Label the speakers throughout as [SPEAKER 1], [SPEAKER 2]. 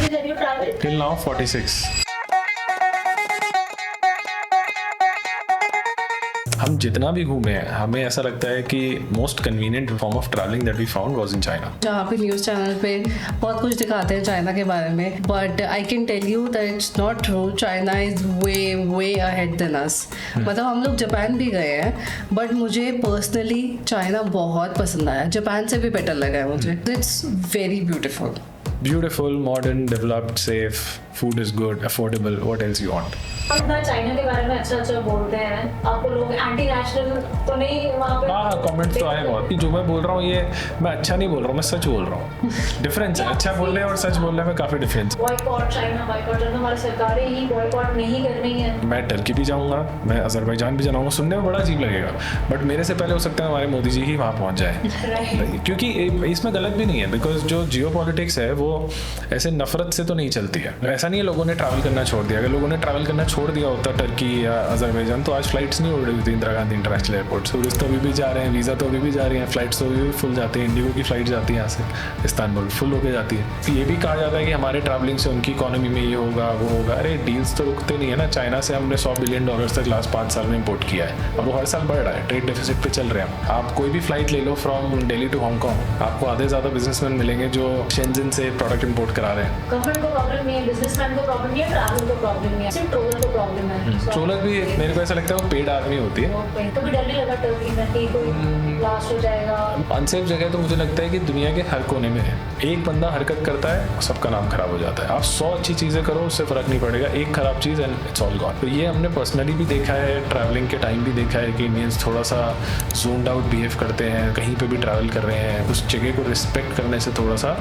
[SPEAKER 1] countries have you traveled?
[SPEAKER 2] Till now 46. हम जितना भी घूमे हैं हमें ऐसा लगता है कि most convenient form of travelling that we found was in China.
[SPEAKER 3] जहाँ पे न्यूज़ चैनल पे बहुत कुछ दिखाते हैं चाइना के बारे में, but I can tell you that it's not true. China is way ahead than us. मतलब हम लोग जापान भी गए हैं, बट मुझे पर्सनली चाइना बहुत पसंद आया. जापान से भी बेटर लगा है मुझे. It's very beautiful.
[SPEAKER 2] Beautiful, modern, developed, safe. Food is good, affordable. What else you want?
[SPEAKER 1] इतना चाइना के बारे में अच्छा बोलते हैं, आपको लोग एंटी नेशनल तो नहीं वहाँ पे?
[SPEAKER 2] हाँ, कमेंट्स तो आए बहुत. जो मैं बोल रहा हूँ ये मैं अच्छा नहीं बोल रहा हूँ, मैं सच बोल रहा हूँ. डिफरेंस है अच्छा बोलने और सच बोलने में काफ़ी डिफरेंस.
[SPEAKER 1] बॉयकॉट चाइना, बॉयकॉट जब हमारी सरकारें ही बॉयकॉट नहीं कर रही हैं.
[SPEAKER 2] मैं टर्की भी जाऊँगा, मैं अज़रबैजान भी जाऊँगा. सुनने में बड़ा अजीब लगेगा, बट मेरे से पहले हो सकता है हमारे मोदी जी ही वहाँ पहुँच जाए. क्योंकि इसमें गलत भी नहीं है, बिकॉज जो जियो पॉलिटिक्स है वो ऐसे नफरत से तो नहीं चलती है. ऐसा नहीं है लोगों ने ट्रैवल करना छोड़ दिया. अगर लोगों ने ट्रैवल करना छोड़ दिया होता टर्की या अज़रबैजान तो आज फ्लाइट्स नहीं उड़ रही थी Indira Gandhi international airport. Tourist तो अभी भी जा रहे हैं, वीज़ा तो अभी भी जा रही हैं, फ्लाइट्स तो अभी भी फुल जाती हैं. इंडिगो की फ्लाइट जाती है यहाँ से इस्तांबुल, फुल होकर जाती है. तो ये भी कहा जाता है कि हमारे ट्रैवलिंग से उनकी इकोनॉमी में ये होगा वो होगा. अरे डील्स तो रुकते नहीं है ना. चाइना से हमने $100 बिलियन तक लास्ट 5 साल में इम्पोर्ट किया है और वो हर साल बढ़ रहा है. ट्रेड डेफिसिट पे चल रहे हैं. आप कोई भी फ्लाइट ले लो फ्रॉम दिल्ली टू हांगकॉन्ग, आपको आधे ज़्यादा बिजनेसमैन मिलेंगे जो शेंजन से प्रोडक्ट इम्पोर्ट करा रहे हैं.
[SPEAKER 1] गवर्नमेंट को प्रॉब्लम नहीं है, बिजनेसमैन को प्रॉब्लम नहीं है, ट्रैवल को प्रॉब्लम नहीं है, सिर्फ ट्रोलर को प्रॉब्लम है.
[SPEAKER 2] ट्रोलर भी मेरे को ऐसा लगता है वो पेड आदमी होती है.
[SPEAKER 1] तो भी डर नहीं लगा टर्की में कि कोई ब्लास्ट हो जाएगा?
[SPEAKER 2] अनसेफ जगह तो मुझे लगता है कि दुनिया के हर कोने में है. एक बंदा हरकत करता है सबका नाम खराब हो जाता है. आप 100 अच्छी चीज़ें करो उससे फ़र्क नहीं पड़ेगा, एक खराब चीज़ एंड इट्स ऑल गॉन. तो ये हमने पर्सनली भी देखा है, ट्रैवलिंग के टाइम भी देखा है कि इंडियंस थोड़ा सा जोन्ड आउट बिहेव करते हैं. कहीं पे भी ट्रैवल कर रहे हैं उस जगह को रिस्पेक्ट करने से थोड़ा सा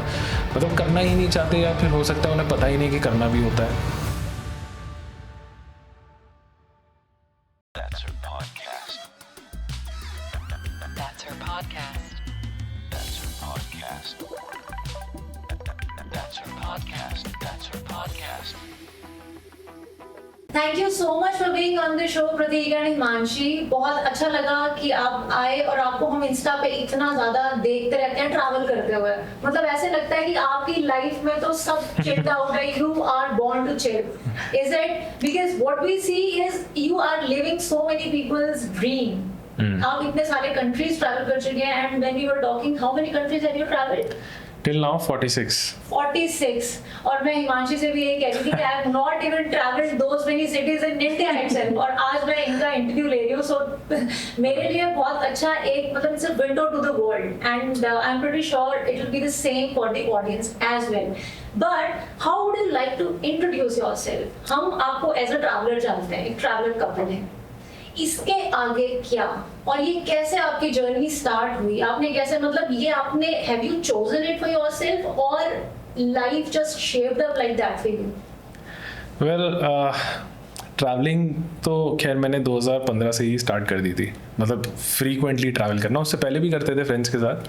[SPEAKER 2] मतलब करना ही नहीं चाहते, या फिर हो सकता है उन्हें पता ही नहीं कि करना भी होता है.
[SPEAKER 4] That's her podcast.
[SPEAKER 5] That's her podcast.
[SPEAKER 4] That's her podcast. That's her podcast. That's her podcast.
[SPEAKER 1] Thank you so much for being on the show Prateek and Himanshi. बहुत अच्छा लगा कि आप आए और आपको हम इंस्टा पे इतना ज्यादा देखते रहते हैं ट्रैवल करते हुए. मतलब ऐसे लगता है कि आपकी लाइफ में तो सब चिल्ड आउट है. You are born to chill. Is it? Because what we see is you are living so many people's dream. आप इतने सारे कंट्रीज ट्रैवल कर चुके हैं and when we were talking how many countries have you travelled?
[SPEAKER 2] Till now 46.
[SPEAKER 1] 46. और मैं हिमांशी से भी यही कह रही थी कि आई have not even travelled those many cities in India itself. और आज मैं इनका इंटरव्यू ले रही हूँ. सो मेरे लिए बहुत अच्छा एक मतलब it's a window to the world and I am pretty sure it will be the same for the audience as well. But how would you like to introduce yourself? हम आपको एज अ ट्रैवलर जानते हैं, एक traveller couple है. इसके आगे क्या और ये कैसे आपकी जर्नी स्टार्ट हुई? आपने कैसे मतलब ये आपने have you chosen it for yourself और life just shaped up like that for you?
[SPEAKER 2] Well travelling तो खैर मैंने 2015 से ही स्टार्ट कर दी थी. मतलब फ्रीक्वेंटली ट्रैवल करना. उससे पहले भी करते थे फ्रेंड्स के साथ,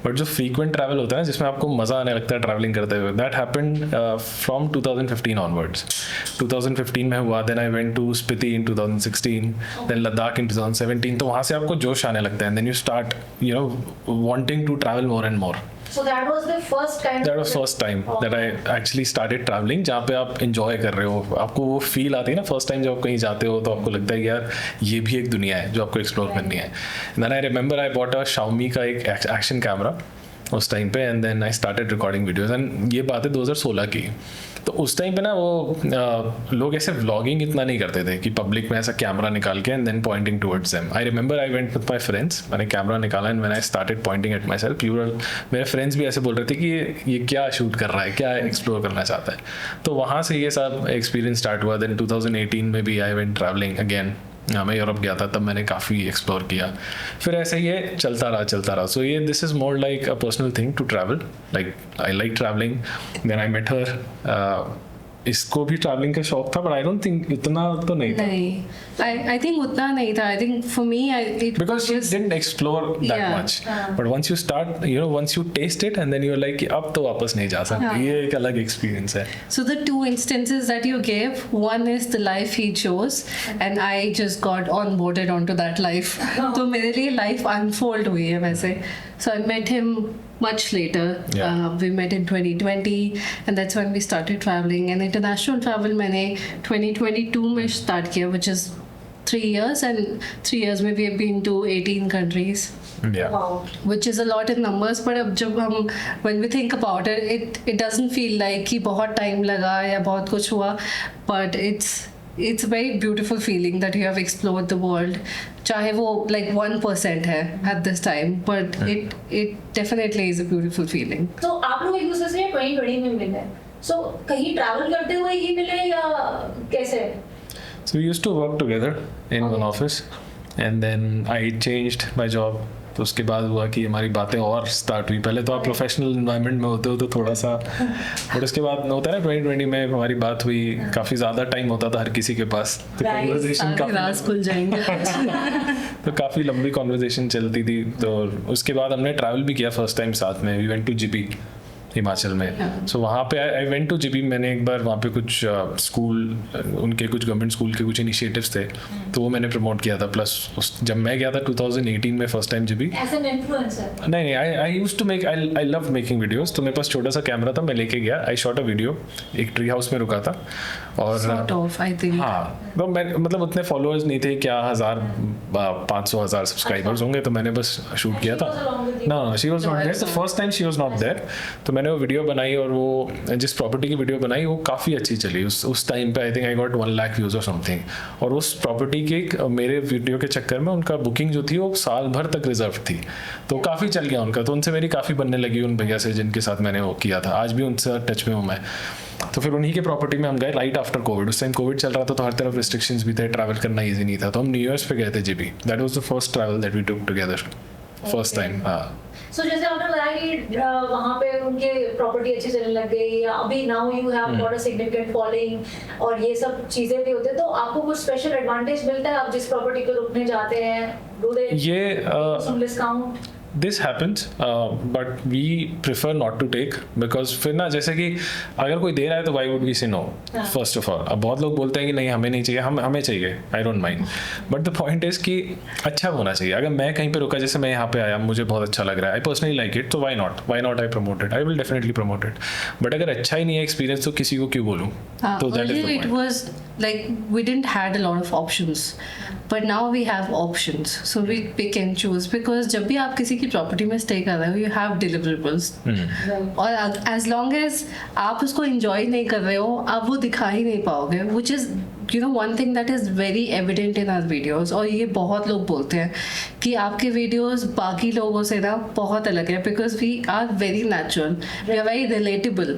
[SPEAKER 2] बट जो फ्रीक्वेंट ट्रैवल होता है जिसमें आपको मज़ा आने लगता है ट्रैवलिंग करते हुए, दैट हैपेंड फ्रॉम 2015 ऑनवर्ड्स. 2015 में हुआ, then I went to Spiti in 2016, then Ladakh in 2017. तो वहाँ से आपको जोश आने लगता है, then you start wanting to travel more and more.
[SPEAKER 1] So that was the first time.
[SPEAKER 2] That was first time that I actually started traveling, जहाँ पे आप enjoy कर रहे हो. आपको वो फील आती है ना फर्स्ट टाइम जब आप कहीं जाते हो तो आपको लगता है कि यार ये भी एक दुनिया है जो आपको एक्सप्लोर करनी है. Then I remember I bought a Xiaomi का एक एक्शन कैमरा उस टाइम पे, and then I started recording videos. And ये बात है 2016 की. तो उस टाइम पे ना वो लोग ऐसे व्लॉगिंग इतना नहीं करते थे कि पब्लिक में ऐसा कैमरा निकाल के and then pointing towards them. I remember I went with my friends, मैंने कैमरा निकाला and when I started pointing at my self, मेरे फ्रेंड्स भी ऐसे बोल रहे थे कि ये क्या शूट कर रहा है, क्या एक्सप्लोर करना चाहता है. तो वहाँ से ये सब एक्सपीरियंस स्टार्ट हुआ. देन 2018 में भी आई वेंट ट्रैवलिंग अगेन. मैं यूरोप गया था, तब मैंने काफ़ी एक्सप्लोर किया. फिर ऐसे ये चलता रहा. सो ये this is more like a personal thing to travel. Like I like travelling. Then I met her. इसको भी ट्रैवलिंग का शौक था, बट आई डोंट थिंक इतना तो नहीं था.
[SPEAKER 3] नहीं, आई थिंक उतना नहीं था. I think for me
[SPEAKER 2] because you didn't explore that much. But once you start, once you taste it and then you're like अब तो वापस नहीं जा सकते. ये एक अलग एक्सपीरियंस है.
[SPEAKER 3] So the two instances that you gave, one is the life he chose and I just got onboarded onto that life. तो मेरे लिए life unfold हुई है वैसे. So I met him much later.
[SPEAKER 2] Yeah.
[SPEAKER 3] We met in 2020, and that's when we started traveling. And international travel मैंने 2022 में start किया, which is 3 years, and 3 years में we have been to 18 countries.
[SPEAKER 2] Yeah.
[SPEAKER 1] Wow.
[SPEAKER 3] Which is a lot in numbers, but अब जब हम when we think about it, it doesn't feel like कि बहुत time लगा या बहुत कुछ हुआ, but it's a very beautiful feeling that you have explored the world. चाहे वो like 1% है at this time, but it definitely is a beautiful feeling.
[SPEAKER 1] तो आप लोग एक दूसरे से 2020 में मिले, so कहीं ट्रैवल करते हुए ही मिले या कैसे?
[SPEAKER 2] So we used to work together in one office, and then I changed my job. तो उसके बाद हुआ कि हमारी बातें और स्टार्ट हुई. पहले तो आप प्रोफेशनल इन्वायरमेंट में होते हो तो थोड़ा सा, और उसके बाद होता है ना 2020 में हमारी बात हुई, काफ़ी ज़्यादा टाइम होता था हर किसी के पास, तो
[SPEAKER 1] Nice.
[SPEAKER 2] कन्वर्सेशन
[SPEAKER 3] सारे राज खुल जाएंगे.
[SPEAKER 2] तो काफ़ी लंबी कॉन्वर्जेशन चलती थी. तो उसके बाद हमने ट्रैवल भी किया फर्स्ट टाइम साथ में. We went to GP Himachal में. सो वहाँ पे आई वेंट टू जीपी. मैंने एक बार वहाँ पे कुछ स्कूल, उनके कुछ गवर्नमेंट स्कूल के कुछ इनिशिएटिव्स थे, तो वो मैंने प्रमोट किया था. प्लस जब मैं गया था 2018 में first time GP.
[SPEAKER 1] As an influencer?
[SPEAKER 2] नहीं, I used to make, I love making videos. तो मेरे पास छोटा सा कैमरा था, मैं लेके गया. आई शॉट अ वीडियो, एक ट्री हाउस में रुका था, और
[SPEAKER 3] Sort of, I think.
[SPEAKER 2] हाँ, तो मैं मतलब उतने फॉलोअर्स नहीं थे, क्या 500,000 सब्सक्राइबर्स होंगे, तो मैंने बस शूट किया था. ना, she was not there. The first time she was not there. तो मैंने वो वीडियो बनाई, और वो जिस प्रॉपर्टी की वीडियो बनाई वो काफ़ी अच्छी चली. उस टाइम पे I think I got 1 lakh views और समथिंग. और उस प्रॉपर्टी के मेरे वीडियो के चक्कर में उनका बुकिंग जो थी वो साल भर तक रिजर्व थी, तो काफ़ी चल गया उनका. तो उनसे मेरी काफ़ी बनने लगी, उन भैया से जिनके साथ मैंने वो किया था. आज भी उनसे टच में हूँ मैं. तो फिर उन्हीं के प्रॉपर्टी में हम गए राइट आफ्टर कोविड. उस टाइम कोविड चल रहा था, तो हर तरफ रिस्ट्रिक्शंस भी थे, ट्रैवल करना ईजी नहीं था. तो हम न्यू ईयर्स पे गए थे GB. That was the first travel that we took together, first time. हाँ.
[SPEAKER 1] सो जैसे आपने बताया कि वहाँ पे उनके प्रॉपर्टी अच्छी चलने लग गई, या अभी now you have got a significant following और ये सब चीजें भी होते हैं, तो आपको कुछ स्पेशल एडवांटेज मिलता है आप जिस प्रॉपर्टी पे रुकने जाते हैं? Do they some discount?
[SPEAKER 2] This happens, but we prefer not to take, because फिर ना, जैसे कि अगर कोई दे रहा है तो वाई वुड वी से नो, फर्स्ट ऑफ ऑल. अब बहुत लोग बोलते हैं कि नहीं हमें नहीं चाहिए, हमें चाहिए, I don't mind. But the point is कि अच्छा होना चाहिए. अगर मैं कहीं पे रुका, जैसे मैं यहाँ पे आया, मुझे बहुत अच्छा लग रहा है, आई पर्सनली लाइक इट, तो why not I promote it. I will definitely promote it. But अगर अच्छा ही नहीं है एक्सपीरियंस, तो किसी को क्यों बोलूँ? तो that is the
[SPEAKER 3] Earlier it
[SPEAKER 2] point.
[SPEAKER 3] was like we didn't had a lot of options, but now we have options, so we pick and choose, because जब भी आप किसी की प्रॉपर्टी में स्टे कर रहे हो, you have deliverables. और as long as आप उसको enjoy नहीं कर रहे हो, आप वो दिखा ही नहीं पाओगे, which is one thing that is very evident in our videos. और ये बहुत लोग बोलते हैं कि आपके videos बाकी लोगों से ना बहुत अलग है, because we are very natural, we are very relatable.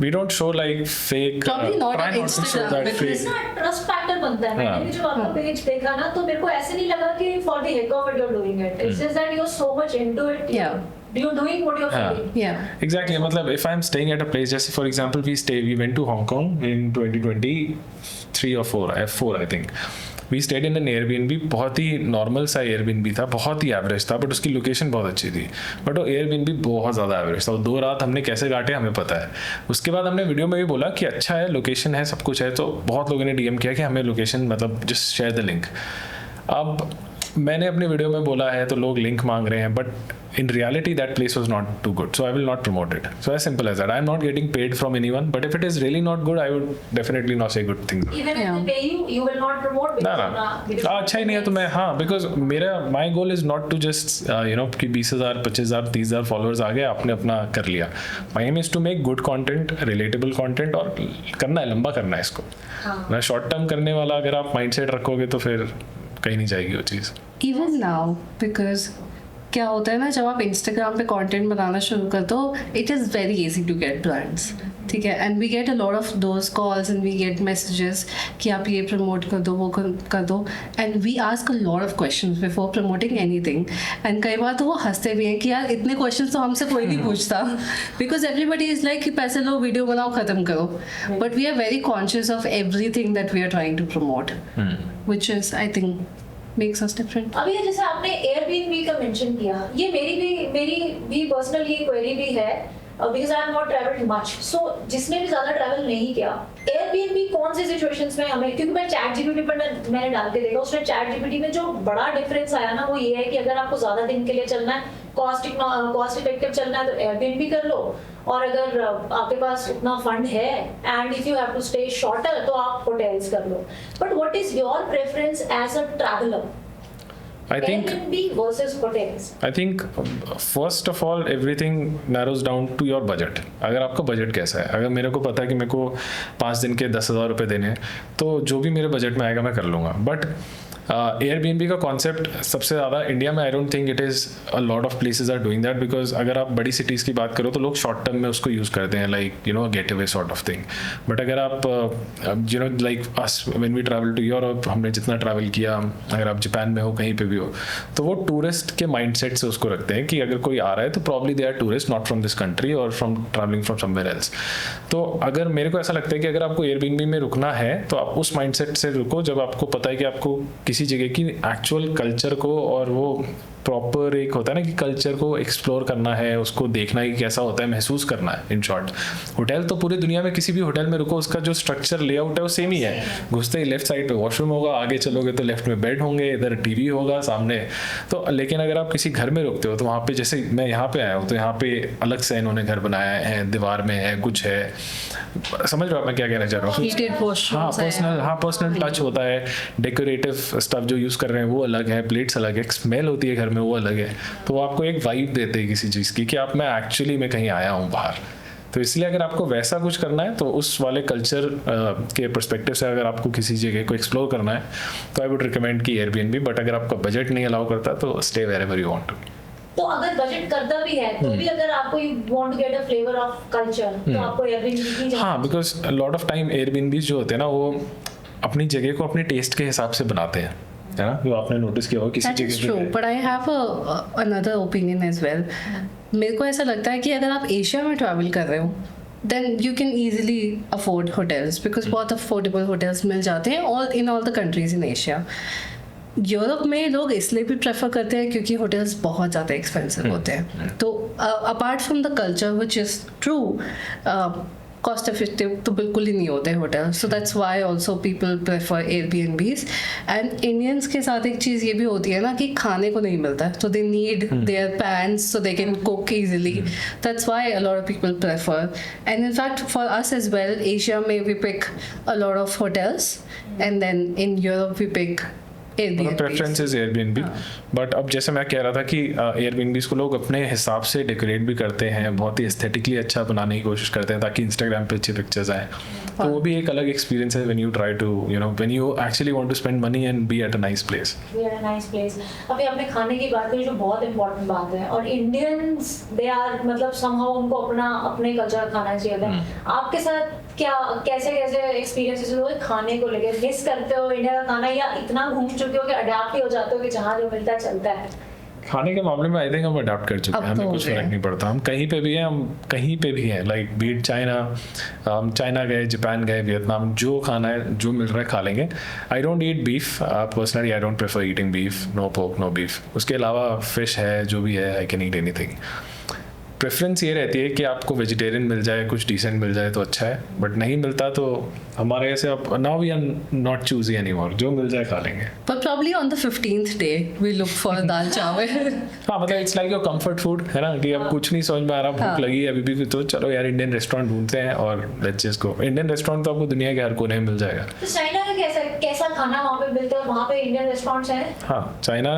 [SPEAKER 2] We don't show like fake.
[SPEAKER 3] Probably not
[SPEAKER 2] try
[SPEAKER 3] on
[SPEAKER 2] not to show
[SPEAKER 3] Instagram,
[SPEAKER 2] that
[SPEAKER 3] because
[SPEAKER 2] fake.
[SPEAKER 1] ना ट्रस्ट फैक्टर बनता है.
[SPEAKER 2] हाँ.
[SPEAKER 1] मैंने भी जब आपका पेज देखा ना, तो मेरे को ऐसे नहीं लगा कि for the heck of it you are doing it. It's just that you are so much into it.
[SPEAKER 3] Yeah.
[SPEAKER 1] You're doing what you're
[SPEAKER 2] हाँ.
[SPEAKER 1] feeling.
[SPEAKER 3] Yeah.
[SPEAKER 2] Exactly. मतलब if I'm staying at a place, जैसे for example we went to Hong Kong in 2023 or 4 I think. We stayed in an Airbnb. बहुत ही normal सा Airbnb था, बहुत ही average था, but उसकी location बहुत अच्छी थी. बट वो Airbnb बहुत ज़्यादा एवरेज था. 2 रात हमने कैसे काटे हमें पता है. उसके बाद हमने वीडियो में भी बोला कि अच्छा है, लोकेशन है, सब कुछ है. तो बहुत लोगों ने DM किया कि हमें लोकेशन, मतलब जस्ट शेयर द लिंक. अब मैंने अपनी वीडियो में बोला है तो लोग लिंक मांग रहे हैं, but in reality that place was not too good, so I will not promote it. So as simple as that. I am not getting paid from anyone, but if it is really not good, I would definitely not say good things.
[SPEAKER 1] Even if
[SPEAKER 3] Yeah.
[SPEAKER 1] they pay you, you will not promote
[SPEAKER 2] ना
[SPEAKER 1] because
[SPEAKER 2] ना अच्छा ही नहीं है तो मैं, हाँ, because मेरा my goal is not to just कि 20,000 25,000 30,000 फॉलोअर्स आ गए, आपने अपना कर लिया. My aim is to make good content, relatable content, और करना है, लंबा करना है इसको. ना शॉर्ट टर्म करने वाला अगर आप माइंडसेट रखोगे तो फिर कहीं नहीं जाएगी वो चीज़.
[SPEAKER 3] Even now, because क्या होता है ना, जब आप इंस्टाग्राम पे कंटेंट बनाना शुरू कर दो, it is very easy to get brands. ठीक है, and we get a lot of those calls and we get messages कि आप ये प्रमोट कर दो, वो कर दो, and we ask a lot of questions before promoting anything. And कई बार तो वो हंसते भी हैं कि यार इतने क्वेश्चंस तो हमसे कोई नहीं पूछता, बिकॉज एवरीबडी इज लाइक कि पैसे लो, वीडियो बनाओ, खत्म करो. But we are very conscious of everything that we are trying to promote, which is I think makes us different.
[SPEAKER 1] अभी जैसे आपने Airbnb का मेंशन किया, ये मेरी भी पर्सनल ये क्वेरी भी है. Because I have not travelled much, so जिसने भी ज्यादा ट्रैवल नहीं किया, एयरबीएनबी कौन सी सिचुएशंस में हमें, क्योंकि मैं चैट जीपीटी पर मैंने डाल के देखा, उसमें चैट जीपीटी में जो बड़ा डिफरेंस आया ना वो ये है कि अगर आपको ज्यादा दिन के लिए चलना है, कॉस्ट इफेक्टिव चलना है तो एयरबीएनबी कर लो, और अगर आपके पास उतना फंड है and if you have to stay shorter तो आप होटल्स कर लो. But what is your preference as a traveller?
[SPEAKER 2] I think
[SPEAKER 1] Airbnb versus hotels.
[SPEAKER 2] I think first of all everything narrows down to your budget. अगर आपका budget कैसा है, अगर मेरे को पता है कि मेरे को 5 दिन के 10,000 रुपये देने हैं तो जो भी मेरे बजट में आएगा मैं कर लूँगा. बट एयरबीएनबी का कॉन्सेप्ट सबसे ज़्यादा इंडिया में I don't think it is a lot of places are doing that, because अगर आप बड़ी सिटीज़ की बात करो तो लोग शॉर्ट टर्म में उसको यूज़ करते हैं, like you know get away sort of thing. But अगर आप you know like us when we travel to Europe, हमने जितना ट्रैवल किया, अगर आप जापान में हो कहीं पे भी हो, तो वो टूरिस्ट के माइंडसेट से उसको रखते हैं कि अगर कोई आ रहा है तो probably they are tourist not from this country और from travelling from somewhere else. तो अगर मेरे को ऐसा लगता है कि अगर आपको एयरबीएनबी में रुकना है तो आप उस माइंडसेट से रुको जब आपको पता है कि आपको किसी जगह की एक्चुअल कल्चर को, और वो प्रॉपर एक होता है ना कि कल्चर को एक्सप्लोर करना है, उसको देखना है कि कैसा होता है, महसूस करना है. इन शॉर्ट होटल तो पूरी दुनिया में किसी भी होटल में रुको उसका जो स्ट्रक्चर लेआउट है वो सेम ही है. घुसते ही लेफ्ट साइड पे वॉशरूम होगा, आगे चलोगे तो लेफ्ट में बेड होंगे, इधर टीवी होगा सामने. तो लेकिन अगर आप किसी घर में रुकते हो तो वहाँ पे, जैसे मैं यहाँ पे आया हूँ तो यहाँ पे अलग से इन्होंने घर बनाया है, दीवार में है, कुछ है, समझ रहे हो मैं क्या कहना चाह रहा हूँ.
[SPEAKER 3] Heated washrooms हैं.
[SPEAKER 2] पर्सनल टच होता है, डेकोरेटिव स्टफ जो यूज़ कर रहे हैं वो अलग है, प्लेट्स अलग है, स्मेल होती है घर में वो अलग है. तो वो आपको एक वाइब देते हैं किसी चीज़ की कि आप मैं एक्चुअली मैं कहीं आया हूँ बाहर. तो इसलिए अगर आपको वैसा कुछ करना है तो उस वाले कल्चर के पर्सपेक्टिव से अगर आपको किसी जगह को एक्सप्लोर करना है तो आई वुड रिकमेंड कि एयरबीएनबी. बट अगर आपका बजट नहीं अलाउ करता तो stay wherever you want to.
[SPEAKER 1] तो अगर बजट करता भी है तो भी अगर आपको you want to get a flavour of culture तो आपको एयरबीएनबी की.
[SPEAKER 2] हाँ, because lot of time Airbnb जो होते हैं ना वो अपनी जगह को अपने टेस्ट के हिसाब से बनाते हैं, है ना, जो आपने नोटिस किया हो किसी
[SPEAKER 3] That is
[SPEAKER 2] जगह
[SPEAKER 3] true, but I have another opinion as well. मेरे को ऐसा लगता है कि अगर आप एशिया में ट्रैवल कर रहे हो then you can easily afford hotels because बहुत affordable hotels मिल जाते हैं all the countries in Asia. Europe में लोग इसलिए भी प्रेफर करते हैं क्योंकि होटल्स बहुत ज़्यादा एक्सपेंसिव होते हैं. तो apart from the culture which is true, cost effective तो बिल्कुल ही नहीं होते hotel. So that's why also people prefer Airbnbs. And Indians के साथ एक चीज़ ये भी होती है ना कि खाने को नहीं मिलता है तो they need their pans so they can cook easily. That's why a lot of people prefer. And in fact for us as well, Asia में we pick a lot of hotels and then in Europe we pick
[SPEAKER 2] preference is Airbnb. But अब जैसे मैं कह रहा था कि Airbnbs को लोग अपने हिसाब से डेकोरेट भी करते हैं, बहुत ही एस्थेटिकली अच्छा बनाने की कोशिश करते हैं ताकि इंस्टाग्राम पे अच्छी पिक्चर्स आए. तो वो भी एक अलग एक्सपीरियंस है when you try to you know when you actually want to spend money and be at a nice place.
[SPEAKER 1] Nice place. अभी आपने खाने की बात करी जो बहुत इंपॉर्टेंट बात है, और इंडियंस दे आर मतलब समहाउ उनको अपने कल्चर खाना चाहिए. आपके साथ क्या कैसे एक्सपीरियंसेस हुए खाने को लेकर? मिस करते हो इंडिया का खाना या इतना घूम चुके हो कि अडैप्ट ही हो जाते हो कि जहाँ जो मिलता है चलता है?
[SPEAKER 2] खाने के मामले में आई थिंक हम अडाप्ट कर चुके हैं, हमें कुछ फर्क नहीं पड़ता. हम कहीं पे भी हैं, हम कहीं पे भी हैं, लाइक बीट चाइना, हम चाइना गए, जापान गए, वियतनाम, जो खाना है जो मिल रहा है खा लेंगे. I don't eat beef personally, I don't prefer eating beef. No pork no beef. उसके अलावा फिश है, जो भी है, I can eat anything. Preference ये रहती है कि आपको वेजिटेरियन मिल जाए, कुछ डिसेंट मिल जाए तो अच्छा है. बट नहीं मिलता तो हमारे ऐसे अब now we are not choosy anymore, जो मिल जाए खा लेंगे.
[SPEAKER 3] But probably on the 15th day we look for दाल चावल.
[SPEAKER 2] हाँ, मतलब it's like your comfort food, है ना, कि अब कुछ नहीं समझ में आ रहा, भूख लगी है अभी भी, तो चलो यार इंडियन रेस्टोरेंट ढूंढते हैं और let's just go. Indian restaurant तो आपको दुनिया के हर कोने में मिल जाएगा.
[SPEAKER 1] तो चाइना का कैसा खाना वहाँ पे मिलता है? वहाँ पे इंडियन रेस्टोरेंट्स हैं?
[SPEAKER 2] हाँ, चाइना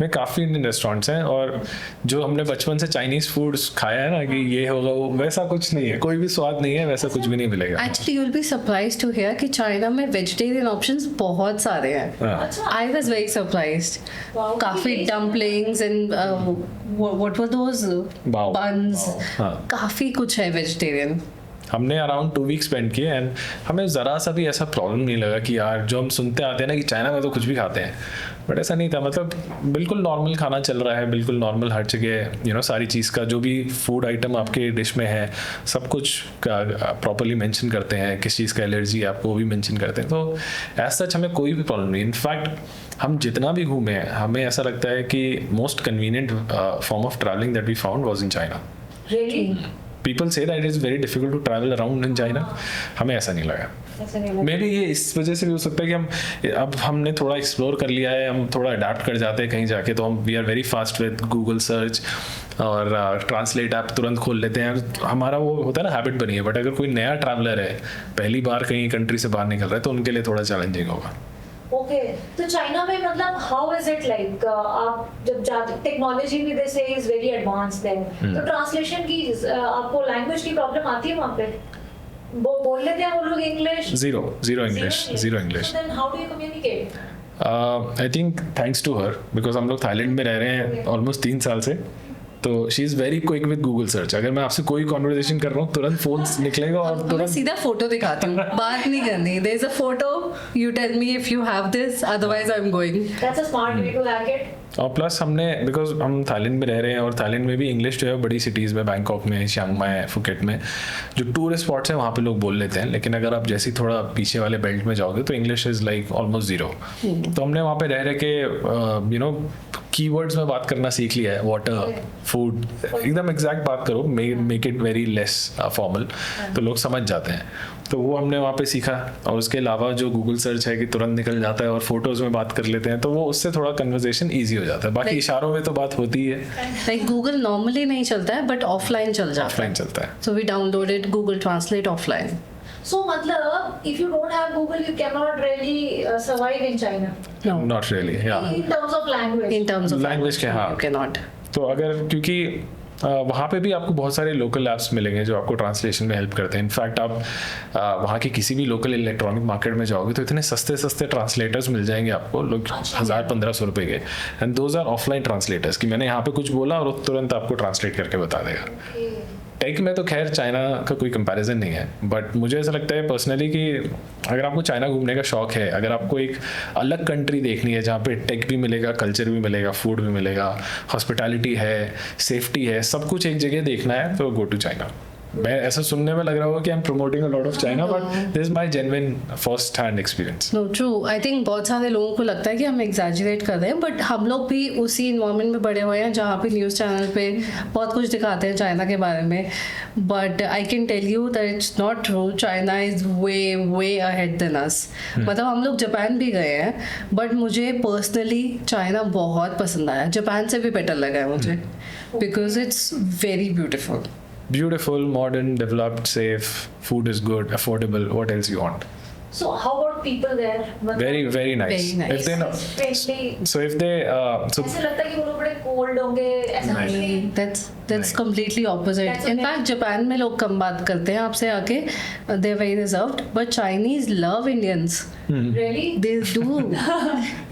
[SPEAKER 2] में काफ़ी इंडियन रेस्टोरेंट्स हैं, और जो हमने बचपन से चाइनीज़ फूड खाया है ना कि ये होगा वो, वैसा कुछ नहीं है, कोई भी स्वाद नहीं है, वैसा कुछ भी नहीं मिलेगा.
[SPEAKER 3] Actually, you'll be surprised to hear कि चाइना में वेजिटेरियन ऑप्शंस बहुत सारे हैं.
[SPEAKER 1] अच्छा.
[SPEAKER 3] I was very surprised.
[SPEAKER 1] Wow.
[SPEAKER 3] काफी dumplings and what were those
[SPEAKER 2] Bao.
[SPEAKER 3] buns.
[SPEAKER 2] हाँ.
[SPEAKER 3] काफी कुछ है वेजिटेरियन.
[SPEAKER 2] हमने अराउंड 2 वीक्स स्पेंड किए एंड हमें ज़रा सा भी ऐसा प्रॉब्लम नहीं लगा कि यार जो हम सुनते आते हैं ना कि चाइना में तो कुछ भी खाते हैं, बट ऐसा नहीं था. मतलब बिल्कुल नॉर्मल खाना चल रहा है, बिल्कुल नॉर्मल हर जगह, यू नो, सारी चीज़ का जो भी फूड आइटम आपके डिश में है सब कुछ का प्रॉपरली मेंशन करते हैं, किस चीज़ का एलर्जी है आपको वो भी मेंशन करते हैं. तो एज सच हमें कोई भी प्रॉब्लम नहीं. इनफैक्ट हम जितना भी घूमे हैं हमें ऐसा लगता है कि most convenient form of travelling that we found was in China.
[SPEAKER 1] Really?
[SPEAKER 2] People से that it is very difficult to travel around in China, हमें ऐसा नहीं लगा।
[SPEAKER 1] ऐसा नहीं लगा।
[SPEAKER 2] मे बी ये इस वजह से भी हो सकता है कि हम अब हमने थोड़ा एक्सप्लोर कर लिया है, हम थोड़ा अडाप्ट कर जाते हैं कहीं जाके, तो हम we are very fast with Google search और ट्रांसलेट ऐप तुरंत खोल लेते हैं, हमारा वो होता है ना हैबिट बनी है। बट अगर कोई नया ट्रैवलर है, पहली बार कहीं कंट्री से बाहर निकल रहा है, तो उनके लिए थोड़ा चैलेंजिंग होगा।
[SPEAKER 1] ओके, तो चाइना में मतलब हाउ इज इट लाइक, आप जब जाते, टेक्नोलॉजी भी दे से इज वेरी एडवांस्ड देयर, तो ट्रांसलेशन की आपको लैंग्वेज की प्रॉब्लम आती है वहाँ पे? वो बोल लेते हैं वो लोग English?
[SPEAKER 2] Zero English.
[SPEAKER 1] So then how do you communicate?
[SPEAKER 2] I think thanks to her, because हम लोग थाईलैंड में रह रहे हैं ऑलमोस्ट 3 साल से, तो she is very quick with Google search. अगर मैं आपसे कोई कॉन्वर्जेशन कर रहा हूँ, तुरंत फोन निकलेगा और
[SPEAKER 3] मैं
[SPEAKER 2] तुरंत
[SPEAKER 3] सीधा फोटो दिखाती हूँ, बात नहीं करनी। There is a photo, you tell me if you have this, otherwise I am going.
[SPEAKER 1] That's a smart way to hack it.
[SPEAKER 2] और प्लस हमने, बिकॉज हम थाईलैंड में रह रहे हैं और थाईलैंड में भी इंग्लिश जो है बड़ी सिटीज़ में, बैंकॉक में, चियांग माई, फुकेट में जो टूरिस्ट स्पॉट्स हैं वहाँ पे लोग बोल लेते हैं, लेकिन अगर आप जैसे ही थोड़ा पीछे वाले बेल्ट में जाओगे तो English is like almost zero. तो हमने वहाँ पे रह के यू नो कीवर्ड्स में बात करना सीख लिया है, वाटर, फूड, एकदम एग्जैक्ट बात करो, make it very less formal, तो लोग समझ जाते हैं। तो वो हमने वहाँ पे सीखा, और उसके अलावा जो गूगल सर्च है कि तुरंत निकल जाता है और फोटोज़ में बात कर लेते हैं, तो वो उससे थोड़ा कन्वर्सेशन ईजी हो जाता है। बाकी इशारों में तो बात होती है,
[SPEAKER 3] लाइक गूगल नॉर्मली नहीं चलता है, बट ऑफलाइन चल जाता
[SPEAKER 2] ऑफलाइन
[SPEAKER 3] है।
[SPEAKER 2] चलता है।
[SPEAKER 3] So we downloaded Google translate offline.
[SPEAKER 1] So मतलब if you don't have Google, you cannot really survive in China
[SPEAKER 3] no,
[SPEAKER 2] not really, yeah
[SPEAKER 1] in terms of language.
[SPEAKER 3] In terms of
[SPEAKER 2] Language के, हाँ।
[SPEAKER 3] You can not.
[SPEAKER 2] तो अगर, क्योंकि वहाँ पे भी आपको बहुत सारे लोकल ऐप्स मिलेंगे जो आपको ट्रांसलेशन में हेल्प करते हैं। इनफैक्ट आप वहाँ की किसी भी लोकल इलेक्ट्रॉनिक मार्केट में जाओगे तो इतने सस्ते सस्ते ट्रांसलेटर्स मिल जाएंगे आपको, लोग 1000-1500 रुपए के, and those are offline translators, कि मैंने यहाँ पे कुछ बोला और वो तुरंत आपको ट्रांसलेट करके बता देगा।
[SPEAKER 1] Okay.
[SPEAKER 2] टेक में तो खैर चाइना का कोई कंपैरिजन नहीं है, बट मुझे ऐसा लगता है पर्सनली कि अगर आपको चाइना घूमने का शौक है, अगर आपको एक अलग कंट्री देखनी है जहाँ पे टेक भी मिलेगा, कल्चर भी मिलेगा, फूड भी मिलेगा, हॉस्पिटैलिटी है, सेफ्टी है, सब कुछ एक जगह देखना है, तो गो टू चाइना। मैं ऐसा सुनने में लग रहा होगा कि I am promoting a lot of China, but this is my genuine first hand experience.
[SPEAKER 3] No, true. I think बहुत सारे लोगों को लगता है कि हम एग्जैजरेट कर रहे हैं, बट हम लोग भी उसी इन्वायरमेंट में बड़े हुए हैं जहाँ पे न्यूज़ चैनल पे बहुत कुछ दिखाते हैं चाइना के बारे में, but I can tell you that it's not true. China is way ahead than us. मतलब हम लोग जापान भी गए हैं, बट मुझे पर्सनली चाइना बहुत पसंद आया, जापान से भी बेटर लगा है मुझे, because it's very beautiful.
[SPEAKER 2] Beautiful, modern, developed, safe, food is good, affordable, what else you want?
[SPEAKER 1] So how about people there? मतलब
[SPEAKER 2] Very, very nice.
[SPEAKER 3] Very nice.
[SPEAKER 2] If they know,
[SPEAKER 1] friendly.
[SPEAKER 2] so if they, so
[SPEAKER 1] ऐसे लगता है कि वो लोग बड़े cold होंगे, ऐसा
[SPEAKER 2] नहीं।
[SPEAKER 1] नहीं।
[SPEAKER 3] That's
[SPEAKER 2] नहीं।
[SPEAKER 3] completely opposite.
[SPEAKER 1] That's
[SPEAKER 3] In
[SPEAKER 1] okay.
[SPEAKER 3] fact, Japan में लोग कम बात करते हैं आपसे आके, they're very reserved, but Chinese love Indians.
[SPEAKER 1] Really?
[SPEAKER 3] They do.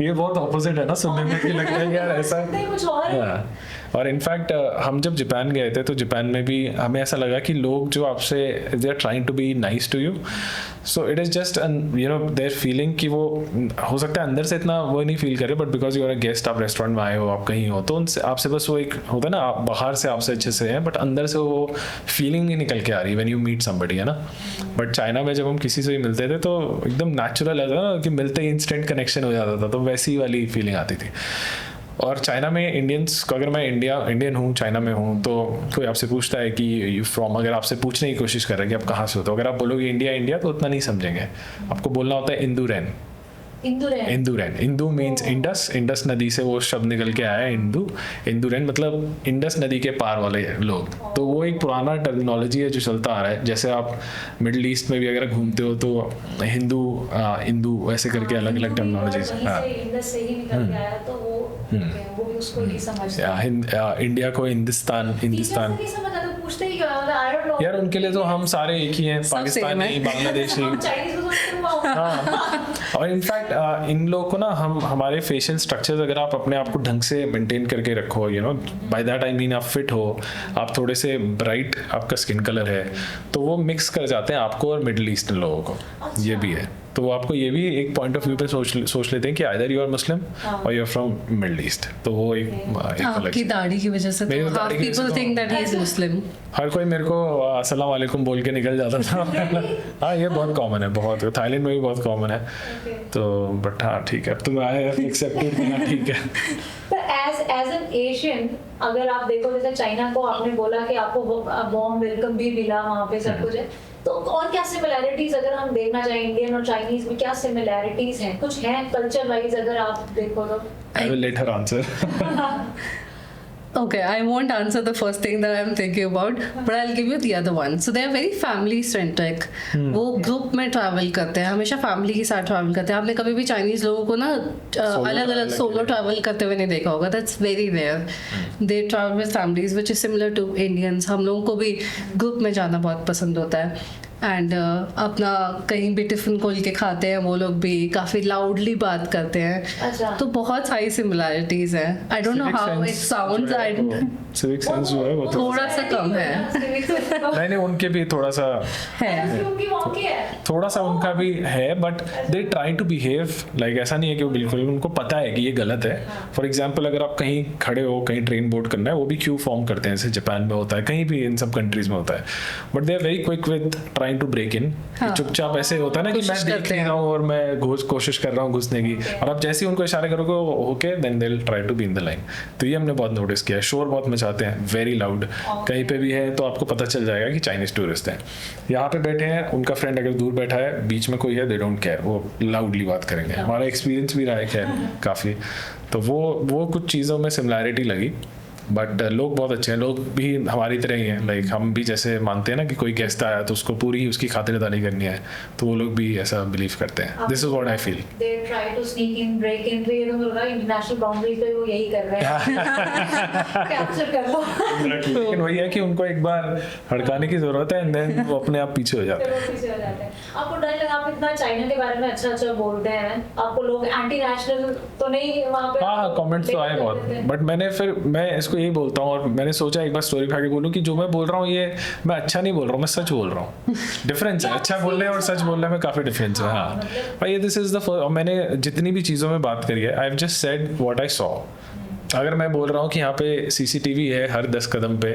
[SPEAKER 2] ये बहुत ऑपोजिट है ना सुनने में, कि लगता है यार ऐसा।
[SPEAKER 1] नहीं, कुछ और है।
[SPEAKER 2] हाँ, और इनफैक्ट हम जब जापान गए थे तो जापान में भी हमें ऐसा लगा कि लोग जो आपसे, they are trying to be nice to you, so it is just you know their feeling कि वो हो सकता है अंदर से इतना वो नहीं फील करे, but because you are a guest, आप रेस्टोरेंट में आए हो, आप कहीं हो, तो उनसे आपसे बस वो एक होता है ना, आप बाहर से आपसे अच्छे से हैं, बट अंदर से वो फीलिंग नहीं निकल के आ रही व्हेन यू मीट समबडी, है ना। बट चाइना में जब हम किसी से भी मिलते थे तो एकदम नेचुरल ऐसा ना कि मिलते ही इंस्टेंट कनेक्शन हो जाता था, तो वैसी वाली फीलिंग आती थी। और चाइना में इंडियंस को, अगर मैं इंडियन हूँ, चाइना में हूँ, तो कोई आपसे पूछता है कि यू फ्रॉम, अगर आपसे पूछने की कोशिश कर रहे हैं कि आप कहाँ से हो, तो अगर आप बोलोगे इंडिया तो उतना नहीं समझेंगे, आपको बोलना होता है इंदुरैन। इंदुरैन, इंदू मीन्स इंडस नदी से वो शब्द निकल के आया है, इंदुरैन मतलब इंडस नदी के पार वाले लोग। तो वो एक पुराना टर्मिनोलॉजी है जो चलता आ रहा है। जैसे आप मिडिल ईस्ट में भी अगर घूमते हो तो हिंदू ऐसे करके अलग अलग टर्मिनोलॉजीज। हाँ, इंडिया को हिंदुस्तान यार, उनके लिए तो हम सारे एक ही हैं, पाकिस्तानी, बांग्लादेशी। हाँ, और इनफैक्ट इन लोगों को ना, हम हमारे फेशियल स्ट्रक्चर्स अगर आप अपने आप को ढंग से मेंटेन करके रखो, you know, by that I mean आप फिट हो, आप थोड़े से ब्राइट आपका स्किन कलर है, तो वो मिक्स कर जाते हैं आपको और मिडिल ईस्टर्न लोगों को। ये भी है, तो वो आपको ये भी एक पॉइंट ऑफ व्यू पे सोच लेते हैं कि आइदर यू आर मुस्लिम और you are from Middle East. तो वो एक
[SPEAKER 3] आपकी दाढ़ी की वजह से
[SPEAKER 2] मेरी
[SPEAKER 3] तो
[SPEAKER 2] दाढ़ी की वजह से
[SPEAKER 3] people
[SPEAKER 2] तो-
[SPEAKER 3] think that he is Muslim.
[SPEAKER 2] हर कोई मेरे को अस्सलाम वालेकुम बोल के निकल जाता था। हाँ, ये बहुत कॉमन है, बहुत, थाईलैंड में भी बहुत कॉमन है। तो बट हाँ ठीक है, अब तुम आए एक्सेप्टेड करना, ठीक है।
[SPEAKER 1] But as as an Asian अगर आप देखो जैसे चाइना को आपने बोला कि आपको वार्म वेलकम भी मिला वहाँ पे सब कुछ है, तो और क्या सिमिलैरिटीज अगर हम देखना चाहें इंडियन और चाइनीज में क्या सिमिलैरिटीज हैं, कुछ हैं कल्चर वाइज अगर आप देखो तो?
[SPEAKER 2] I will let her answer.
[SPEAKER 3] Okay, I won't answer the first thing that I'm thinking about, but I'll give you the other one. So they are very family centric. वो group में travel करते हैं, हमेशा family के साथ travel करते हैं. आपने कभी भी चाइनीज लोगों को ना अलग अलग सोलो ट्रैवल करते हुए नहीं देखा होगा. That's very rare. They travel with families which is similar to Indians. हम लोगों को भी ग्रुप में जाना बहुत पसंद होता है. एंड अपना कहीं भी टिफिन खोल के खाते हैं, वो लोग भी काफ़ी लाउडली बात करते हैं.
[SPEAKER 1] अच्छा.
[SPEAKER 3] तो बहुत सारी सिमिलैरिटीज हैं. आई don't know how it sounds.
[SPEAKER 2] Civic sense जो है वो
[SPEAKER 3] थोड़ा सा कम है.
[SPEAKER 2] नहीं उनके भी थोड़ा सा
[SPEAKER 3] है.
[SPEAKER 1] उनकी वहाँ की है.
[SPEAKER 2] थोड़ा सा उनका भी है, but they try to behave like, ऐसा नहीं है कि वो बिल्कुल, उनको पता है कि ये गलत है. फॉर एग्जाम्पल अगर आप कहीं खड़े हो, कहीं ट्रेन बोर्ड करना है, वो भी क्यू फॉर्म करते हैं, जैसे जापान में होता है, कहीं भी इन सब कंट्रीज में होता है. But they are very quick with trying to break in. चुपचाप ऐसे होता है ना कि मैं देख रहा हूँ और मैं कोशिश कर रहा हूँ घुसने की, और आप जैसे ही उनको इशारे करोगे okay then they will try to be in the line. तो ये हमने बहुत नोटिस किया है. शोर बहुत मचाते हैं, वेरी लाउड. कहीं पे भी है तो आपको पता चल जाएगा कि चाइनीज टूरिस्ट हैं. यहाँ पे बैठे हैं, उनका फ्रेंड अगर दूर बैठा है, बीच में कोई है, दे डोंट केयर, वो लाउडली बात करेंगे. हमारा एक्सपीरियंस भी रहा है खैर काफ़ी. तो वो कुछ चीज़ों में सिमिलैरिटी लगी. बट लोग बहुत अच्छे हैं. लोग भी हमारी तरह ही हैं. लाइक हम भी जैसे मानते हैं ना कि कोई गेस्ट आया तो उसको पूरी ही उसकी खातिरदारी करनी है, तो वो लोग भी ऐसा बिलीव करते हैं. This is what I feel.
[SPEAKER 1] They try to sneak in, break in. ये तो होगा इंटरनेशनल बाउंड्री पे वो यही कर रहे हैं. कैप्चर कर लो.
[SPEAKER 2] लेकिन वही है कि उनको एक बार हड़काने की जरूरत है, एंड देन वो अपने आप पीछे हो जाते हैं.
[SPEAKER 1] पीछे हो जाते हैं. आपको डर लगा, आप इतना चाइना के बारे में अच्छा बोलते हैं, आपको लोग एंटी नेशनल तो नहीं वहाँ पे?
[SPEAKER 2] हाँ कमेंट्स तो आए बहुत. बट मैं इसको यही बोलता हूँ, और मैंने सोचा एक बार स्टोरी खा के बोलूँ कि जो मैं बोल रहा हूँ ये मैं अच्छा नहीं बोल रहा हूँ, मैं सच बोल रहा हूँ. डिफरेंस है अच्छा बोलने और सच बोलने में काफ़ी डिफरेंस है. हाँ भाई, दिस इज द फर्स्ट. मैंने जितनी भी चीज़ों में बात करी है, I have just said what I saw. अगर मैं बोल रहा हूँ कि यहाँ पे सीसीटीवी है हर 10 कदम पे,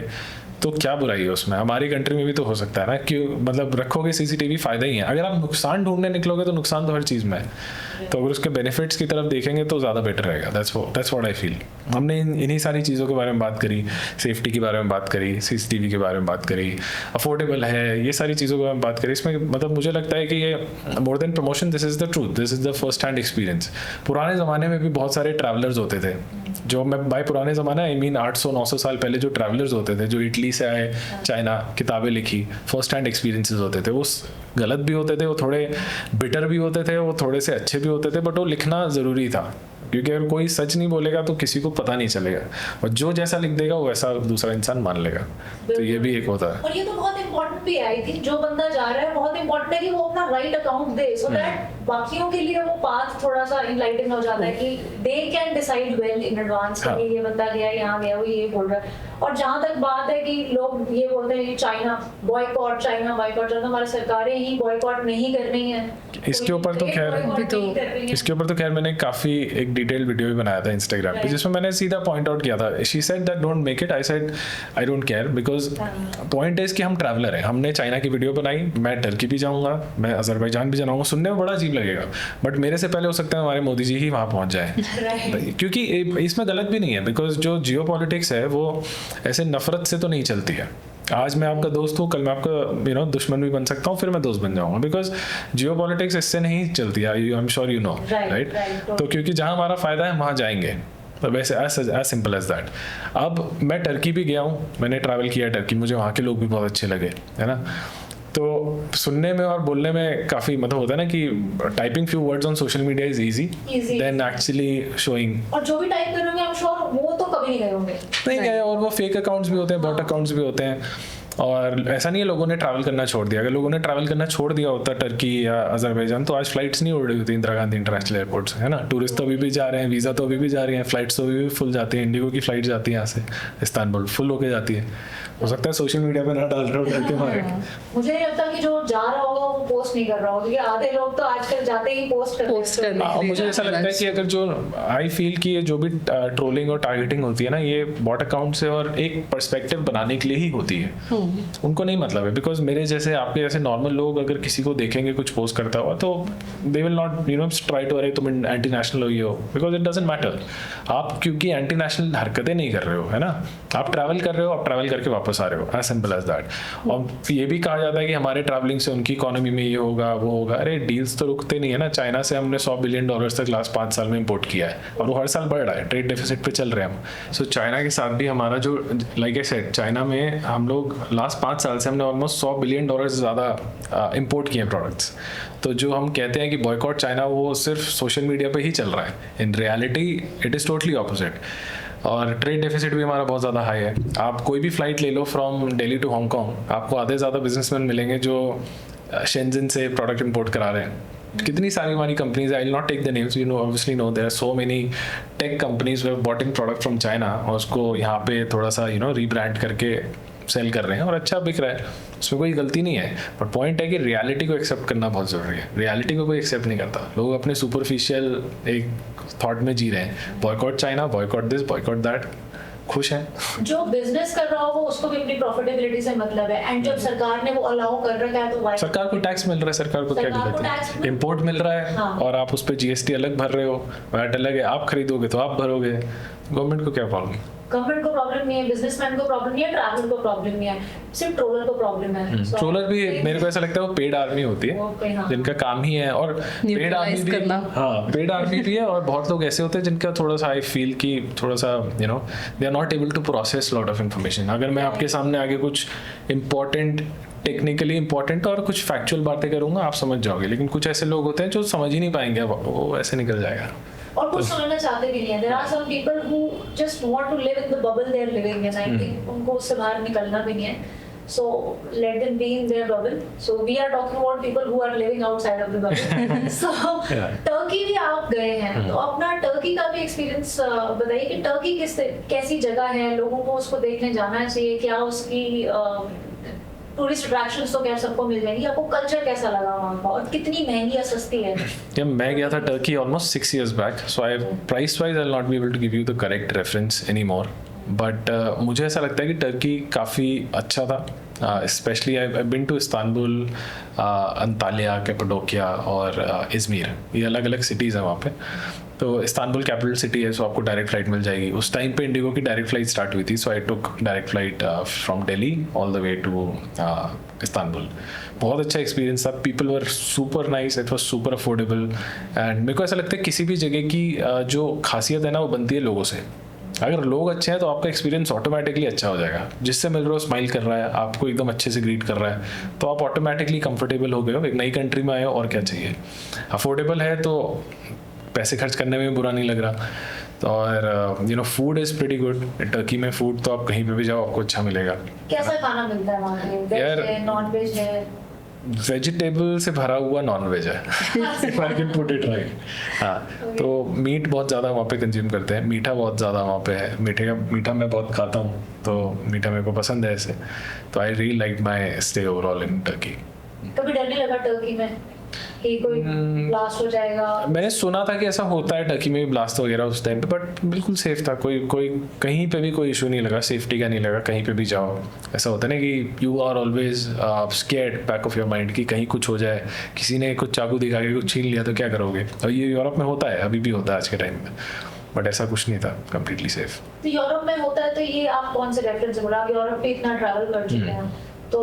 [SPEAKER 2] तो क्या बुराई है उसमें? हमारी कंट्री में भी तो हो सकता है ना. क्यों मतलब रखोगे सीसीटीवी, फायदा ही है. अगर आप नुकसान ढूंढने निकलोगे तो नुकसान तो हर चीज़ में है. तो अगर उसके बेनिफिट्स की तरफ देखेंगे तो ज़्यादा बेटर रहेगा. That's what I feel. हमने इन्हीं सारी चीज़ों के बारे में बात करी, सेफ्टी के बारे में बात करी, सीसीटीवी के बारे में बात करी, अफोर्डेबल है, ये सारी चीज़ों के बारे में बात करी. इसमें मतलब मुझे लगता है कि ये more than promotion, this is the truth, this is the first hand experience. पुराने ज़माने में भी बहुत सारे ट्रैवलर्स होते थे, जो मैं बाय पुराने ज़माना आई मीन 800-900 साल पहले जो ट्रैवलर्स होते थे, जो इटली से आए, चाइना, किताबें लिखी, फर्स्ट हैंड एक्सपीरियंसेस होते थे. वो गलत भी होते थे, वो थोड़े बिटर भी होते थे, वो थोड़े से अच्छे भी होते थे, बट वो लिखना ज़रूरी था. क्योंकि अगर कोई सच नहीं बोलेगा तो किसी को पता नहीं चलेगा, और जो जैसा लिख देगा वो वैसा दूसरा इंसान मान लेगा. तो ये भी एक होता है.
[SPEAKER 1] और ये तो बहुत इंपॉर्टेंट भी है. आई थिंक जो बंदा जा रहा है बहुत इंपॉर्टेंट है कि वो अपना right account they, so that बाकियों के लिए वो पाथ थोड़ा सा इनलाइटन हो जाता है कि they can decide well in advance कि ये बंदा गया, यहाँ गया, वो ये बोल रहा है. और जहाँ तक बात है कि लोग ये बोलते हैं चाइना बॉयकॉट, चाइना बॉयकॉट, हमारी सरकारें ही बॉयकॉट नहीं कर रही हैं.
[SPEAKER 2] इसके ऊपर तो खैर मैंने काफ़ी एक डिटेल वीडियो भी बनाया था इंस्टाग्राम पे, जिसमें मैंने सीधा पॉइंट आउट किया था. She said that don't make it. I said I don't care, because point is कि हम ट्रैवलर हैं. हमने चाइना की वीडियो बनाई, मैं टर्की भी जाऊँगा, मैं अजरबैजान भी जाऊँगा. सुनने में बड़ा अजीब लगेगा, बट मेरे से पहले हो सकता है हमारे मोदी जी ही वहाँ पहुँच जाए. क्योंकि इसमें गलत भी नहीं है, बिकॉज जो जियो पॉलिटिक्स है वो ऐसे नफरत से तो नहीं चलती है. आज मैं आपका दोस्त हूँ, कल मैं आपका दुश्मन भी बन सकता हूँ, फिर मैं दोस्त बन जाऊँगा. बिकॉज जियो पॉलिटिक्स इससे नहीं चलती है. I am sure you know, right? तो क्योंकि जहाँ हमारा फ़ायदा है वहाँ जाएंगे. तो वैसे एज सिंपल एज दैट. अब मैं टर्की भी गया हूँ, मैंने ट्रैवल किया टर्की, मुझे वहाँ के लोग भी बहुत अच्छे लगे, है ना. तो सुनने में और बोलने में काफ़ी मतलब होता है ना कि typing few words on social media is easy than actually showing.
[SPEAKER 1] और जो भी टाइप करोगे आई एम श्योर वो तो कभी नहीं गए होंगे.
[SPEAKER 2] नहीं गए, और वो फेक अकाउंट्स भी होते हैं, बॉट अकाउंट्स भी होते हैं. और ऐसा नहीं है लोगों ने ट्रैवल करना छोड़ दिया. अगर लोगों ने ट्रैवल करना छोड़ दिया होता टर्की या अजरबैजान, तो आज फ्लाइट्स नहीं उड़ रही होती इंदिरा गांधी इंटरनेशनल एयरपोर्ट से, है ना. टूरिस्ट तो अभी भी जा रहे हैं, वीज़ा तो अभी भी जा रही हैं, फ्लाइट्स तो अभी भी फुल जाती हैं. इंडिगो की फ्लाइट जाती है यहाँ से इस्तांबुल, फुल होके जाती है. हो सकता है सोशल मीडिया पे ना डाल रहे हो डर के मारे.
[SPEAKER 1] मुझे नहीं लगता कि जो जा रहा होगा वो पोस्ट पोस्ट नहीं कर रहा हूँ, क्योंकि आधे लोग तो आजकल जाते ही पोस्ट करते
[SPEAKER 3] पोस्ट
[SPEAKER 1] हैं।
[SPEAKER 3] करने
[SPEAKER 2] और मुझे ऐसा लगता है कि अगर जो आई फील कि ये जो भी ट्रोलिंग और टारगेटिंग होती है ना, ये बॉट अकाउंट से और एक पर्सपेक्टिव बनाने के लिए ही होती है। उनको नहीं मतलब है, बिकॉज मेरे जैसे आपके जैसे नॉर्मल लोग अगर किसी को देखेंगे कुछ पोस्ट करता हुआ तो they will not try to, अरे तुम एंटी नेशनल हो ये हो, बिकॉज इट डजंट मैटर। आप क्योंकि एंटी नेशनल हरकतें नहीं कर रहे हो, है ना, आप ट्रैवल कर रहे हो, आप ट्रैवल करके वापस आ रहे हो, एज सिंपल एज दैट। और ये भी कहा जाता है कि हमारे ट्रैवलिंग से उनकी इकोनॉमी में ये होगा वो होगा, अरे डील्स तो रुकते नहीं है ना। चाइना से हमने $100 बिलियन तक लास्ट 5 साल में इंपोर्ट किया है और वो हर साल बढ़ रहा है, ट्रेड डेफिसिट पे चल रहे हैं हम। सो चाइना के साथ भी हमारा जो, लाइक आई सेड, चाइना में हम लोग लास्ट 5 साल से हमने ऑलमोस्ट $100 बिलियन से ज़्यादा इंपोर्ट किए हैं प्रोडक्ट्स। तो जो हम कहते हैं कि बॉयकॉट चाइना, वो सिर्फ सोशल मीडिया पे ही चल रहा है, in reality it is totally opposite. और ट्रेड डेफिसिट भी हमारा बहुत ज़्यादा हाई है। आप कोई भी फ्लाइट ले लो फ्रॉम दिल्ली टू हांगकांग, आपको आधे ज़्यादा बिजनेसमैन मिलेंगे जो शेंजन से प्रोडक्ट इंपोर्ट करा रहे हैं। कितनी सारी हमारी companies, I will not take the names, you know obviously no there are so many tech companies we bought in product from China और उसको यहाँ पे थोड़ा सा रीब्रांड करके सेल कर रहे हैं और अच्छा बिक रहा है, उसमें कोई गलती नहीं है। बट पॉइंट है कि रियलिटी को एक्सेप्ट करना बहुत ज़रूरी है। रियलिटी को कोई एक्सेप्ट नहीं करता, लोग अपने सुपरफिशियल एक थॉट में जी रहे हैं, boycott China, boycott this, boycott that, खुश हैं।
[SPEAKER 1] जो बिजनेस कर रहा हो वो उसको भी अपनी प्रॉफिटेबिलिटी से मतलब है, एंड जब सरकार ने वो अलाउ कर रखा है तो why?
[SPEAKER 2] सरकार को टैक्स मिल रहा है, सरकार को क्या
[SPEAKER 1] सरकार को
[SPEAKER 2] दिक्कत
[SPEAKER 1] tax
[SPEAKER 2] है,
[SPEAKER 1] मिल-
[SPEAKER 2] इम्पोर्ट मिल रहा है।
[SPEAKER 1] हाँ।
[SPEAKER 2] और आप उस पर GST अलग भर रहे हो, वैट अलग है, आप खरीदोगे तो आप भरोगे, गवर्नमेंट को क्या प्रॉब्लम?
[SPEAKER 1] गवर्नमेंट को प्रॉब्लम नहीं है, बिजनेसमैन को प्रॉब्लम नहीं है, ट्रैवलर को प्रॉब्लम नहीं है, सिर्फ ट्रोलर को प्रॉब्लम है। So,
[SPEAKER 2] ट्रोलर भी मेरे को ऐसा लगता है वो पेड आर्मी होती है,
[SPEAKER 1] वो पे, हाँ।
[SPEAKER 2] जिनका काम ही है। और पेड आर्मी
[SPEAKER 3] Neutralize
[SPEAKER 2] भी,
[SPEAKER 3] करना।
[SPEAKER 2] हाँ, पेड आर्मी भी है। और बहुत लोग ऐसे होते हैं जिनका थोड़ा सा आई फील कि थोड़ा सा they are not able to process lot of information. अगर मैं आपके सामने आगे कुछ इंपॉर्टेंट, टेक्निकली इंपॉर्टेंट और कुछ फैक्चुअल बातें करूंगा, आप समझ जाओगे, लेकिन कुछ ऐसे लोग होते हैं जो समझ ही नहीं पाएंगे, वो ऐसे निकल जाएगा।
[SPEAKER 1] और कुछ समझना चाहते भी नहीं है। There are some people who just want to live in the bubble they are living in. I think उनको उससे बाहर निकलना भी नहीं है. So let them be in their bubble. So we are talking about people who are living outside of the bubble. So Turkey भी आप गए हैं, तो अपना टर्की का भी एक्सपीरियंस बताइए कि टर्की कैसी जगह है, लोगों को उसको देखने जाना चाहिए, क्या उसकी टूरिस्ट अट्रैक्शंस तो क्या सबको मिल जाएंगी, आपको कल्चर कैसा लगा वहाँ का और कितनी महंगी या सस्ती है?
[SPEAKER 2] जब मैं गया था Turkey almost 6 years back, so I price wise I will not be able to give you the correct reference any more, but मुझे ऐसा लगता है कि टर्की काफ़ी अच्छा था। Specially I been to Istanbul, Antalya, Cappadocia और इज़मीर, ये अलग अलग सिटीज़ हैं वहाँ पे। तो इस्तांबुल कैपिटल सिटी है, सो आपको डायरेक्ट फ्लाइट मिल जाएगी। उस टाइम पे इंडिगो की डायरेक्ट फ्लाइट स्टार्ट हुई थी, so I took direct flight from Delhi all the way to Istanbul. बहुत अच्छा एक्सपीरियंस था, people were super nice, it was super affordable. And मेरे को ऐसा लगता है किसी भी जगह की जो खासियत है ना, वो बनती है लोगों से। अगर लोग अच्छे हैं तो आपका एक्सपीरियंस ऑटोमेटिकली अच्छा हो जाएगा। जिससे मिल रहे हो स्माइल कर रहा है, आपको एकदम अच्छे से ग्रीट कर रहा है, तो आप ऑटोमेटिकली कंफर्टेबल हो गए हो, एक नई कंट्री में आए हो, और क्या चाहिए। अफोर्डेबल है तो पैसे खर्च करने में बुरा नहीं लग रहा। तो और food is pretty good Turkey में। फूड तो आप कहीं पे भी जाओ आपको अच्छा मिलेगा।
[SPEAKER 1] कैसा खाना मिलता है वहाँ पे?
[SPEAKER 2] यार,
[SPEAKER 1] वेज है, नॉन वेज है?
[SPEAKER 2] वेजिटेबल से भरा हुआ नॉन वेज है, if I can put it right। हाँ, तो मीट बहुत ज़्यादा वहाँ पे कंज्यूम करते हैं, मीठा बहुत ज़्यादा वहाँ पे है। मीठा मैं बहुत खाता हूँ, तो मीठा मेरे को पसंद है ऐसे। तो I really like my stay overall in Turkey.
[SPEAKER 1] कभी डर नहीं लगा टर्की में कि कोई ब्लास्ट हो जाएगा?
[SPEAKER 2] मैंने सुना था कि ऐसा होता है टर्की में भी, ब्लास्ट वगैरह उस टाइम पे, बट बिल्कुल सेफ था। कोई कहीं पे भी कोई इशू नहीं लगा, सेफ्टी का नहीं लगा। कहीं पे भी जाओ ऐसा होता है ना कि you are always scared back of your mind कि कहीं कुछ हो जाए, किसी ने कुछ चाकू दिखा के कुछ छीन लिया तो क्या करोगे। और ये यूरोप में होता है, अभी भी होता है आज के टाइम में, बट ऐसा कुछ नहीं था, कम्प्लीटली सेफ।
[SPEAKER 1] तो यूरोप में होता है, तो ये आप कौन से रेफरेंस से बोला? आप यूरोप पे इतना ट्रैवल कर चुके हैं, तो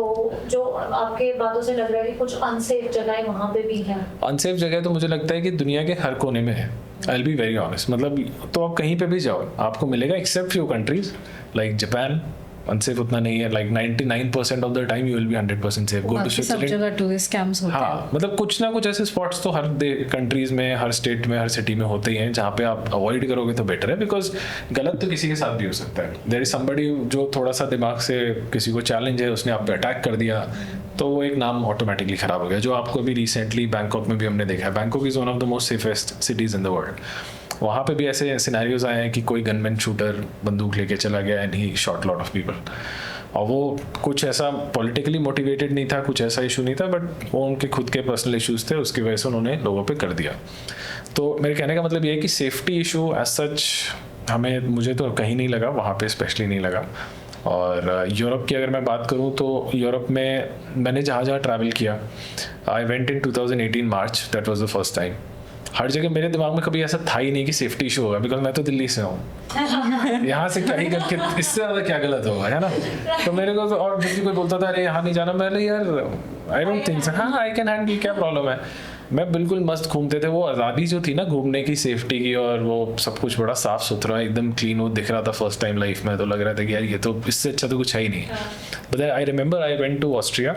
[SPEAKER 1] जो आपके बातों से लग रहा है कि कुछ अनसेफ जगह वहाँ पे भी हैं।
[SPEAKER 2] अनसेफ जगह तो मुझे लगता है कि दुनिया के हर कोने में है। I will be very honest, मतलब तो आप कहीं पे भी जाओ आपको मिलेगा, except few countries like Japan. Unsafe उतना नहीं है, like 99% of the time you will be 100% safe. Go to
[SPEAKER 3] बाकी सब
[SPEAKER 2] स्विट्जरलैंड।
[SPEAKER 3] जगह टूरिस्ट स्कैम्स होते हैं।
[SPEAKER 2] हाँ, मतलब कुछ ना कुछ ऐसे स्पॉट्स तो हर कंट्रीज में, हर स्टेट में, हर सिटी में होते ही हैं, जहाँ पे आप अवॉइड करोगे तो बेटर है। बिकॉज गलत तो किसी के साथ भी हो सकता है। देयर इज समबडी जो थोड़ा सा दिमाग से किसी को चैलेंज है, उसने आप पे अटैक कर दिया, तो वो एक नाम ऑटोमेटिकली खराब हो गया। जो आपको अभी रिसेंटली बैंकॉक में भी हमने देखा है। Bangkok is one of the most safest cities in the world. वहाँ पे भी ऐसे सिनेरियोज आए हैं कि कोई गनमैन शूटर बंदूक लेके चला गया and he shot lot of people. और वो कुछ ऐसा पॉलिटिकली मोटिवेटेड नहीं था, कुछ ऐसा इशू नहीं था, बट वो उनके खुद के पर्सनल इश्यूज थे, उसकी वजह से उन्होंने लोगों पे कर दिया। तो मेरे कहने का मतलब ये है कि सेफ्टी इशू एज सच मुझे तो कहीं नहीं लगा, वहाँ पे स्पेशली नहीं लगा। और यूरोप की अगर मैं बात करूँ तो यूरोप में मैंने जहाँ जहाँ ट्रैवल किया, I went in 2018 March, that was the first time. हर जगह मेरे दिमाग में कभी ऐसा था ही नहीं कि सेफ्टी इशू होगा, बिकॉज मैं तो दिल्ली से हूँ। यहाँ से क्या ही करके इससे ज़्यादा क्या गलत होगा, है ना। तो मेरे को तो, और जब भी कोई बोलता था अरे यहाँ नहीं जाना, मैंने यार आई डोंट थिंक सो, हाँ आई कैन हैंडल, क्या प्रॉब्लम है। मैं बिल्कुल मस्त घूमते थे, वो आज़ादी जो थी ना घूमने की, सेफ्टी की, और वो सब कुछ बड़ा साफ़ सुथरा एकदम क्लीन वो दिख रहा था फर्स्ट टाइम लाइफ में। तो लग रहा था कि यार ये तो इससे अच्छा तो कुछ है ही नहीं। But I remember I went to Austria,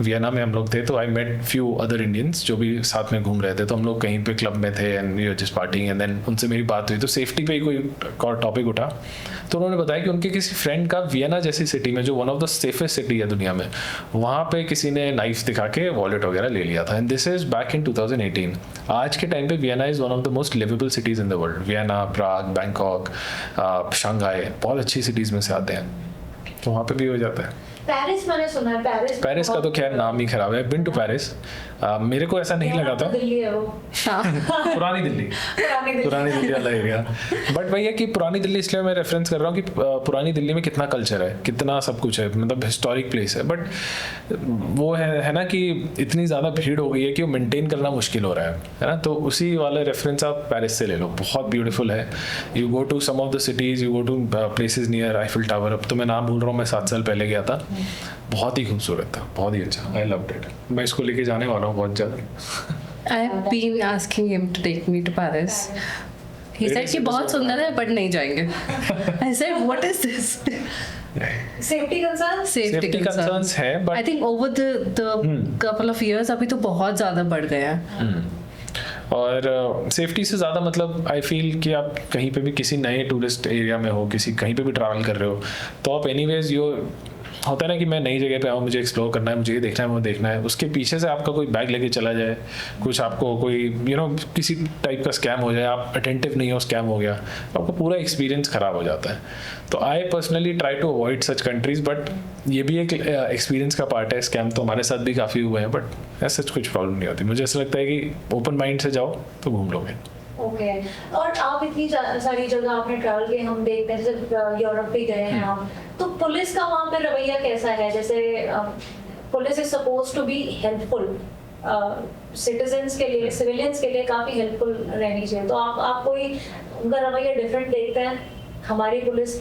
[SPEAKER 2] Vienna में हम लोग थे, तो I met few other Indians जो भी साथ में घूम रहे थे। तो हम लोग कहीं पे क्लब में थे and we were just partying, and then उनसे मेरी बात हुई तो सेफ्टी पे ही कोई टॉपिक उठा। तो उन्होंने बताया कि उनके किसी फ्रेंड का वियना जैसी सिटी में, जो one of the safest city है दुनिया में, वहाँ पे किसी ने नाइफ दिखा के वॉलेट वगैरह ले लिया था। And this is back in 2018। आज के टाइम पे Vienna is one of the most livable cities in the world. Vienna, Prague, Bangkok, Shanghai बहुत अच्छी सिटीज़ में से आते हैं, तो वहाँ पे भी हो जाता है।
[SPEAKER 1] पेरिस मैंने सुना है,
[SPEAKER 2] पेरिस का तो खैर नाम ही खराब है। बिन टू पेरिस, मेरे को ऐसा नहीं लगा था।
[SPEAKER 1] दिल्ली है वो,
[SPEAKER 2] पुरानी दिल्ली पुरानी दिल्ली वाला एरिया। बट वही है कि पुरानी दिल्ली इसलिए मैं रेफरेंस कर रहा हूँ कि पुरानी दिल्ली में कितना कल्चर है, कितना सब कुछ है, मतलब हिस्टोरिक प्लेस है। बट वो है ना कि इतनी ज़्यादा भीड़ हो गई है कि वो मेंटेन करना मुश्किल हो रहा है ना। तो उसी वाला रेफरेंस आप पेरिस से ले लो, बहुत ब्यूटीफुल है। You go to some of the cities, you go to places near Eiffel tower. अब तो मैं नाम भूल रहा हूँ, मैं 7 साल पहले गया था, बहुत ही खूबसूरत था, बहुत ही अच्छा। I loved it. मैं इसको लेके जाने वाला हूँ बहुत ज़्यादा।
[SPEAKER 3] I have been asking him to take me to Paris. He said कि बहुत सुंदर है but नहीं जाएंगे. I said what is this?
[SPEAKER 1] Safety concern,
[SPEAKER 3] Safety
[SPEAKER 2] concerns है, but
[SPEAKER 3] I think over the couple of years अभी तो बहुत ज़्यादा बढ़ गया है.
[SPEAKER 2] और सेफ्टी से ज़्यादा मतलब आई फील कि आप कहीं पे भी किसी नए टूरिस्ट एरिया में हो, किसी कहीं पे भी ट्रैवल कर रहे हो, तो आप एनीवेज यो होता है ना कि मैं नई जगह पे आऊँ, मुझे एक्सप्लोर करना है, मुझे ये देखना है, वो देखना है। उसके पीछे से आपका कोई बैग लेके चला जाए, कुछ आपको कोई किसी टाइप का स्कैम हो जाए, आप अटेंटिव नहीं हो, स्कैम हो गया, तो आपका पूरा एक्सपीरियंस ख़राब हो जाता है। तो I personally try to avoid such countries, but ये भी एक एक्सपीरियंस का पार्ट है। स्कैम तो हमारे साथ भी काफ़ी हुए हैं, बट ऐसा कुछ प्रॉब्लम नहीं होती। मुझे ऐसा लगता है कि ओपन माइंड से जाओ तो घूम लोगे।
[SPEAKER 1] ओके। और आप इतनी सारी जगह आपने ट्रैवल किए, हम देखते हैं जैसे यूरोप भी गए हैं आप, तो पुलिस का वहाँ पे रवैया कैसा है? जैसे police is suppose to be helpful, citizens के लिए, सिविलियंस के लिए काफ़ी हेल्पफुल रहनी चाहिए, तो आप कोई उनका रवैया डिफरेंट देखते हैं हमारी पुलिस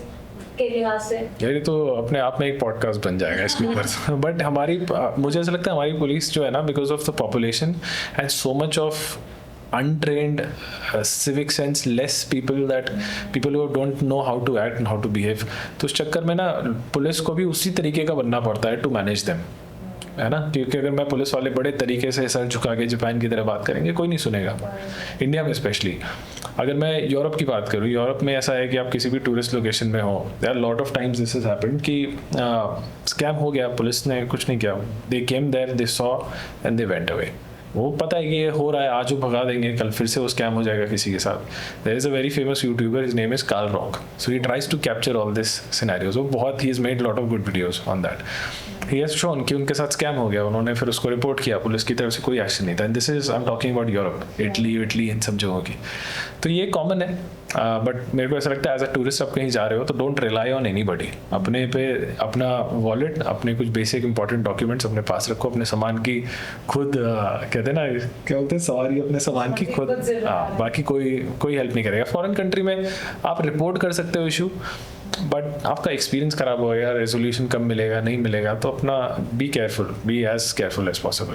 [SPEAKER 1] के लिहाज से?
[SPEAKER 2] यार ये तो अपने आप में एक पॉडकास्ट बन जाएगा इसके ऊपर। बट मुझे ऐसा लगता है हमारी पुलिस जो है ना, because of the population and so much of untrained civic sense, less people who don't know how to act and how to behave, तो उस चक्कर में ना पुलिस को भी उसी तरीके का बनना पड़ता है टू मैनेज देम, है ना। क्योंकि अगर मैं पुलिस वाले बड़े तरीके से सर झुका के जापान की तरह बात करेंगे, कोई नहीं सुनेगा, इंडिया में स्पेशली। अगर मैं यूरोप की बात करूँ, यूरोप में ऐसा है कि आप किसी भी टूरिस्ट लोकेशन में हो, there are lot of times this has happened कि स्कैम हो गया, पुलिस ने कुछ नहीं किया, they came there, they saw and they went away. वो पता है कि ये हो रहा है, आज वो भगा देंगे, कल फिर से वो स्कैम हो जाएगा किसी के साथ। There is a very famous YouTuber, his name is Karl Rock, so he tries to capture all this scenarios. वो बहुत, he is made lot of good videos on that. He has shown कि उनके साथ scam हो गया, उन्होंने फिर उसको रिपोर्ट किया, पुलिस की तरफ से कोई एक्शन नहीं था। And this is I am talking about Europe, Italy, इन सब जगहों की। तो ये कॉमन है, बट मेरे को ऐसा लगता है एज अ टूरिस्ट आप कहीं जा रहे हो तो डोंट रिलाई ऑन एनीबॉडी। अपने पे अपना वॉलेट, अपने कुछ बेसिक इंपॉर्टेंट डॉक्यूमेंट्स अपने पास रखो, अपने सामान की खुद कहते हैं ना, क्या बोलते हैं, सवारी अपने सामान की खुद, बाकी कोई हेल्प नहीं करेगा। फॉरेन कंट्री में आप रिपोर्ट कर सकते हो इशू, बट आपका एक्सपीरियंस खराब हो गया, रेजोल्यूशन कब मिलेगा, नहीं मिलेगा, तो अपना be as careful as possible.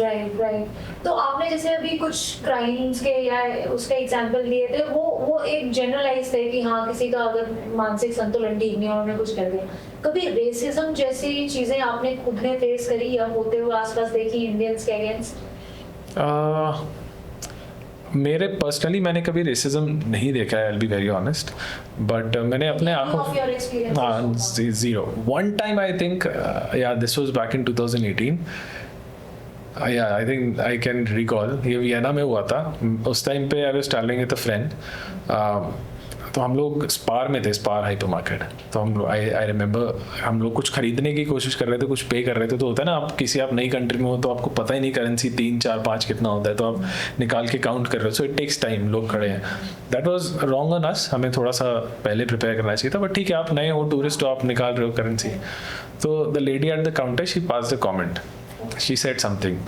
[SPEAKER 1] Right. तो आपने जैसे अभी कुछ क्राइम्स के या उसके एग्जांपल दिए थे, वो एक जनरलाइज थे कि हाँ किसी का अगर मानसिक संतुलन ठीक नहीं है, उन्होंने कुछ कर दिया। कभी रेसिज्म जैसी चीजें आपने खुद ने फेस करी या होते हुए आसपास देखी इंडियंस के अगेंस्ट?
[SPEAKER 2] मेरे पर्सनली मैंने कभी रेसिज्म नहीं देखा है, I will be very honest, but मैंने अपने आंखों zero. One time I think, yeah this was back in 2018, yeah, I think I can recall, ये वियना में हुआ था। उस टाइम पे I was travelling with a friend, तो हम लोग स्पार में थे, स्पार हाइपर मार्केट। तो हम आई रिमेंबर हम लोग कुछ खरीदने की कोशिश कर रहे थे, कुछ पे कर रहे थे। तो होता है ना, आप नई कंट्री में हो तो आपको पता ही नहीं करेंसी 3 4 5 कितना होता है, तो आप निकाल के काउंट कर रहे हो। सो इट टेक्स टाइम, लोग खड़े हैं। That was wrong on us, हमें थोड़ा सा पहले प्रिपेयर करना चाहिए था। बट ठीक है, आप नए हो, टूरिस्ट हो, आप निकाल रहे हो करेंसी। तो the lady at the counter she pass the comment, she said something,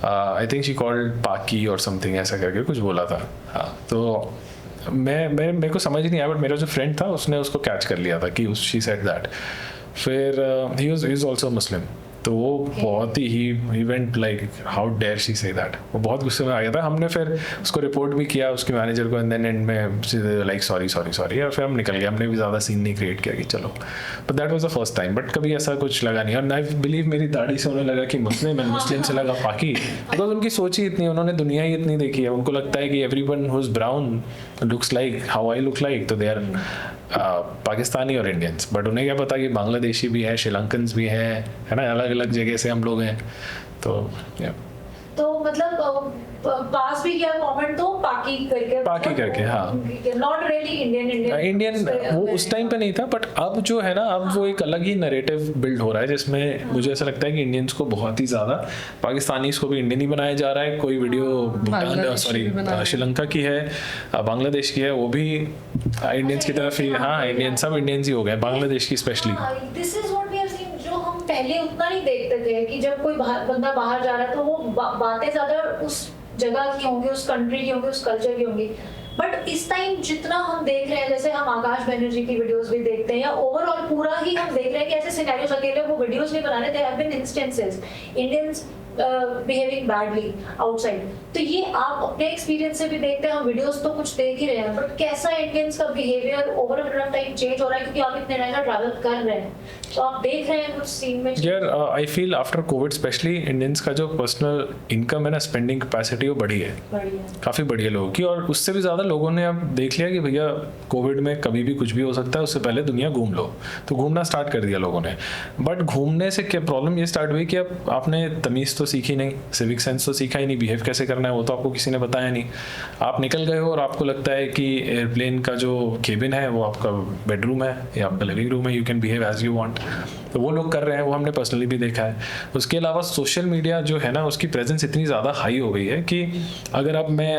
[SPEAKER 2] I think she called पाकी और समथिंग, ऐसा करके कुछ बोला था। हाँ, तो मेरे को समझ नहीं आया, बट मेरा जो फ्रेंड था उसने उसको कैच कर लिया था कि शी सेड दैट। फिर ही इज ऑल्सो मुस्लिम, तो वो बहुत ही went like how dare she say that, वो बहुत गुस्से में आ गया था। हमने फिर उसको रिपोर्ट भी किया उसके मैनेजर को, एंड देन एंड में लाइक सॉरी और फिर हम निकल गए। हमने भी ज़्यादा सीन नहीं क्रिएट किया कि चलो, but that was the first time. But कभी ऐसा कुछ लगा नहीं, और आई बिलीव मेरी दाढ़ी से उन्हें लगा कि मुस्लिम है, मुस्लिम से लगा पाकी, बिकॉज उनकी सोच ही इतनी, उन्होंने दुनिया ही इतनी देखी है। उनको लगता है कि everyone who is brown looks like how I look like, तो दे आर पाकिस्तानी और इंडियंस। बट उन्हें क्या पता कि बांग्लादेशी भी है, श्रीलंकन्स भी हैं, है ना, अलग अलग जगह से हम लोग हैं। तो
[SPEAKER 1] तो मतलब पास भी किया कमेंट, तो पाकी करके
[SPEAKER 2] हाँ,
[SPEAKER 1] नॉट रियली इंडियन
[SPEAKER 2] वो उस टाइम पे नहीं था। बट अब जो है ना, अब वो एक अलग ही नैरेटिव बिल्ड हो रहा है, जिसमें मुझे ऐसा लगता है कि इंडियंस को बहुत ही ज़्यादा, पाकिस्तानीज को भी इंडियन ही बनाया जा रहा है। कोई वीडियो भूटान श्रीलंका की है, बांग्लादेश की है, वो भी इंडियंस की तरफ ही। हाँ, इंडियन सब इंडियंस ही हो गए, बांग्लादेश की specially.
[SPEAKER 1] This is what we are seeing, जो हम पहले उतना नहीं देखते थे कि जब कोई बंदा बाहर जा रहा है तो वो बातें ज्यादा उस जगह की होंगी, उस कंट्री की होंगी, उस कल्चर की होंगी। बट इस टाइम जितना हम देख रहे हैं, जैसे हम आकाश बनर्जी की वीडियोस भी देखते हैं, या ओवरऑल पूरा ही हम देख रहे हैं कि ऐसे सिनेरियोस, अकेले वो वीडियोस नहीं बना रहे, there have been instances Indians behaving badly outside. तो ये आप अपने एक्सपीरियंस से भी देखते हैं, हम वीडियोस तो कुछ देख ही रहे हैं, बट कैसा इंडियंस का behaviour over a period of time change हो रहा है, क्योंकि आप इतने टाइम ट्रैवल कर रहे हैं, तो आप देख रहे हैं कुछ सीन में।
[SPEAKER 2] यार I feel after Covid specially Indians का जो पर्सनल इनकम है ना, स्पेंडिंग कैपेसिटी, वो बढ़ी है, काफ़ी बढ़ी है लोगों की। और उससे भी ज़्यादा लोगों ने अब देख लिया कि भैया कोविड में कभी भी कुछ भी हो सकता है, उससे पहले दुनिया घूम लो, तो घूमना स्टार्ट कर दिया लोगों ने। बट घूमने से क्या प्रॉब्लम ये स्टार्ट हुई कि अब आपने तमीज़ तो सीखी नहीं, सिविक सेंस तो सीखा ही नहीं, बिहेव कैसे करना है वो तो आपको किसी ने बताया नहीं। आप निकल गए हो और आपको लगता है कि एयरप्लेन का जो केबिन है वो आपका बेडरूम है या आपका लिविंग रूम है, you can behave as you want. तो वो लोग कर रहे हैं, वो हमने पर्सनली भी देखा है। उसके अलावा सोशल मीडिया जो है ना, उसकी प्रेजेंस इतनी ज़्यादा हाई हो गई है कि अगर अब मैं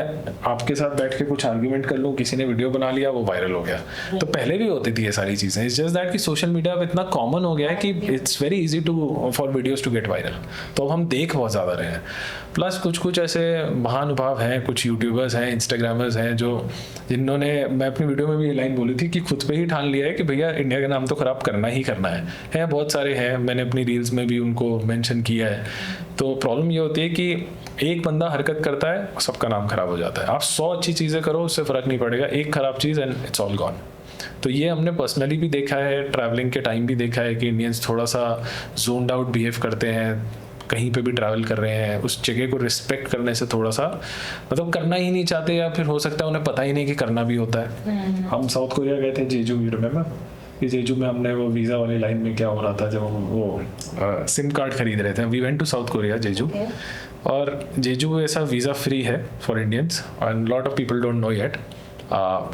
[SPEAKER 2] आपके साथ बैठ के कुछ आर्ग्यूमेंट कर लूँ, किसी ने वीडियो बना लिया, वो वायरल हो गया। तो पहले भी होती थी ये सारी चीज़ें, इट्स जस्ट दैट कि सोशल मीडिया अब इतना कॉमन हो गया है कि it's very easy to for videos to get viral. तो अब हम देख बहुत ज़्यादा रहे हैं। प्लस कुछ ऐसे महानुभाव हैं, कुछ यूट्यूबर्स हैं, इंस्टाग्रामर्स हैं, जिन्होंने, मैं अपनी वीडियो में भी ये लाइन बोली थी कि खुद पे ही ठान लिया है कि भैया इंडिया का नाम तो ख़राब करना ही करना है। बहुत सारे हैं, मैंने अपनी रील्स में भी उनको मेंशन किया है। तो प्रॉब्लम ये होती है कि एक बंदा हरकत करता है, सबका नाम ख़राब हो जाता है। आप 100 अच्छी चीज़ें करो, उससे फ़र्क नहीं पड़ेगा, एक ख़राब चीज़ एंड इट्स ऑल गॉन। तो ये हमने पर्सनली भी देखा है, ट्रैवलिंग के टाइम भी देखा है कि इंडियंस थोड़ा सा जोन्ड आउट बिहेव करते हैं, कहीं पे भी ट्रैवल कर रहे हैं, उस जगह को रिस्पेक्ट करने से थोड़ा सा मतलब करना ही नहीं चाहते, या फिर हो सकता है उन्हें पता ही नहीं कि करना भी होता है। हम साउथ कोरिया गए थे, जेजू, यू रिमेंबर कि जेजू में हमने वो वीज़ा वाली लाइन में क्या हो रहा था, जब वो सिम कार्ड खरीद रहे थे। We went to South Korea, Jeju. और जेजू ऐसा वीज़ा फ्री है for Indians, and lot of people don't know yet.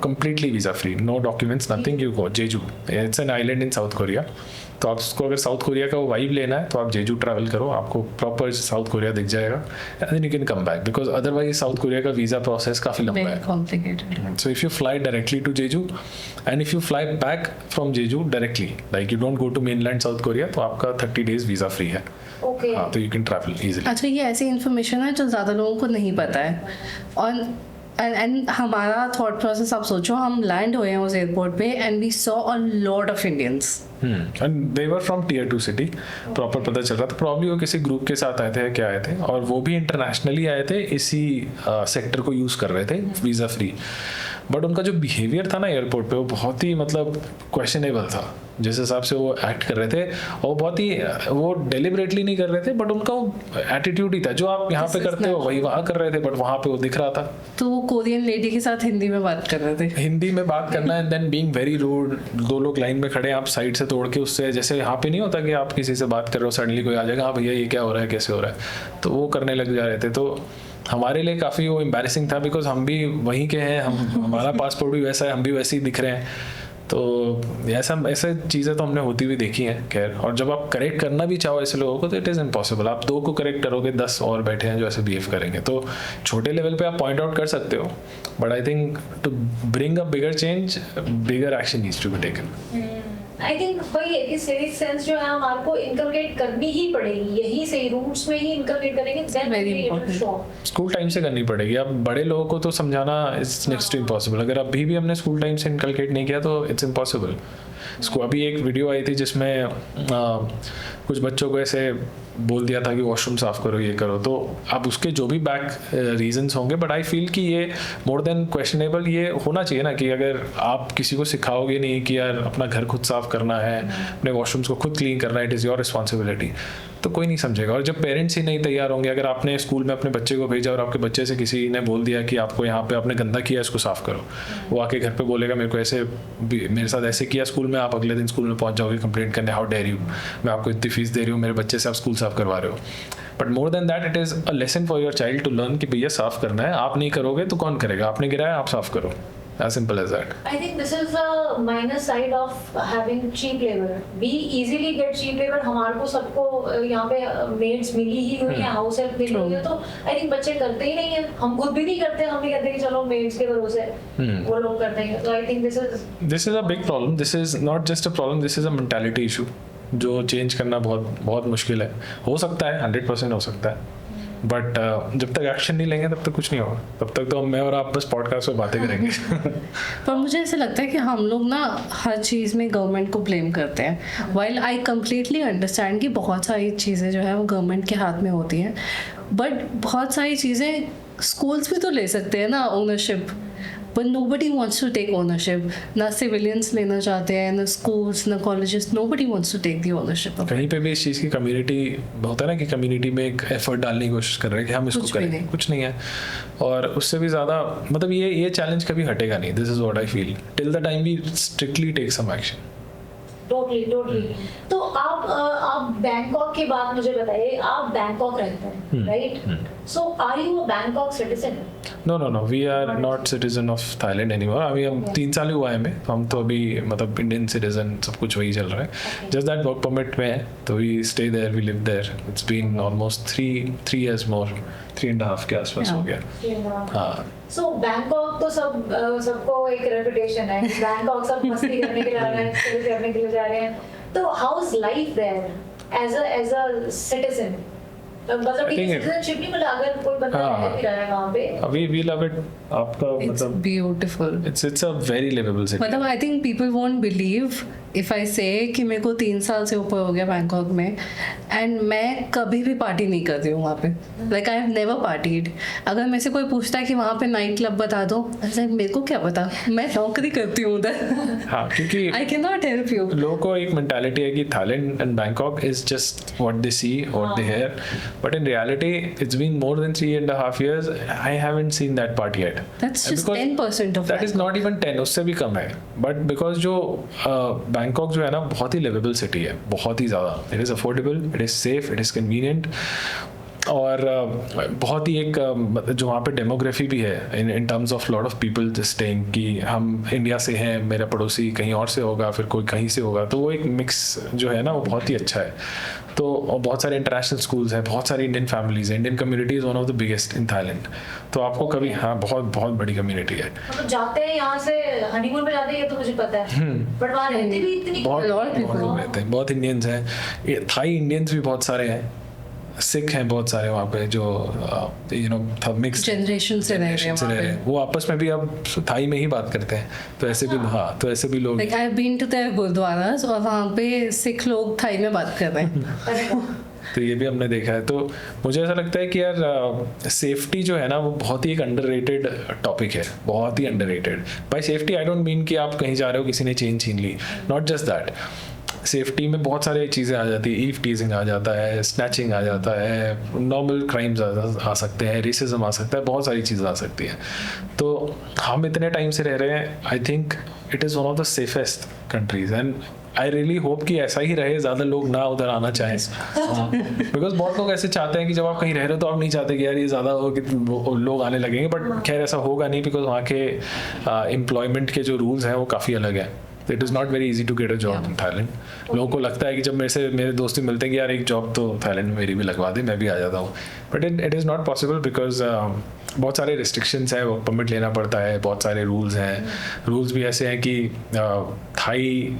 [SPEAKER 2] completely visa free, no documents, nothing, you go Jeju, it's an island in South Korea। तो आपको अगर south Korea का वो vibe लेना है तो आप जेजू ट्रैवल करो, आपको प्रॉपर साउथ कोरिया दिख जाएगा, and then you can come back, because otherwise South Korea का वीज़ा प्रोसेस काफ़ी लंबा है। So if you fly directly to Jeju and if you fly back from Jeju directly, like you don't go to mainland South Korea, तो आपका 30 days visa free है। हाँ, तो you can travel easily.
[SPEAKER 3] अच्छा, ये ऐसी इन्फॉर्मेशन है जो ज़्यादा लोगों को नहीं पता है। और एंड हमारा थॉट प्रोसेस, आप सोचो, हम लैंड हुए हैं उस एयरपोर्ट पे and we saw a lot of Indians,
[SPEAKER 2] and they were from Tier 2 city, proper पता चल रहा था। प्रॉब्ली वो किसी ग्रुप के साथ आए थे, क्या आए थे, और वो भी इंटरनेशनली आए थे, इसी सेक्टर को यूज़ कर रहे थे वीज़ा फ्री। बट उनका जो बिहेवियर था ना एयरपोर्ट पे, वो बहुत ही मतलब क्वेश्चनेबल था, जिस हिसाब से वो एक्ट कर रहे थे। और बहुत ही, वो डेलिबरेटली नहीं कर रहे थे, बट उनका वो एटीट्यूड ही था, जो आप यहाँ पे करते हो वही वहाँ कर रहे थे, बट वहाँ पे वो दिख रहा था।
[SPEAKER 3] तो वो कोरियन लेडी के साथ हिंदी में बात कर रहे थे,
[SPEAKER 2] हिंदी में बात करना, and then being very rude. 2 लोग लाइन में खड़े हैं, आप साइड से तोड़ के उससे, जैसे यहाँ पे नहीं होता कि आप किसी से बात कर रहे हो, सडनली कोई आ जाएगा, हाँ भैया ये क्या हो रहा है, कैसे हो रहा है, तो वो करने लग जा रहे थे। तो हमारे लिए काफ़ी वो एम्बैरेसिंग था बिकॉज हम भी वहीं के हैं, हमारा पासपोर्ट भी वैसा है, हम भी वैसे ही दिख रहे हैं। तो ऐसे चीज़ें तो हमने होती हुई देखी हैं खैर। और जब आप करेक्ट करना भी चाहो ऐसे लोगों को तो इट इज़ इम्पॉसिबल। आप 2 को करेक्ट करोगे, 10 और बैठे हैं जो ऐसे बिहेव करेंगे। तो छोटे लेवल पे आप पॉइंट आउट कर सकते हो, but I think to bring a bigger change, bigger action needs to be taken.
[SPEAKER 1] I think वही है कि सिविक सेंस जो है हमारे को इनकलकेट करनी ही पड़ेगी, यही से रूट्स में ही इनकलकेट करेंगे, then
[SPEAKER 3] Very
[SPEAKER 1] we will show.
[SPEAKER 2] School time से करनी पड़ेगी। अब बड़े लोगों को तो समझाना इट्स नेक्स्ट टू इम्पॉसिबल। अगर अभी भी हमने स्कूल टाइम से इनकलकेट नहीं किया तो इट्स इम्पॉसिबल। अभी एक वीडियो आई थी जिसमें कुछ बच्चों को ऐसे बोल दिया था कि वॉशरूम साफ करो, ये करो। तो अब उसके जो भी बैक रीजंस होंगे, बट आई फील कि ये मोर देन क्वेश्चनेबल ये होना चाहिए ना कि अगर आप किसी को सिखाओगे नहीं कि यार अपना घर खुद साफ करना है, अपने वॉशरूम्स को खुद क्लीन करना है, इट इज़ योर रिस्पॉन्सिबिलिटी, तो कोई नहीं समझेगा। और जब पेरेंट्स ही नहीं तैयार होंगे, अगर आपने स्कूल में अपने बच्चे को भेजा और आपके बच्चे से किसी ने बोल दिया कि आपको यहाँ पे आपने गंदा किया, इसको साफ करो, वो आके घर पे बोलेगा मेरे को ऐसे, मेरे साथ ऐसे किया स्कूल में, आप अगले दिन स्कूल में पहुँच जाओगे कंप्लेंट करने, हाउ डेयर यू, मैं आपको इतनी फीस दे रही हूँ, मेरे बच्चे से आप स्कूल साफ करवा रहे हो। But more than that it is a lesson for your child to learn कि भैया साफ करना है, आप नहीं करोगे तो कौन करेगा, आपने गिराया आप साफ करो, as simple as that.
[SPEAKER 1] I think this is the minus side of having cheap labor. We easily get cheap labor. हमारे को सबको यहाँ पे maids मिली ही हुई है, house help मिली हुई है, तो I think बच्चे करते ही नहीं है। हम खुद भी नहीं करते, हम भी कहते हैं कि चलो maids के भरोसे वो लोग करते हैं। तो I think this is
[SPEAKER 2] a big problem. This is not just a problem. This is a mentality issue जो चेंज करना बहुत बहुत मुश्किल है। हो सकता है 100% हो सकता है, बट जब तक एक्शन नहीं लेंगे तब तक कुछ नहीं होगा। तब तक तो मैं और आप बस पॉडकास्ट पे बातें करेंगे।
[SPEAKER 3] पर मुझे ऐसा लगता है कि हम लोग ना हर चीज़ में गवर्नमेंट को ब्लेम करते हैं, वाइल आई कम्प्लीटली अंडरस्टैंड कि बहुत सारी चीज़ें जो है वो गवर्नमेंट के हाथ में होती हैं, बट बहुत सारी चीज़ें स्कूल्स भी तो ले सकते हैं ना ownership, but nobody wants to take ownership. ना सिविलियंस लेना चाहते हैं, ना स्कूल्स, ना colleges, nobody wants to take the ownership of it.
[SPEAKER 2] कहीं पे भी इस चीज़ की कम्युनिटी होता है ना कि कम्युनिटी में एक एफर्ट डालने की कोशिश कर रहे हैं कि हम इसको
[SPEAKER 3] कुछ भी
[SPEAKER 2] करें,
[SPEAKER 3] नहीं।
[SPEAKER 2] कुछ नहीं है। और उससे भी ज़्यादा मतलब ये चैलेंज कभी हटेगा नहीं। This is what I feel till the time we strictly take some action.
[SPEAKER 1] Totally. तो आप बैंकॉक की बात मुझे बताइए, आप बैंकॉक रहते हैं, right? So are you a Bangkok citizen?
[SPEAKER 2] No we are not citizen of Thailand anymore. अभी हम 3 साल ही हुआ है हमें, तो हम तो अभी मतलब इंडियन सिटीजन सब कुछ वही चल रहा है। जस्ट दैट वर्क परमिट में है, तो we stay there, we live there. It's been almost 3 years more, 3.5 के आसपास हो गया। हाँ।
[SPEAKER 1] सो बैंकॉक तो सबको एक रेपुटेशन है, बैंकॉक सब मस्ती करने के लिए जा रहे हैं, चिल करने के लिए जा रहे हैं। तो how is life there as a citizen? मतलब सिटीजनशिप नहीं, मतलब अगर कोई बंदा रह भी रहा है वहाँ पे,
[SPEAKER 2] वी लव इट। आपका
[SPEAKER 3] It's
[SPEAKER 2] मतलब
[SPEAKER 3] beautiful.
[SPEAKER 2] it's a very livable city.
[SPEAKER 3] मतलब I think people won't believe if I से कि मेरे को 3 साल से ऊपर हो गया बैंकॉक में, एंड मैं कभी भी पार्टी नहीं करती हूँ वहाँ पे। Like I have never partied. अगर मेरे से कोई पूछता है कि वहाँ पे नाइट क्लब बता दो, ऐसे मेरे को क्या पता, मैं नौकरी करती हूँ उधर।
[SPEAKER 2] हाँ, क्योंकि
[SPEAKER 3] I can not help you.
[SPEAKER 2] लोगों को एक मेंटालिटी है कि Thailand and Bangkok is just what they see, what they hear, but in reality it's been more than 3.5 years. I haven't seen that part yet.
[SPEAKER 3] That's just 10% of
[SPEAKER 2] that is not even 10, उससे भी कम है। But because जो Bangkok जो है ना बहुत ही liveable city है, बहुत ही ज़्यादा। It is affordable, it is safe, it is convenient, और बहुत ही एक जो वहाँ पे डेमोग्राफी भी है इन terms of lot of people staying कि हम इंडिया से हैं, मेरा पड़ोसी कहीं और से होगा, फिर कोई कहीं से होगा, तो वो एक मिक्स जो है ना वो बहुत ही अच्छा है। तो और बहुत सारे इंटरनेशनल स्कूल्स हैं, बहुत सारी इंडियन फैमिलीज हैं, Indian community is one of the biggest in Thailand. तो आपको कभी हाँ बहुत बड़ी कम्युनिटी है।
[SPEAKER 1] मतलब जाते हैं यहाँ से हनीमून पे जाते हैं, ये तो मुझे पता है, बट वहाँ रहते भी इतनी
[SPEAKER 2] बहुत लोग रहते हैं, बहुत इंडियंस हैं, थाई इंडियंस भी बहुत सारे हैं, सिख हैं बहुत सारे वहाँ पे जो मिक्स
[SPEAKER 3] जनरेशन से रह रहे हैं,
[SPEAKER 2] वो आपस में भी अब थाई में ही बात करते हैं। तो ऐसे भी हाँ, तो ऐसे भी लोग
[SPEAKER 3] like I have been to there gurdwaras और वहाँ पे सिख लोग थाई में बात कर रहे हैं।
[SPEAKER 2] तो ये भी हमने देखा है। तो मुझे ऐसा लगता है कि यार सेफ्टी जो है ना वो बहुत ही एक अंडररेटेड टॉपिक है, बहुत ही underrated. By safety I don't mean कि आप कहीं जा रहे हो किसी ने चेन छीन ली, नॉट जस्ट दैट। सेफ्टी में बहुत सारी चीज़ें आ जाती है, ईव टीजिंग आ जाता है, स्नैचिंग आ जाता है, नॉर्मल क्राइम्स आ सकते हैं, रेसिज्म आ सकता है, बहुत सारी चीज़ें आ सकती हैं। तो हम इतने टाइम से रह रहे हैं, आई think it is one of the safest countries. And I really hope कि ऐसा ही रहे, ज़्यादा लोग ना उधर आना चाहें, बिकॉज बहुत लोग ऐसे चाहते हैं कि जब आप कहीं रह रहे हो तो आप नहीं चाहते कि यार ये ज़्यादा हो कि लोग आने लगेंगे, बट खैर ऐसा होगा नहीं, बिकॉज वहाँ के एम्प्लॉयमेंट के जो रूल्स हैं वो काफ़ी अलग हैं. It is not very easy to get a job in Thailand. लोगों को लगता है कि जब मेरे दोस्त मिलते हैं कि यार एक जॉब तो थाईलैंड में मेरी भी लगवा दे, मैं भी आ जाता हूँ, but it is not possible because बहुत सारे रिस्ट्रिक्शंस हैं, वर्क परमिट लेना पड़ता है, बहुत सारे रूल्स हैं. रूल्स भी ऐसे हैं कि थाई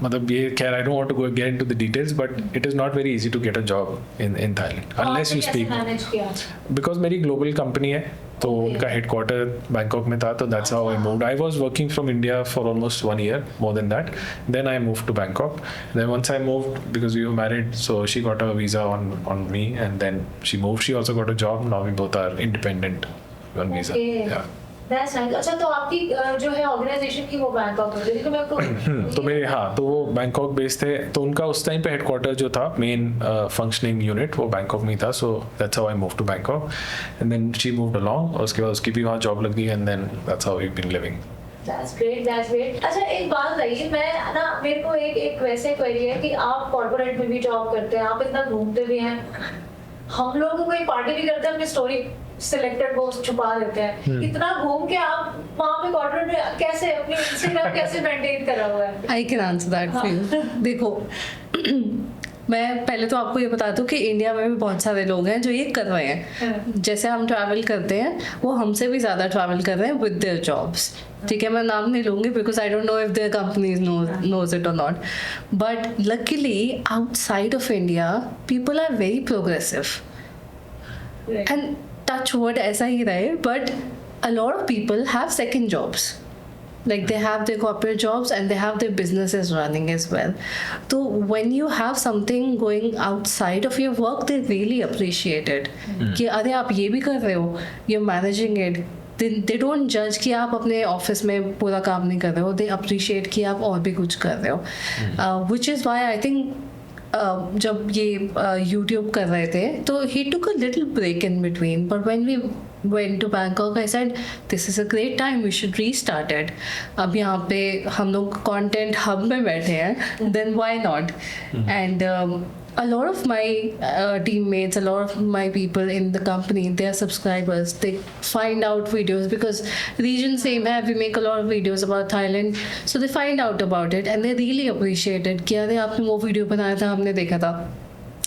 [SPEAKER 2] मतलब ये खैर I don't want to go get into the details, but it is not very easy to get a job in Thailand unless you speak.
[SPEAKER 1] Manage किया?
[SPEAKER 2] बिकॉज मेरी ग्लोबल कंपनी है तो उनका हेडक्वार्टर बैंकॉक में था, तो that's how I moved. I was working from India for almost 1 year, more than that. Then I moved to Bangkok. Then once I moved, because we were married, so she got a visa on me and then she moved. She also got a job. Now we both are independent on visa. Yeah
[SPEAKER 1] That's nice. अच्छा, तो आपकी जो है organisation की वो Bangkok में थी, तो मेरे को
[SPEAKER 2] तो मेरे तो वो बैंकॉक बेस्ड थे, तो उनका उस टाइम पे हेडक्वार्टर जो था मेन फंक्शनिंग यूनिट वो बैंकॉक में ही था. So that's how I move to Bangkok and then she moved along. और उसके बाद उसकी भी वहाँ जॉब लग गई and then that's how we been living.
[SPEAKER 1] That's great. अच्छा, एक बात बताइए, मैं ना मेरे को एक वैसे क्वेरी है कि आप कॉर्पोरेट में भी जॉब करते हैं, आप इतना घूमते भी हैं, हम लोग कोई पार्टी भी करते हैं अपनी स्टोरी सिलेक्टेड पोस्ट छुपा देते हैं, इतना घूम के आप वहाँ पे कॉर्पोरेट में कैसे अपनी इंस्टाग्राम कैसे मेंटेन करा हुआ है?
[SPEAKER 3] I can answer that for you. देखो मैं पहले तो आपको ये बता दूं कि इंडिया में भी बहुत सारे लोग हैं जो ये कर रहे हैं. जैसे हम ट्रैवल करते हैं वो हमसे भी ज़्यादा ट्रैवल कर रहे हैं विद देयर जॉब्स. ठीक है, मैं नाम नहीं लूँगी because I don't know if there companies knows it और not, but luckily outside of India people are very progressive and touch wood ऐसा ही रहे, but a lot of people have second jobs, like they have their corporate jobs and they have their businesses running as well. So when you have something going outside of your work, they really appreciate it. कि अरे आप ये भी कर रहे हो, you're managing it. They don't judge कि आप अपने ऑफिस में पूरा काम नहीं कर रहे हो, they appreciate कि आप और भी कुछ कर रहे हो, which is why I think जब ये YouTube कर रहे थे तो he took a little break in between, but when we went to Bangkok I said this is a great time, we should restart it. अब यहाँ पे हम लोग content hub में बैठे हैं, then why not? And a lot of my teammates, a lot of my people in the company, they are subscribers. They find out videos because region same hai, we make a lot of videos about Thailand, so they find out about it and they really appreciate it कि अरे आपने वो video बनाया था, हमने देखा था.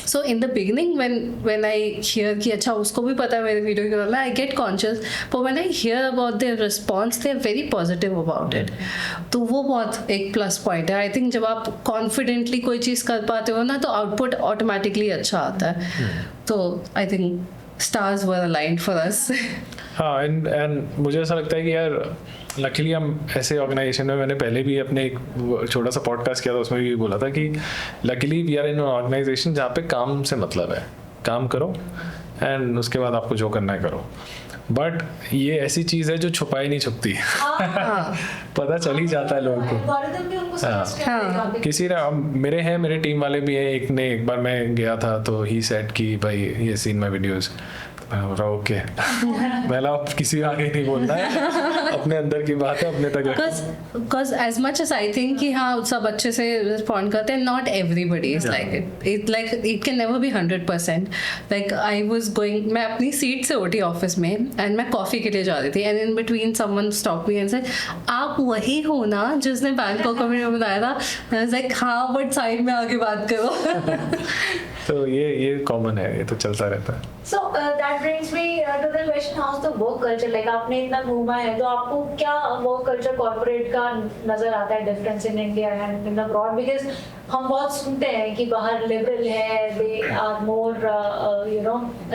[SPEAKER 3] So in the beginning when I hear कि अच्छा उसको भी पता है मेरे वीडियो के बारे में, I get conscious, but when I hear about their response they are very positive about it. तो वो बहुत एक प्लस पॉइंट है. आई थिंक जब आप कॉन्फिडेंटली कोई चीज़ कर पाते हो ना तो आउटपुट ऑटोमेटिकली अच्छा आता है. तो I think stars were aligned for us.
[SPEAKER 2] हाँ, एंड मुझे ऐसा लगता है कि यार लकीली हम ऐसे ऑर्गेनाइजेशन में, मैंने पहले भी अपने एक छोटा सा पॉडकास्ट किया था उसमें भी बोला था कि luckily we are in organization जहाँ पे काम से मतलब है, काम करो एंड उसके बाद आपको जो करना है करो. बट ये ऐसी चीज़ है जो छुपाई नहीं छुपती. पता चल ही जाता है लोगों को. किसी ने मेरे टीम वाले भी हैं, एक ने एक बार मैं गया था तो ही सेड कि भाई ये सीन माय वीडियोस. ओके पहला किसी आगे नहीं बोलना है, अपने अंदर की बात है अपने तक रखो.
[SPEAKER 3] Because as much as I think कि हाँ सब अच्छे से रिस्पॉन्ड करते हैं, not everybody is like it. Like it can never be 100%. Like I was going, मैं अपनी सीट से उठी ऑफिस में and मैं कॉफ़ी के लिए जा रही थी and in between someone stopped me and said आप वही हो ना जिसने बैंकॉक का वीडियो बनाया था. I was like हाँ बट साइड में आके बात करो.
[SPEAKER 2] तो ये कॉमन है, ये तो चलता रहता है.
[SPEAKER 1] So that brings me to the question, how's the work culture? Like आपने इतना घूमा है तो आपको क्या work culture corporate का नजर आता है difference in India and in abroad? Because हम बहुत सुनते हैं कि बाहर liberal है, they are more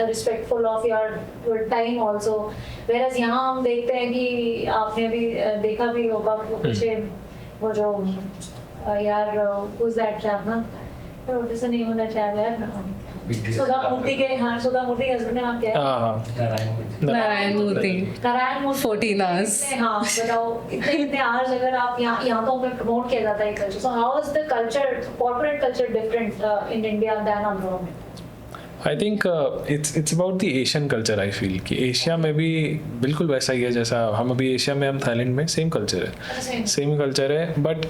[SPEAKER 1] respectful of your time also. Whereas यहाँ हम देखते हैं कि आपने भी देखा भी होगा पीछे वो जो यार who's that chap ना? What is the name of that chap यार? सुधा मूर्ति के हस्बैंड का नाम क्या है?
[SPEAKER 3] नारायण मूर्ति. 14 hours.
[SPEAKER 1] हाँ, बताओ इतने hours अगर आप यहाँ तो हमें प्रमोट किया जाता है culture. So how is the culture, corporate culture different in India than abroad?
[SPEAKER 2] I think it's about the Asian culture. I feel कि एशिया में भी बिल्कुल वैसा ही है जैसा हम अभी एशिया में, हम थाईलैंड में सेम कल्चर है, सेम कल्चर है. But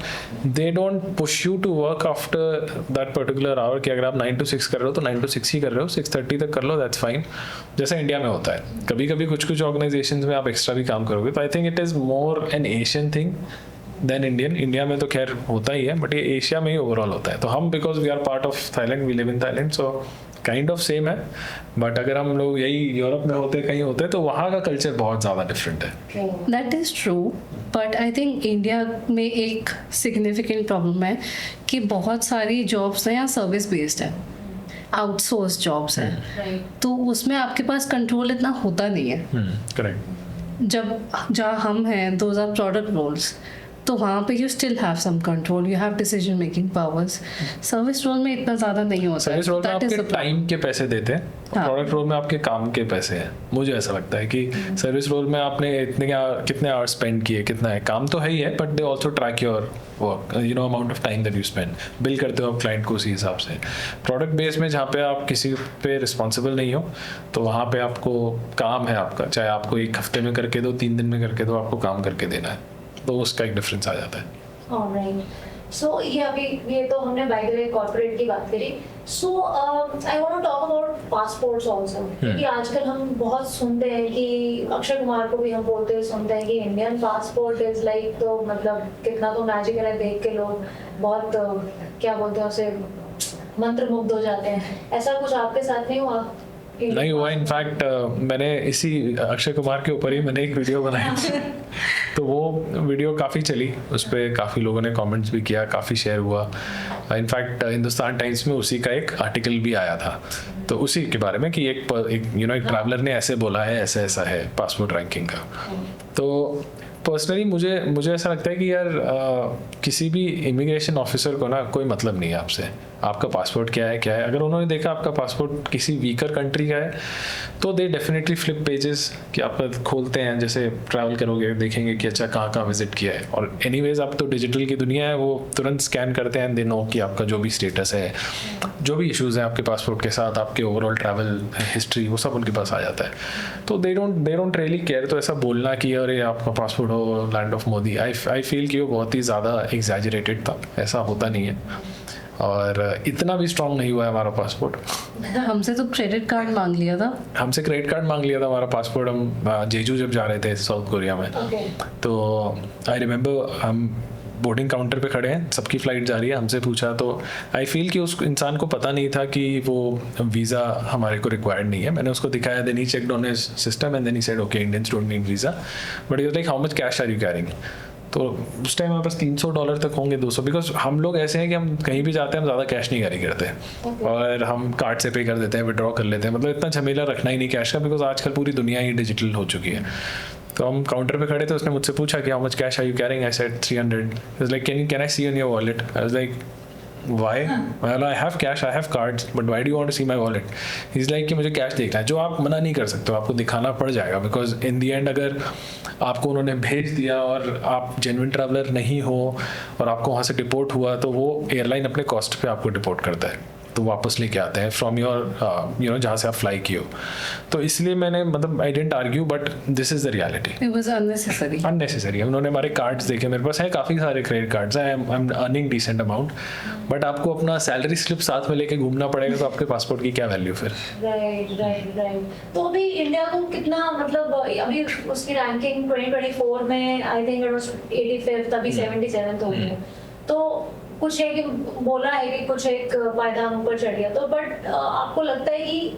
[SPEAKER 2] they don't push you to work after that particular hour कि अगर आप 9 to 6 कर रहे हो तो 9 to 6 ही कर रहे हो, 6:30 तक कर लो, दैट्स फाइन. जैसा इंडिया में होता है कभी कभी कुछ ऑर्गेनाइजेशन में आप एक्स्ट्रा भी काम करोगे. तो I think it is more an Asian thing than Indian. India में तो खैर होता ही है, बट ये एशिया में ही ओवरऑल होता है. तो हम because we are part of Thailand, we live in Thailand, so kind of same है. बट अगर हम लोग यही यूरोप में होते कहीं होते तो वहाँ का कल्चर बहुत ज़्यादा डिफरेंट है.
[SPEAKER 3] That is true, but I think India में एक सिग्निफिकेंट प्रॉब्लम है कि बहुत सारी जॉब्स हैं यहाँ सर्विस बेस्ड है, आउटसोर्स जॉब्स हैं, तो उसमें आपके पास कंट्रोल इतना होता नहीं है.
[SPEAKER 2] करेक्ट.
[SPEAKER 3] जब जहाँ हम हैं दोज आर प्रोडक्ट रोल्स, तो वहाँ पे you still have some control, you have decision making powers. Service role में इतना ज़्यादा नहीं होता.
[SPEAKER 2] सर्विस रोल में
[SPEAKER 3] That is
[SPEAKER 2] आपके
[SPEAKER 3] the problem.
[SPEAKER 2] टाइम के पैसे देते हैं,
[SPEAKER 3] हाँ.
[SPEAKER 2] प्रोडक्ट रोल में आपके काम के पैसे हैं. मुझे ऐसा लगता है कि सर्विस रोल में आपने कितने आवर्स स्पेंड किए, कितना है काम तो है ही है, but they also track your work, you know, amount of time that you spend. Bill करते हो आप क्लाइंट को उसी हिसाब से. प्रोडक्ट बेस में जहाँ पे आप किसी पे रिस्पॉन्सिबल नहीं हो तो वहाँ पे आपको काम है आपका, चाहे आपको 1 हफ्ते में करके दो, 3 दिन में करके दो, आपको काम करके देना है. तो उसका एक डिफरेंस आ जाता है.
[SPEAKER 1] Alright. So ये तो हमने by the way कॉर्पोरेट की बात करी. So I want to talk about passports also. क्योंकि आजकल हम बहुत सुनते हैं कि अक्षय कुमार को भी हम बोलते हैं, सुनते हैं कि इंडियन पासपोर्ट इज लाइक, तो मतलब कितना तो मैजिकल है, देख के लोग बहुत क्या बोलते हैं उसे, मंत्रमुग्ध हो जाते हैं. ऐसा कुछ आपके साथ नहीं हुआ?
[SPEAKER 2] नहीं हुआ. इनफैक्ट मैंने इसी अक्षय कुमार के ऊपर ही मैंने एक वीडियो बनाई थी. तो वो वीडियो काफ़ी चली, उस पर काफ़ी लोगों ने कमेंट्स भी किया, काफ़ी शेयर हुआ. इनफैक्ट हिंदुस्तान टाइम्स में उसी का एक आर्टिकल भी आया था, तो उसी के बारे में कि एक एक ट्रैवलर ने ऐसे बोला है, ऐसा ऐसा है पासपोर्ट रैंकिंग का. तो पर्सनली मुझे ऐसा लगता है कि यार किसी भी इमिग्रेशन ऑफिसर को ना कोई मतलब नहीं है आपसे, आपका पासपोर्ट क्या है. अगर उन्होंने देखा आपका पासपोर्ट किसी वीकर कंट्री का है तो दे डेफिनेटली फ्लिप पेजेस कि आप खोलते हैं, जैसे ट्रैवल करोगे देखेंगे कि अच्छा कहाँ विजिट किया है. और एनीवेज अब तो डिजिटल की दुनिया है, वो तुरंत स्कैन करते हैं, दे नो कि आपका जो भी स्टेटस है, जो भी इश्यूज़ हैं आपके पासपोर्ट के साथ, आपके ओवरऑल ट्रैवल हिस्ट्री, वो सब उनके पास आ जाता है. तो दे डोंट रियली केयर. तो ऐसा बोलना कि अरे आपका पासपोर्ट हो land of Modi, I feel कि वो बहुत ही ज़्यादा एग्जैजरेटेड था. ऐसा होता नहीं है और इतना भी स्ट्रांग नहीं हुआ है हमारा पासपोर्ट.
[SPEAKER 3] हमसे तो क्रेडिट कार्ड मांग लिया था.
[SPEAKER 2] हमसे क्रेडिट कार्ड मांग लिया था हमारा पासपोर्ट. हम जेजू जब जा रहे थे साउथ कोरिया में, तो आई रिमेंबर हम बोर्डिंग काउंटर पे खड़े हैं, सबकी फ़्लाइट जा रही है, हमसे पूछा. तो आई फील कि उस इंसान को पता नहीं था कि वो वीज़ा हमारे को रिक्वायर्ड नहीं है. मैंने उसको दिखाया, then he checked on his system and then he said okay Indians don't need visa, but he was like how much cash are you carrying. तो उस टाइम हमारे पास $300 तक होंगे, 200, बिकॉज हम लोग ऐसे हैं कि हम कहीं भी जाते हैं हम ज़्यादा कैश नहीं कैरी करते और हम कार्ड से पे कर देते हैं, विड्रॉ कर लेते हैं. मतलब इतना झमेला रखना ही नहीं कैश का, बिकॉज आजकल पूरी दुनिया ही डिजिटल हो चुकी है. तो हम काउंटर पे खड़े थे, उसने मुझसे पूछा कि how much cash are you carrying. I said 300. He was like can I see in your wallet. I was like why? Well, I have cash, I have cards, but why do you want to see my wallet? He's like कि मुझे cash देखना है. जो आप मना नहीं कर सकते हो, आपको दिखाना पड़ जाएगा, बिकॉज इन दी एंड अगर आपको उन्होंने भेज दिया और आप जेन्युइन ट्रैवलर नहीं हो और आपको वहाँ से डिपोर्ट हुआ, तो वो एयरलाइन अपने कॉस्ट पे आपको डिपोर्ट करता है, तो वापस लेके आते हैं फ्रॉम योर जहाँ से आप फ्लाई किए हो. तो इसलिए मैंने मतलब I didn't argue, but this is the reality.
[SPEAKER 3] It was unnecessary.
[SPEAKER 2] उन्होंने हमारे कार्ड्स देखे, मेरे पास है काफ़ी सारे क्रेडिट कार्ड्स हैं, I am earning decent amount, but आपको अपना सैलरी स्लिप साथ में लेके घूमना पड़ेगा, तो आपके पासपोर्ट की क्या वैल्यू फिर.
[SPEAKER 1] राइट. तो अभी इंडिया को कितना, मतलब अभी उसकी रैंकिंग 2024 में आई थिंक इट वाज 85th, अभी 77th हो गया. तो कुछ है कि बोला है कि कुछ एक पायदान ऊपर चढ़ गया. तो बट आपको लगता है कि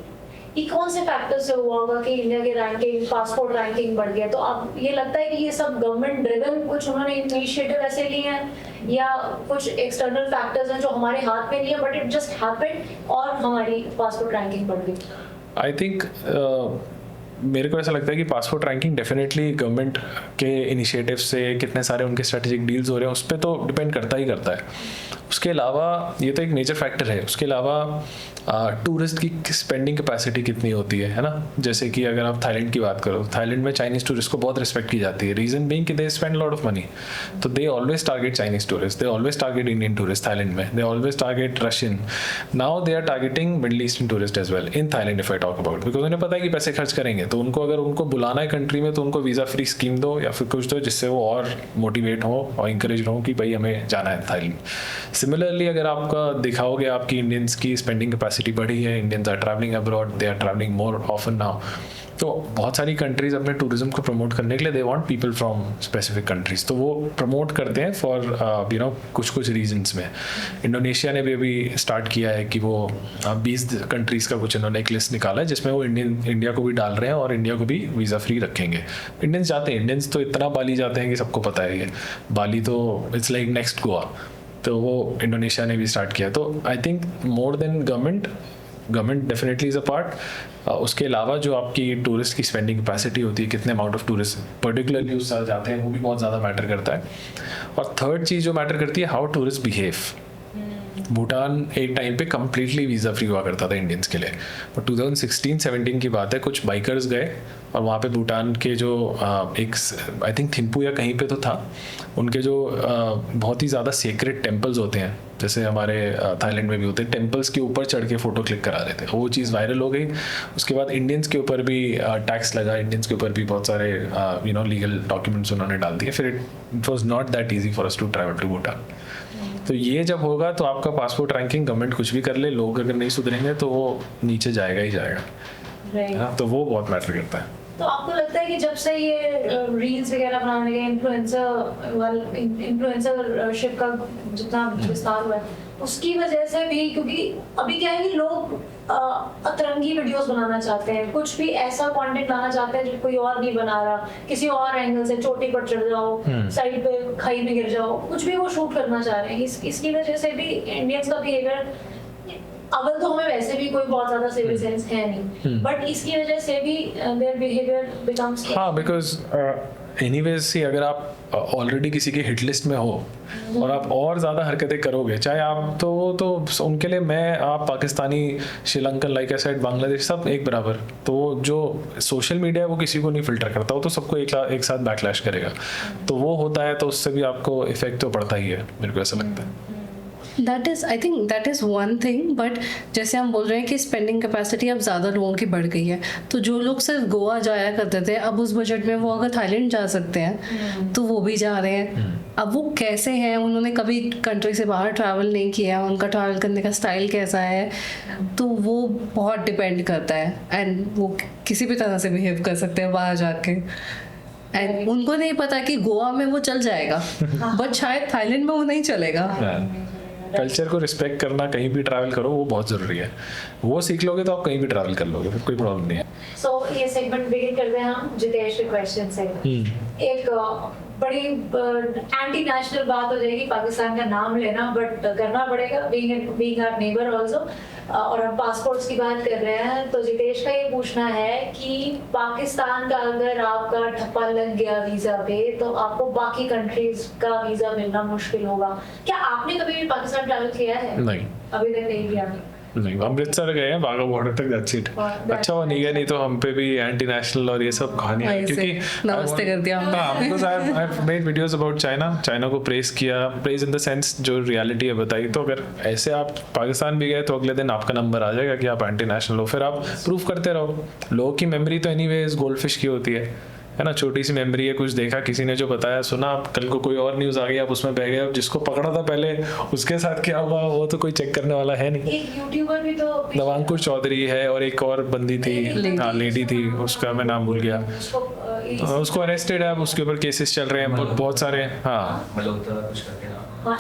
[SPEAKER 1] ये कौन से फैक्टर से हुआ होगा कि इंडिया की रैंकिंग, पासपोर्ट रैंकिंग बढ़ गया? तो आप ये लगता है कि ये सब गवर्नमेंट ड्रिवन कुछ उन्होंने इनिशिएटिव ऐसे लिए हैं, या कुछ एक्सटर्नल फैक्टर्स हैं जो हमारे हाथ में नहीं है, बट इट जस्ट हैपेंड और हमारी पासपोर्ट रैंकिंग बढ़ गई?
[SPEAKER 2] आई थिंक मेरे को ऐसा लगता है कि पासपोर्ट रैंकिंग डेफिनेटली गवर्नमेंट के इनिशिएटिव से, कितने सारे उनके स्ट्रेटेजिक डील्स हो रहे हैं, उस पर तो डिपेंड करता ही करता है. उसके अलावा ये तो एक मेजर फैक्टर है, उसके अलावा टूरिस्ट की स्पेंडिंग कैपेसिटी कितनी होती है ना। जैसे कि अगर आप थाईलैंड की बात करो, थाईलैंड में चाइनीज़ टूरिस्ट को बहुत रिस्पेक्ट की जाती है, रीज़न बीइंग कि they spend lot of money. तो they always target Chinese tourist, they always target Indian tourist Thailand में, they always target Russian, now they are targeting Middle Eastern tourist as well in Thailand if I talk about, because उन्हें पता है कि पैसे खर्च करेंगे तो उनको अगर उनको बुलाना है कंट्री में तो उनको वीज़ा फ्री स्कीम दो या फिर कुछ दो जिससे वो और मोटिवेट हो और इंकरेज हो कि भाई हमें जाना है थाईलैंड। सिमिलरली अगर आपका दिखाओगे आपकी इंडियंस की स्पेंडिंग कैपेसिटी बढ़ी है, Indians are travelling abroad, they are travelling more often now, तो बहुत सारी कंट्रीज अपने टूरिज्म को प्रमोट करने के लिए they want people from specific countries, तो वो प्रमोट करते हैं फॉर यू नो कुछ रीजंस में। इंडोनेशिया ने भी अभी स्टार्ट किया है कि वो 20 कंट्रीज़ का कुछ इन्होंने एक लिस्ट निकाला है जिसमें वो इंडिया को भी डाल रहे हैं और इंडिया को भी वीज़ा फ्री रखेंगे। इंडियंस जाते हैं, इंडियंस तो इतना बाली जाते हैं कि सबको पता है, ये बाली तो इट्स लाइक नेक्स्ट गोवा, तो वो इंडोनेशिया ने भी स्टार्ट किया। तो I think more than government definitely is a part. उसके अलावा जो आपकी टूरिस्ट की स्पेंडिंग कैपेसिटी होती है, कितने अमाउंट ऑफ टूरिस्ट पर्टिकुलरली उस साल जाते हैं, वो भी बहुत ज़्यादा मैटर करता है। और थर्ड चीज़ जो मैटर करती है, हाउ टूरिस्ट बिहेव। भूटान एक टाइम पे कम्प्लीटली वीज़ा फ्री हुआ करता था इंडियंस के लिए, और 2016-17 की बात है, कुछ बाइकर्स गए और वहाँ पे भूटान के जो एक आई थिंक थिम्पू या कहीं पे तो था, उनके जो बहुत ही ज़्यादा सीक्रेट टेम्पल्स होते हैं, जैसे हमारे थाईलैंड में भी होते हैं, टेम्पल्स के ऊपर चढ़ के फ़ोटो क्लिक करा रहे थे। वो चीज़ वायरल हो गई। उसके बाद इंडियंस के ऊपर भी टैक्स लगा, इंडियंस के ऊपर भी बहुत सारे यू नो लीगल डॉक्यूमेंट्स उन्होंने डाल दिए। फिर it was not that easy for us to travel to Bhutan. तो ये जब होगा तो आपका पासपोर्ट रैंकिंग गवर्नमेंट कुछ भी कर ले, लोग अगर नहीं सुधरेंगे तो वो नीचे जाएगा ही जाएगा, है ना। तो वो बहुत मैटर करता है।
[SPEAKER 1] तो आपको लगता है कि जब से ये रील्स वगैरह बनाने के इन्फ्लुएंसरशिप का जितना विस्तार हुआ है, उसकी वजह से भी, क्योंकि अभी क्या है कि लोग अतरंगी वीडियोस बनाना चाहते हैं, कुछ भी ऐसा कंटेंट लाना चाहते हैं जो कोई और नहीं बना रहा, किसी और एंगल से चोटी पर चढ़ जाओ, साइड पे खाई में गिर जाओ, कुछ भी वो शूट करना चाह रहे हैं। इसकी वजह से भी इंडियंस का बिहेवियर, अव्वल तो हमें वैसे भी कोई बहुत ज्यादा सिविल सेंस है नहीं, बट इसकी वजह से भी देयर बिहेवियर बिकम्स, हाँ,
[SPEAKER 2] बिकॉज एनीवेज सी अगर आप ऑलरेडी किसी की हिट लिस्ट में हो और आप और ज़्यादा हरकतें करोगे, चाहे आप तो उनके लिए आप Pakistani, Sri Lankan, like I said, Bangladesh, सब एक बराबर। तो जो सोशल मीडिया है वो किसी को नहीं फिल्टर करता, वो तो सबको एक साथ बैकलैश करेगा। तो वो होता है, तो उससे भी आपको इफेक्ट तो पड़ता ही है, मेरे को ऐसा लगता है।
[SPEAKER 3] I think that is one thing. But जैसे हम बोल रहे हैं कि स्पेंडिंग कैपेसिटी अब ज़्यादा लोगों की बढ़ गई है, तो जो लोग सिर्फ गोवा जाया करते थे, अब उस बजट में वो अगर थाईलैंड जा सकते हैं तो वो भी जा रहे हैं। अब वो कैसे हैं, उन्होंने कभी कंट्री से बाहर ट्रैवल नहीं किया, उनका ट्रैवल करने का स्टाइल कैसा है, तो वो बहुत डिपेंड करता है। एंड वो किसी भी तरह से बिहेव कर सकते हैं बाहर जाके, एंड उनको नहीं पता कि गोवा में वो चल जाएगा बट शायद थाईलैंड में वो नहीं चलेगा।
[SPEAKER 2] कल्चर को रिस्पेक्ट करना, कहीं भी ट्रैवल करो, वो बहुत ज़रूरी है। वो सीख लोगे तो आप कहीं भी ट्रैवल कर लोगे, फिर कोई प्रॉब्लम नहीं है।
[SPEAKER 1] सो ये सेगमेंट बिगिन करते हैं हम जितेश के क्वेश्चन से। एक बड़ी एंटी नेशनल बात हो जाएगी, पाकिस्तान का नाम लेना, बट करना पड़ेगा, बीइंग आवर नेबर आल्सो, और हम पासपोर्ट्स की बात कर रहे हैं। तो जितेश का ये पूछना है कि पाकिस्तान का अगर आपका ठप्पा लग गया वीजा पे, तो आपको बाकी कंट्रीज का वीजा मिलना मुश्किल होगा। क्या आपने कभी भी पाकिस्तान ट्रैवल किया है?
[SPEAKER 2] नहीं,
[SPEAKER 1] अभी तक नहीं किया।
[SPEAKER 2] नहीं, अमृतसर गए हैं, वाघा बॉर्डर तक, दैट्स इट। अच्छा वो नहीं गया, नहीं तो हम पे भी एंटी नेशनल और ये सब कहानियां, क्योंकि
[SPEAKER 3] नमस्ते कर दिया
[SPEAKER 2] हमने। Because I have made videos about China को प्रेज किया, प्रेज इन द सेंस जो रियलिटी है बताई। तो अगर ऐसे आप पाकिस्तान भी गए तो अगले दिन आपका नंबर आ जाएगा कि आप एंटी नेशनल हो, फिर आप प्रूफ करते रहो। लोगों की मेमोरी तो एनीवेज गोल्डफिश की होती है ना, छोटी सी मेमोरी है, कुछ देखा, किसी ने जो बताया सुना, कल को कोई और न्यूज़ आ गई, आप उसमें बह गए, अब जिसको पकड़ा था पहले उसके साथ क्या हुआ वो तो कोई चेक करने वाला है नहीं।
[SPEAKER 1] एक यूट्यूबर भी तो
[SPEAKER 2] नवांकुर चौधरी है, और एक और बंदी थी, हाँ लेडी थी, उसका मैं नाम भूल गया, उसको अरेस्टेड है, अब उसके ऊपर केसेस चल रहे हैं बहुत सारे। हाँ,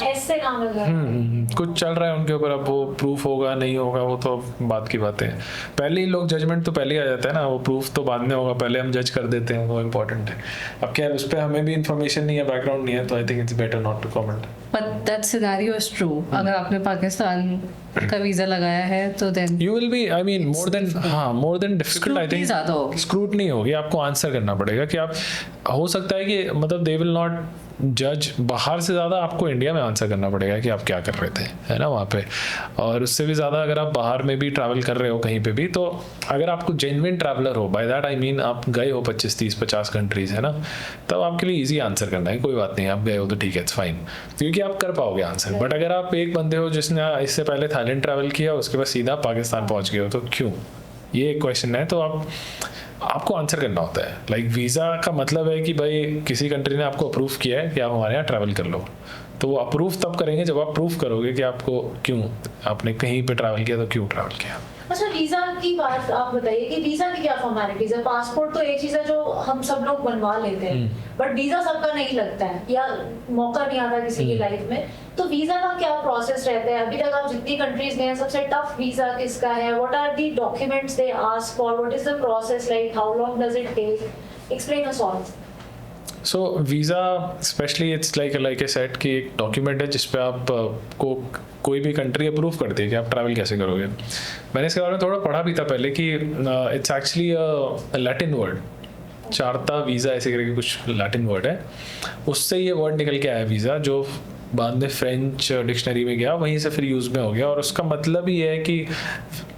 [SPEAKER 1] ऐसे नाम लगा
[SPEAKER 2] कुछ चल रहा है उनके ऊपर। अब वो प्रूफ होगा नहीं होगा वो तो बात की बात है। पहले ही लोग जजमेंट तो पहले ही आ जाता है ना, वो प्रूफ तो बाद में होगा, पहले हम जज कर देते हैं, वो इम्पोर्टेंट है। अब क्या उस पर हमें भी इन्फॉर्मेशन नहीं है, बैकग्राउंड नहीं है, तो I think it's better not to comment.
[SPEAKER 3] But that scenario is true. अगर आपने पाकिस्तान का वीज़ा लगाया है तो then
[SPEAKER 2] you will be, I mean more than difficult, I
[SPEAKER 3] Scrutiny ज़्यादा
[SPEAKER 2] थिंक
[SPEAKER 3] होगी।
[SPEAKER 2] स्क्रूटनी होगी, आपको आंसर करना पड़ेगा कि आप, हो सकता है कि मतलब दे विल नॉट जज, बाहर से ज़्यादा आपको इंडिया में आंसर करना पड़ेगा कि आप क्या कर रहे थे, है ना, वहाँ पे। और उससे भी ज़्यादा अगर आप बाहर में भी ट्रैवल कर रहे हो कहीं पे भी, तो अगर आपको जेन्युइन ट्रैवलर हो, बाय दैट आई मीन आप गए हो 25 30 50 कंट्रीज़, है ना, तब आपके लिए ईजी आंसर करना है, कोई बात नहीं, आप गए हो तो ठीक है, इट्स फाइन, क्योंकि आप कर पाओगे आंसर। बट अगर आप एक बंदे हो जिसने इससे पहले थाईलैंड ट्रैवल किया, उसके बाद सीधा पाकिस्तान पहुँच गए हो, तो क्यों, ये एक क्वेश्चन है। तो आपको आंसर करना होता है। लाइक वीज़ा का मतलब है कि भाई किसी कंट्री ने आपको अप्रूव किया है कि आप हमारे यहाँ ट्रैवल कर लो, तो वो अप्रूव तब करेंगे जब आप प्रूव करोगे कि आपको क्यों, आपने कहीं पे ट्रैवल किया तो क्यों ट्रैवल किया।
[SPEAKER 1] अच्छा, वीजा की बात आप बताइए कि वीजा की क्या फॉर्मेलिटीज है? पासपोर्ट तो एक चीज है जो हम सब लोग बनवा लेते हैं, बट वीजा सबका नहीं लगता है या मौका नहीं आता किसी की लाइफ में, तो वीजा का क्या प्रोसेस रहता है? अभी तक आप जितनी कंट्रीज गए हैं, सबसे टफ वीजा किसका है? What are the documents they ask for? What is the process like? How long does it take? Explain us all.
[SPEAKER 2] So visa specially it's like a set कि एक डॉक्यूमेंट है जिसपे आप को कोई भी कंट्री अप्रूव करती है कि आप ट्रैवल कैसे करोगे। मैंने इसके बारे में थोड़ा पढ़ा भी था पहले कि इट्स एक्चुअली लैटिन वर्ड, चार्ता वीज़ा ऐसे करके कुछ लैटिन वर्ड है, उससे ये वर्ड निकल के आया वीज़ा, जो बाद में फ्रेंच डिक्शनरी में गया, वहीं से फिर यूज़ में हो गया। और उसका मतलब ही है कि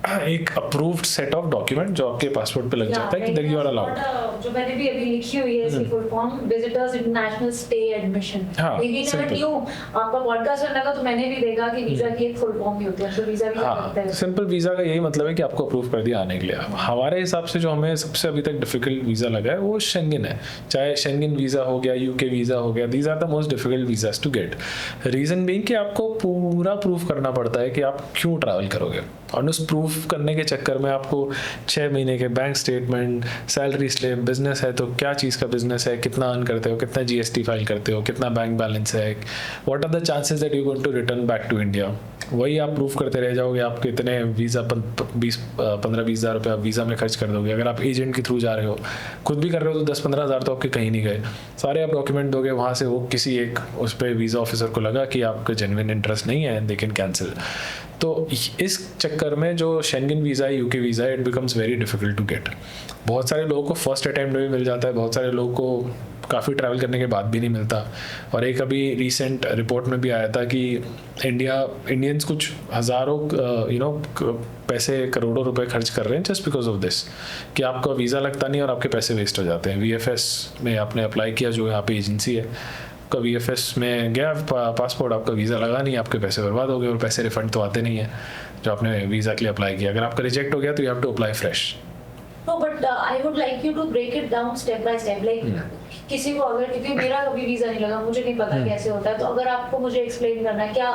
[SPEAKER 2] एक अप्रूव्ड सेट ऑफ डॉक्यूमेंट जो आपके पासपोर्ट पे लग जाता है कि दैट यू आर अलाउड।
[SPEAKER 1] जो मैंने भी अभी लिखी हुई है इसकी full form, visitors international stay admission.
[SPEAKER 2] हाँ,
[SPEAKER 1] लेकिन अगर
[SPEAKER 2] simple।
[SPEAKER 1] न्यू आपका पॉडकास्ट सुनने का तो मैंने भी देखा कि वीजा की एक फुल फॉर्म भी होती है, तो वीजा भी लगता
[SPEAKER 2] हाँ,
[SPEAKER 1] है।
[SPEAKER 2] सिंपल वीज़ा का यही मतलब है कि आपको अप्रूव कर दिया आने के लिए। हमारे हिसाब से जो हमें सबसे अभी तक डिफिकल्ट वीज़ा लगा है वो शेंगन है, चाहे शेंगन वीज़ा हो गया, यूके वीज़ा हो गया, these are the most difficult visas to get. Reason being कि आपको पूरा प्रूफ करना पड़ता है कि आप क्यों ट्रैवल करोगे, और उस प्रूफ करने के चक्कर में आपको 6 महीने के bank statement, salary slip, business है तो क्या चीज़ का बिजनेस है, कितना अर्न करते हो, कितना जीएसटी फाइल करते हो, कितना बैंक बैलेंस है, what are the chances that you going to return back to India, वही आप प्रूफ करते रह जाओगे। आप कितने वीज़ा 15-20 हज़ार रुपये आप वीज़ा में खर्च कर दोगे। अगर आप एजेंट के थ्रू जा रहे हो, खुद भी कर रहे हो, तो 10-15 हज़ार तो आपके कहीं नहीं गए। सारे आप डॉक्यूमेंट दोगे वहाँ से, वो किसी एक उस पर वीज़ा ऑफिसर को लगा कि आपका जेन्युइन इंटरेस्ट नहीं है, दे कैन कैंसिल। तो इस चक्कर में जो शेंगन वीज़ा है, यूके वीज़ा है, it becomes very difficult to get. बहुत सारे लोगों को फर्स्ट अटैम्प्ट में भी मिल जाता है, बहुत सारे लोगों को काफ़ी ट्रैवल करने के बाद भी नहीं मिलता। और एक अभी रिसेंट रिपोर्ट में भी आया था कि इंडियंस कुछ हज़ारों पैसे, करोड़ों रुपए खर्च कर रहे हैं जस्ट बिकॉज ऑफ दिस, कि आपका वीज़ा लगता नहीं और आपके पैसे वेस्ट हो जाते हैं। VFS में आपने अप्लाई किया, जो यहाँ पे एजेंसी है, आपका VFS में गया पासपोर्ट, आपका वीज़ा लगा नहीं, आपके पैसे बर्बाद हो गए, और पैसे रिफंड तो आते नहीं है जो आपने वीज़ा के लिए अप्लाई किया। अगर आपका रिजेक्ट हो गया तो you have to apply fresh.
[SPEAKER 1] No, but I would like you to break it down step by step. Like किसी को अगर, क्योंकि मेरा कभी वीजा नहीं लगा, मुझे नहीं पता कैसे होता है, तो अगर आपको मुझे एक्सप्लेन करना है क्या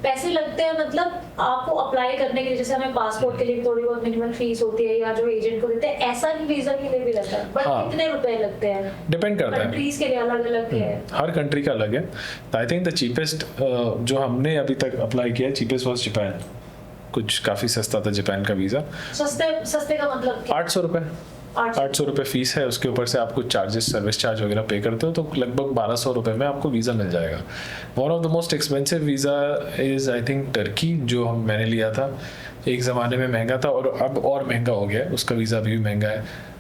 [SPEAKER 1] पैसे लगते हैं, मतलब आपको अप्लाई करने के लिए, जैसे हमें पासपोर्ट के लिए थोड़ी बहुत मिनिमम फीस होती है या जो एजेंट को देते हैं, ऐसा ही वीजा के लिए भी रहता है, बट
[SPEAKER 2] हाँ।
[SPEAKER 1] कितने रुपए लगते हैं?
[SPEAKER 2] डिपेंड करता है,
[SPEAKER 1] कंट्रीज के लिए अलग अलग है।
[SPEAKER 2] हर कंट्री का अलग है। आई थिंक द चीपेस्ट जो हमने अभी तक अप्लाई किया है, चीपेस्ट वॉज जापान। कुछ काफ़ी सस्ता था जापान का वीज़ा,
[SPEAKER 1] सस्ते का मतलब क्या?
[SPEAKER 2] 800 रुपये 800 रुपये फीस है, उसके ऊपर से आप कुछ चार्जेस, सर्विस चार्ज वगैरह पे करते हो, तो लगभग 1200 रुपये में आपको वीज़ा मिल जाएगा। One of the most expensive visa is I think Turkey, जो मैंने लिया था। एक ज़माने में महंगा था और अब और महंगा हो गया है, उसका वीज़ा भी महंगा है।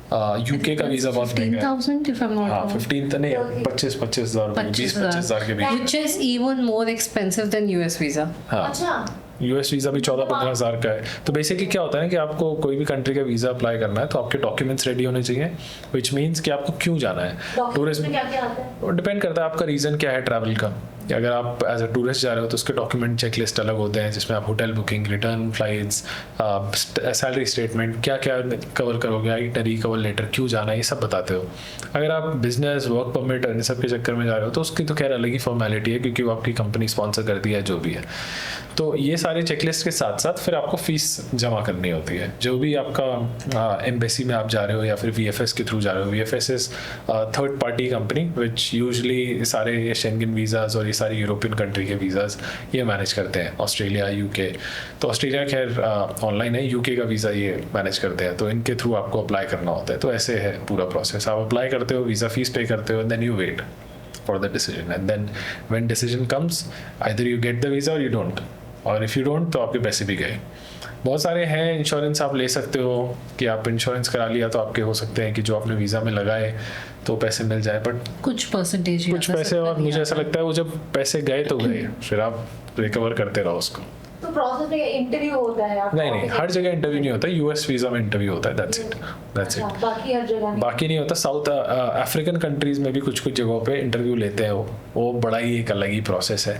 [SPEAKER 2] यूके का वीज़ा बहुत महंगा है।
[SPEAKER 3] 15,000 if I'm not
[SPEAKER 2] हाँ,
[SPEAKER 3] wrong.
[SPEAKER 2] 15 नहीं, 25 हज़ार रुपये, 20-25 हज़ार के बीच।
[SPEAKER 3] Which is even more expensive than US visa.
[SPEAKER 2] हाँ,
[SPEAKER 1] अच्छा,
[SPEAKER 2] US वीज़ा भी 14-15 हज़ार का है। तो बेसिकली क्या होता है कि आपको कोई भी कंट्री का वीज़ा अप्लाई करना है तो आपके डॉक्यूमेंट्स रेडी होने चाहिए, विच मीन्स कि आपको क्यों जाना है।
[SPEAKER 1] डॉक्यूमेंट्स में क्या क्या आता है?
[SPEAKER 2] और डिपेंड करता है आपका रीज़न क्या है ट्रैवल का। कि अगर आप एज अ टूरिस्ट जा रहे हो तो उसके डॉक्यूमेंट चेकलिस्ट अलग होते हैं, जिसमें आप hotel booking, return flights, salary statement, क्या क्या कवर करोगे, आइटनरी, कवर लेटर, क्यों जाना है, ये सब बताते हो। अगर आप बिजनेस, वर्क परमिट, इन सब के चक्कर में जा रहे हो तो उसकी तो खैर अलग ही फॉर्मेलिटी है, क्योंकि वो आपकी कंपनी स्पॉन्सर करती है, जो भी है। तो ये सारे चेकलिस्ट के साथ साथ फिर आपको फीस जमा करनी होती है। जो भी आपका एम्बेसी में आप जा रहे हो या फिर VFS के थ्रू जा रहे हो, VFS is third party company which usually सारे ये शेंगन वीज़ाज और ये सारी यूरोपियन कंट्री के वीज़ाज ये मैनेज करते हैं। ऑस्ट्रेलिया, UK, तो ऑस्ट्रेलिया खैर ऑनलाइन है, UK का वीज़ा ये मैनेज करते हैं, तो इनके थ्रू आपको अप्लाई करना होता है। तो ऐसे है पूरा प्रोसेस, आप अप्लाई करते हो, वीज़ा फीस पे करते हो, then you wait for the decision, and then when decision comes, either you get the visa or you don't. और इफ़ यू डोंट तो आपके पैसे भी गए। बहुत सारे हैं इंश्योरेंस आप ले सकते हो कि आप इंश्योरेंस करा लिया तो आपके हो सकते हैं कि जो आपने वीज़ा में लगाए तो पैसे मिल जाए, बट
[SPEAKER 3] कुछ परसेंटेज
[SPEAKER 2] कुछ पैसे, और मुझे ऐसा लगता है वो जब पैसे गए तो गए, फिर आप रिकवर करते रहो उसको।
[SPEAKER 1] तो प्रोसेस में इंटरव्यू होता है आपका?
[SPEAKER 2] नहीं, हर जगह इंटरव्यू नहीं होता, यूएस वीज़ा में इंटरव्यू होता है, दैट्स इट।
[SPEAKER 1] अच्छा, बाकी हर जगह नहीं?
[SPEAKER 2] बाकी नहीं होता। साउथ अफ्रीकन कंट्रीज में भी कुछ कुछ जगहों पे इंटरव्यू लेते हैं, वो बड़ा ही एक अलग ही प्रोसेस है।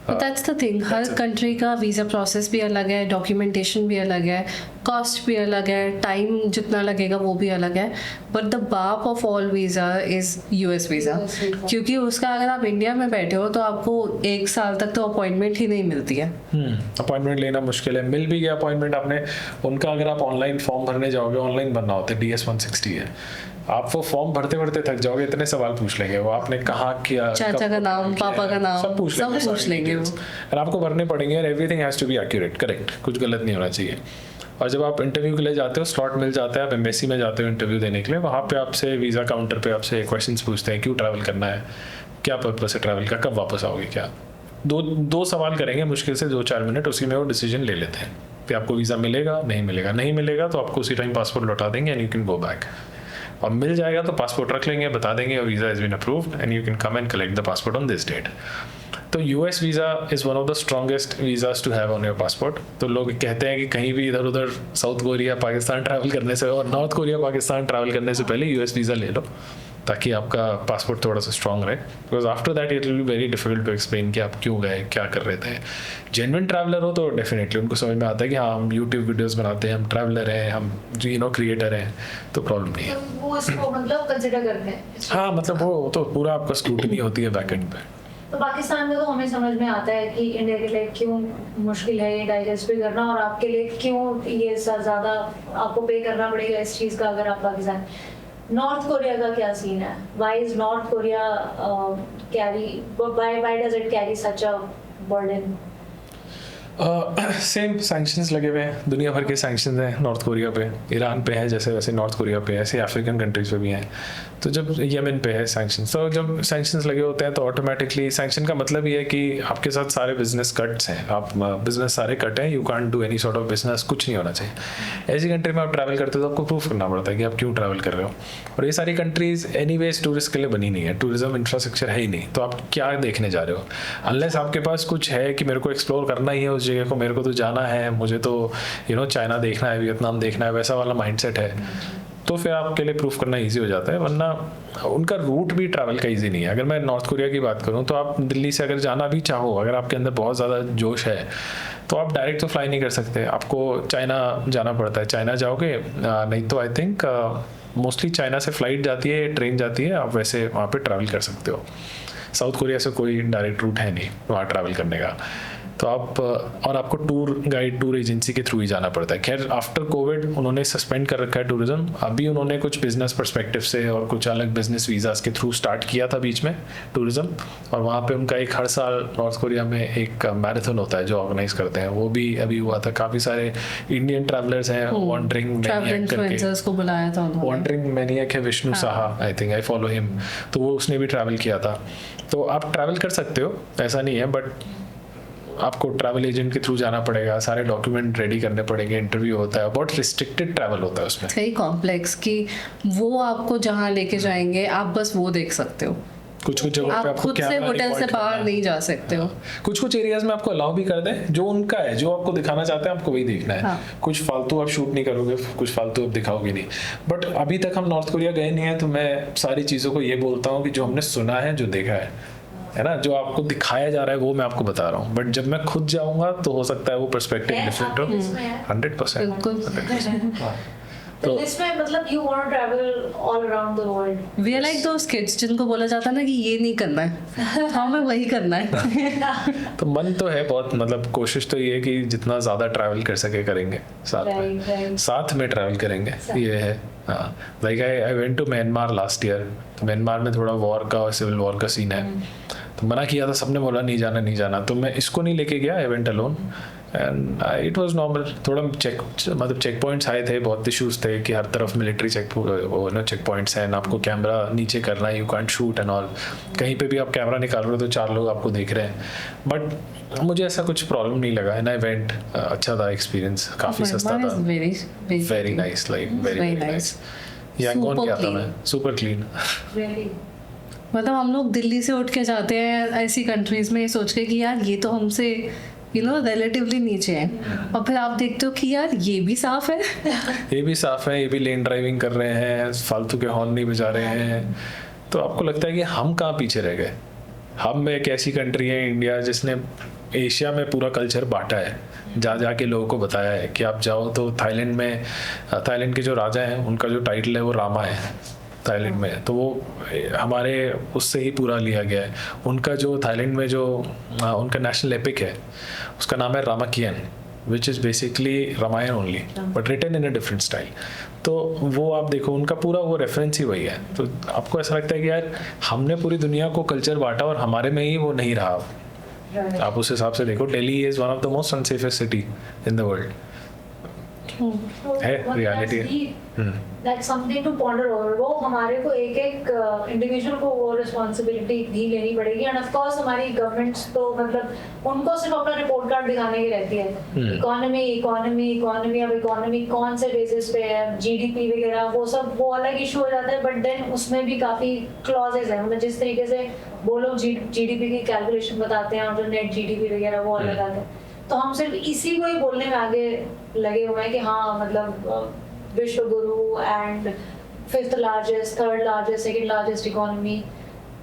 [SPEAKER 3] That's the thing, her country का वीज़ा प्रोसेस भी अलग है, डॉक्यूमेंटेशन भी अलग है, कॉस्ट भी अलग है, टाइम जितना लगेगा वो भी अलग है, बट द बाप of all visa is US visa.
[SPEAKER 1] US visa.
[SPEAKER 3] क्योंकि उसका अगर आप इंडिया में बैठे हो तो आपको 1 साल तक तो अपॉइंटमेंट ही नहीं मिलती है।
[SPEAKER 2] अपॉइंटमेंट लेना मुश्किल है, मिल भी गया अपॉइंटमेंट आपने उनका, अगर आप ऑनलाइन फॉर्म भरने जाओगे, ऑनलाइन भरना होता है, DS 160 है, आप वो फॉर्म भरते भरते थक जाओगे, इतने सवाल पूछ लेंगे वो, आपने कहाँ किया,
[SPEAKER 3] चाचा का नाम, पापा का नाम,
[SPEAKER 2] सब पूछ लेंगे वो, और आपको भरने पड़ेंगे, और everything has to be accurate, correct, कुछ गलत नहीं होना चाहिए। और जब आप इंटरव्यू के लिए जाते हो, स्लॉट मिल जाता है, आप एम्बेसी में जाते हो इंटरव्यू देने के लिए, वहाँ पे आपसे वीज़ा काउंटर पे आपसे क्वेश्चंस पूछते हैं, क्यों ट्रैवल करना है, क्या पर्पस है ट्रैवल का, कब वापस आओगे, क्या, दो सवाल करेंगे मुश्किल से 2-4 मिनट, उसी में वो डिसीजन ले लेते हैं कि आपको वीज़ा मिलेगा, नहीं मिलेगा तो आपको उसी टाइम पासपोर्ट लौटा देंगे and you can go back. और मिल जाएगा तो पासपोर्ट रख लेंगे, बता देंगे visa has been approved and you can come and collect the passport on this date. तो US visa is one of the strongest visas to have on your passport. तो लोग कहते हैं कि कहीं भी इधर उधर साउथ कोरिया पाकिस्तान ट्रैवल करने से और नॉर्थ कोरिया पाकिस्तान ट्रैवल करने से पहले यूएस वीज़ा ले लो, ताकि आपका पासपोर्ट थोड़ा सा स्ट्रॉन्ग रहे, because after that it will be very difficult to explain कि आप क्यों गए, क्या कर रहे थे। जेन्युइन ट्रैवलर हो तो डेफिनेटली उनको समझ में आता है कि हाँ, हम यूट्यूब वीडियोस बनाते हैं, हम ट्रैवलर हैं, हम क्रिएटर हैं, तो प्रॉब्लम नहीं है।
[SPEAKER 1] तो वो इसको मतलब कंसिडर करते हैं?
[SPEAKER 2] हाँ, मतलब वो तो पूरा आपका स्क्रूटनी होती है बैक एंड पे।
[SPEAKER 1] तो पाकिस्तान में तो हमें समझ में आता है कि इंडिया के लिए क्यों मुश्किल है ये डाइजेस्ट भी करना, और आपके लिए क्यों ये ज़्यादा आपको पे करना पड़ेगा इस चीज़ का अगर आप पाकिस्तान। नॉर्थ कोरिया का क्या सीन है? Why is north Korea why does it carry such a burden?
[SPEAKER 2] Same sanctions लगे हुए हैं, दुनिया भर के सैंक्शंस हैं नॉर्थ कोरिया पे, ईरान पे है जैसे, वैसे नॉर्थ कोरिया पे, ऐसे अफ्रीकन कंट्रीज पे भी हैं। तो जब यमन पे है सैंक्शंस, तो जब सैंक्शंस लगे होते हैं तो ऑटोमेटिकली सैंक्शन का मतलब ये है कि आपके साथ सारे बिजनेस कट्स हैं, आप बिजनेस सारे कट हैं, you can't do any sort of business, कुछ नहीं होना चाहिए। ऐसी कंट्री में आप ट्रैवल करते हो तो आपको प्रूफ करना पड़ता है कि आप क्यों ट्रैवल कर रहे हो। और ये सारी कंट्रीज एनीवेज टूरिस्ट के लिए बनी नहीं है, टूरिज्म इंफ्रास्ट्रक्चर है ही नहीं, तो आप क्या देखने जा रहे हो, अनलेस आपके पास कुछ है कि मेरे को एक्सप्लोर करना ही है उस जगह को, मेरे को तो जाना है, मुझे तो चाइना देखना है, वियतनाम देखना है, वैसा वाला माइंडसेट है, तो फिर आपके लिए प्रूफ करना इजी हो जाता है। वरना उनका रूट भी ट्रैवल का इजी नहीं है। अगर मैं नॉर्थ कोरिया की बात करूं तो आप दिल्ली से अगर जाना भी चाहो, अगर आपके अंदर बहुत ज़्यादा जोश है, तो आप डायरेक्ट तो फ्लाई नहीं कर सकते, आपको चाइना जाना पड़ता है। चाइना जाओगे, नहीं तो आई थिंक मोस्टली चाइना से फ्लाइट जाती है, ट्रेन जाती है, आप वैसे वहाँ पे ट्रैवल कर सकते हो। साउथ कोरिया से कोई डायरेक्ट रूट है नहीं वहाँ ट्रैवल करने का, तो आप और आपको टूर गाइड, टूर एजेंसी के थ्रू ही जाना पड़ता है। खैर आफ्टर कोविड उन्होंने सस्पेंड कर रखा है टूरिज्म, अभी उन्होंने कुछ बिजनेस पर्सपेक्टिव से और कुछ अलग बिजनेस वीज़ास के थ्रू स्टार्ट किया था बीच में टूरिज्म, और वहाँ पे उनका एक हर साल नॉर्थ कोरिया में एक मैराथन होता है जो ऑर्गेनाइज करते हैं, वो भी अभी हुआ था। काफ़ी सारे इंडियन ट्रैवलर्स हैं, वॉन्डरिंग मैनियक करके,
[SPEAKER 3] को बुलाया था उन्होंने।
[SPEAKER 2] वॉन्डरिंग मैनियक है Vishnu Saha, I think, I follow him, तो वो उसने भी ट्रैवल किया था। तो आप ट्रैवल कर सकते हो, ऐसा नहीं है, बट आपको ट्रैवल एजेंट के थ्रू जाना पड़ेगा, सारे डॉक्यूमेंट रेडी करने पड़ेंगे, इंटरव्यू होता है, बहुत रिस्ट्रिक्टेड ट्रैवल होता है उसमें,
[SPEAKER 3] सही कॉम्प्लेक्स कि वो आपको जहाँ लेके जाएंगे आप बस वो देख सकते हो,
[SPEAKER 2] कुछ जगहों पे
[SPEAKER 3] आप
[SPEAKER 2] आपको
[SPEAKER 3] खुद से
[SPEAKER 2] कैमरा
[SPEAKER 3] होटल से
[SPEAKER 2] रिकॉर्ड
[SPEAKER 3] बाहर
[SPEAKER 2] करना है।
[SPEAKER 3] नहीं जा सकते हो।
[SPEAKER 2] कुछ एरियाज में आपको अलाउ भी कर दें, जो उनका है, जो आपको दिखाना चाहते हैं आपको वही देखना है।
[SPEAKER 3] हाँ।
[SPEAKER 2] कुछ फालतू आप शूट नहीं करोगे, कुछ फालतू आप दिखाओगे नहीं। बट अभी तक हम नॉर्थ कोरिया गए नहीं है, तो मैं सारी चीज़ों को ये बोलता हूँ कि जो हमने सुना है, जो देखा है ना, जो आपको दिखाया जा रहा है वो मैं आपको बता रहा हूँ, बट जब मैं खुद जाऊँगा तो हो सकता है वो पर्सपेक्टिव डिफरेंट हो। 100%।
[SPEAKER 3] बिल्कुल।
[SPEAKER 1] तो इसमें मतलब you want to travel all around the world.
[SPEAKER 3] We are like those kids जिनको बोला जाता है ना कि ये नहीं करना है, हमें वही करना है।
[SPEAKER 2] तो मन तो है बहुत, मतलब कोशिश तो ये है कि जितना ज़्यादा ट्रैवल कर सके करेंगे, साथ में
[SPEAKER 1] Right.
[SPEAKER 2] साथ में ट्रैवल करेंगे, ये है। हाँ, like I went to Myanmar last year, तो म्यांमार में थोड़ा वॉर का और सिविल वॉर का सीन है, तो मना किया था, सबने बोला नहीं जाना नहीं जाना, तो मैं इसको नहीं लेके गया, I went alone and it was normal. थोड़ा चेक पॉइंट्स आए थे, बहुत इश्यूज थे कि हर तरफ मिलिट्री चेक पॉइंट्स हैं, आपको कैमरा नीचे करना है, you can't shoot and all. कहीं पे भी आप कैमरा निकाल रहे हो तो 4 लोग आपको देख रहे हैं. बट मुझे ऐसा कुछ प्रॉब्लम नहीं लगा. एंड आई वेंट, अच्छा था एक्सपीरियंस, काफ़ी सस्ता था. Very nice, like very nice. Yangon
[SPEAKER 3] Super
[SPEAKER 2] गया था
[SPEAKER 3] clean.
[SPEAKER 2] मैं, सुपर क्लीन.
[SPEAKER 1] Really?
[SPEAKER 3] मतलब हम लोग दिल्ली से उठ के जाते हैं ऐसी कंट्रीज में सोच के कि यार ये तो हमसे रिलेटिवली नीचे है, और फिर आप देखते हो कि यार ये भी साफ है.
[SPEAKER 2] ये भी साफ है, ये भी लेन ड्राइविंग कर रहे हैं, फालतू के हॉर्न नहीं बजा रहे हैं. तो आपको लगता है कि हम कहाँ पीछे रह गए. हम एक ऐसी कंट्री है इंडिया जिसने एशिया में पूरा कल्चर बांटा है. जाके लोगों को बताया है कि आप जाओ तो थाईलैंड के जो राजा हैं उनका जो टाइटल है वो रामा है थाईलैंड में. तो वो हमारे उससे ही पूरा लिया गया है. उनका जो थाईलैंड में जो उनका नेशनल एपिक है उसका नाम है Ramakien, which is basically Ramayana only but written in a different style. तो वो आप देखो, उनका पूरा वो रेफरेंस ही वही है. तो आपको ऐसा लगता है कि यार हमने पूरी दुनिया को कल्चर बांटा और हमारे में ही वो नहीं रहा.
[SPEAKER 1] Right.
[SPEAKER 2] आप उस हिसाब से देखो, Delhi is one of the most unsafest city in the world.
[SPEAKER 1] So,
[SPEAKER 2] है,
[SPEAKER 1] but
[SPEAKER 2] reality
[SPEAKER 1] that's
[SPEAKER 2] है.
[SPEAKER 1] deep. That's something to ponder over. वो हमारे को एक इंडिविजुअल को वो रिस्पॉन्सिबिलिटी भी लेनी पड़ेगी. एंड ऑफ कोर्स हमारी गवर्नमेंट्स तो मतलब उनको सिर्फ अपना रिपोर्ट कार्ड दिखाने की रहती है. इकोनॉमी अब इकोनॉमी कौन से बेसिस पे है, जीडीपी वगैरह वो सब वो अलग इशू हो जाता है. बट देन उसमें भी काफी क्लॉजेज हैं. मतलब जिस तरीके से वो लोग जीडीपी की कैलकुलेशन बताते हैं और जो नेट जीडीपी वगैरह वो अलग आता है. तो हम सिर्फ इसी को ही बोलने में आगे लगे हुए हैं कि हाँ मतलब विश्व गुरु and 5th largest, 3rd largest, 2nd largest economy.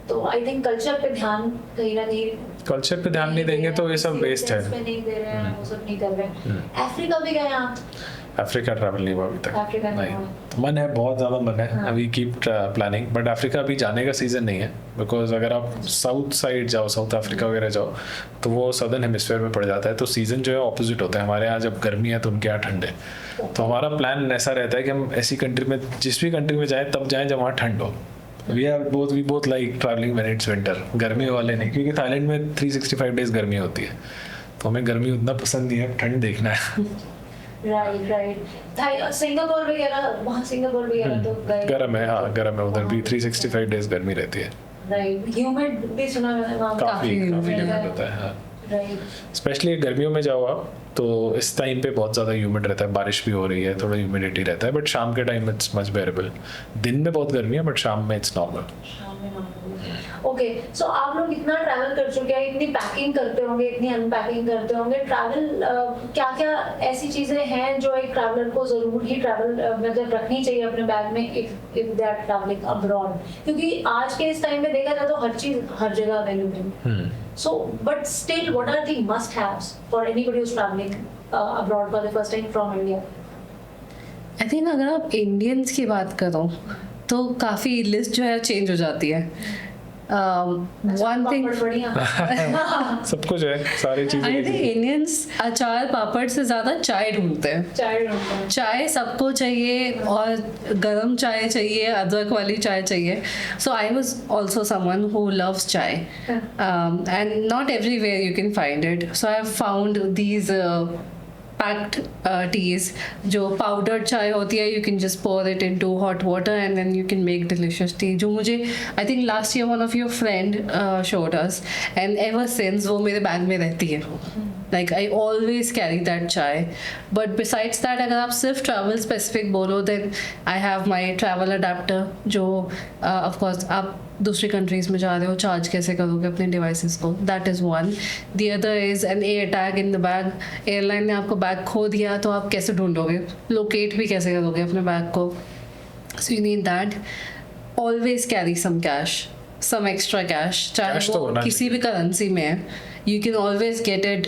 [SPEAKER 1] तो आई थिंक कल्चर पे ध्यान कहीं ना कहीं,
[SPEAKER 2] कल्चर पे ध्यान नहीं देंगे तो ये सब वेस्ट है.
[SPEAKER 1] पे नहीं दे रहे हैं, वो सब नहीं कर रहे हैं. अफ्रीका भी गए आप?
[SPEAKER 2] अफ्रीका ट्रैवल नहीं हुआ अभी तक.
[SPEAKER 1] अफ्रीका नहीं
[SPEAKER 2] नहीं, मन है, बहुत ज़्यादा मन है. अभी कीप प्लानिंग, बट अफ्रीका अभी जाने का सीज़न नहीं है. बिकॉज अगर आप साउथ साइड जाओ, साउथ अफ्रीका वगैरह जाओ, तो वो सदर्न हेमिस्फेयर में पड़ जाता है. तो सीज़न जो है ऑपोजिट होता है. हमारे यहाँ जब गर्मी है तो उनके यहाँ ठंड है. तो हमारा प्लान ऐसा रहता है कि हम ऐसी कंट्री में, जिस भी कंट्री में जाएँ तब जाएँ जब वहाँ ठंड हो. We both like travelling when it's winter. गर्मी वाले नहीं, क्योंकि थाईलैंड में 365 डेज गर्मी होती है. तो हमें गर्मी उतना पसंद नहीं है, ठंड देखना है.
[SPEAKER 1] राइट. सिंगापुर वगैरह, वहाँ सिंगापुर वगैरह तो गए.
[SPEAKER 2] गर्म है, हाँ गर्म है. उधर भी 365 डेज गर्मी रहती है.
[SPEAKER 1] राइट. ह्यूमिड भी सुना मैंने वहाँ.
[SPEAKER 2] काफ़ी
[SPEAKER 3] humid
[SPEAKER 2] ह्यूमिड होता है. हाँ,
[SPEAKER 1] राइट.
[SPEAKER 2] स्पेशली गर्मियों में जाओ आप तो इस टाइम पे बहुत ज़्यादा ह्यूमिड रहता है. बारिश भी हो रही है, थोड़ा ह्यूमिडिटी रहता है. बट शाम के टाइम इट्स मच बेरेबल. दिन में बहुत गर्मी है बट शाम में इट्स नॉर्मल.
[SPEAKER 1] ओके, सो आप लोग इतना ट्रैवल कर चुके हैं, इतनी पैकिंग करते होंगे, इतनी अनपैकिंग करते होंगे. ट्रैवल क्या क्या ऐसी चीज़ें हैं जो एक ट्रैवलर को ज़रूर ही ट्रैवल मतलब रखनी चाहिए अपने बैग में if they are travelling abroad? क्योंकि आज के इस टाइम पे देखा जाए तो हर चीज़ हर जगह अवेलेबल है. So but still what are the must haves for anybody who is travelling abroad for the first time from India?
[SPEAKER 3] I think अगर आप इंडियंस की बात करो तो काफ़ी लिस्ट जो है चेंज हो जाती है. वन थिंग,
[SPEAKER 2] सब कुछ है, सारी
[SPEAKER 3] आई थिंक
[SPEAKER 2] चीज़ें.
[SPEAKER 3] इंडियंस अचार पापड़ से ज़्यादा चाय ढूंढते हैं. चाय सबको चाहिए, और गरम चाय चाहिए, अदरक वाली चाय चाहिए. So I was also someone who loves chai, and not everywhere you can find it. So I have found these packed teas. जो powdered चाय होती है, you can just pour it into hot water and then you can make delicious tea. जो मुझे I think last year one of your friend showed us, and ever since वो मेरे bag में रहती है. Like I always carry that chai. But besides that, अगर आप सिर्फ travel specific बोलो, then I have my travel adapter. जो of course आप दूसरी कंट्रीज में जा रहे हो, चार्ज कैसे करोगे अपने डिवाइसेस को, that is one. The other is an air tag in the bag. Airline ने आपको बैग खो दिया तो आप कैसे ढूंढोगे, लोकेट भी कैसे करोगे अपने बैग को. So you need that. Always carry some cash, some extra cash, चाहे
[SPEAKER 2] Cash तो
[SPEAKER 3] वो
[SPEAKER 2] होना
[SPEAKER 3] किसी भी करेंसी में है. You can always get it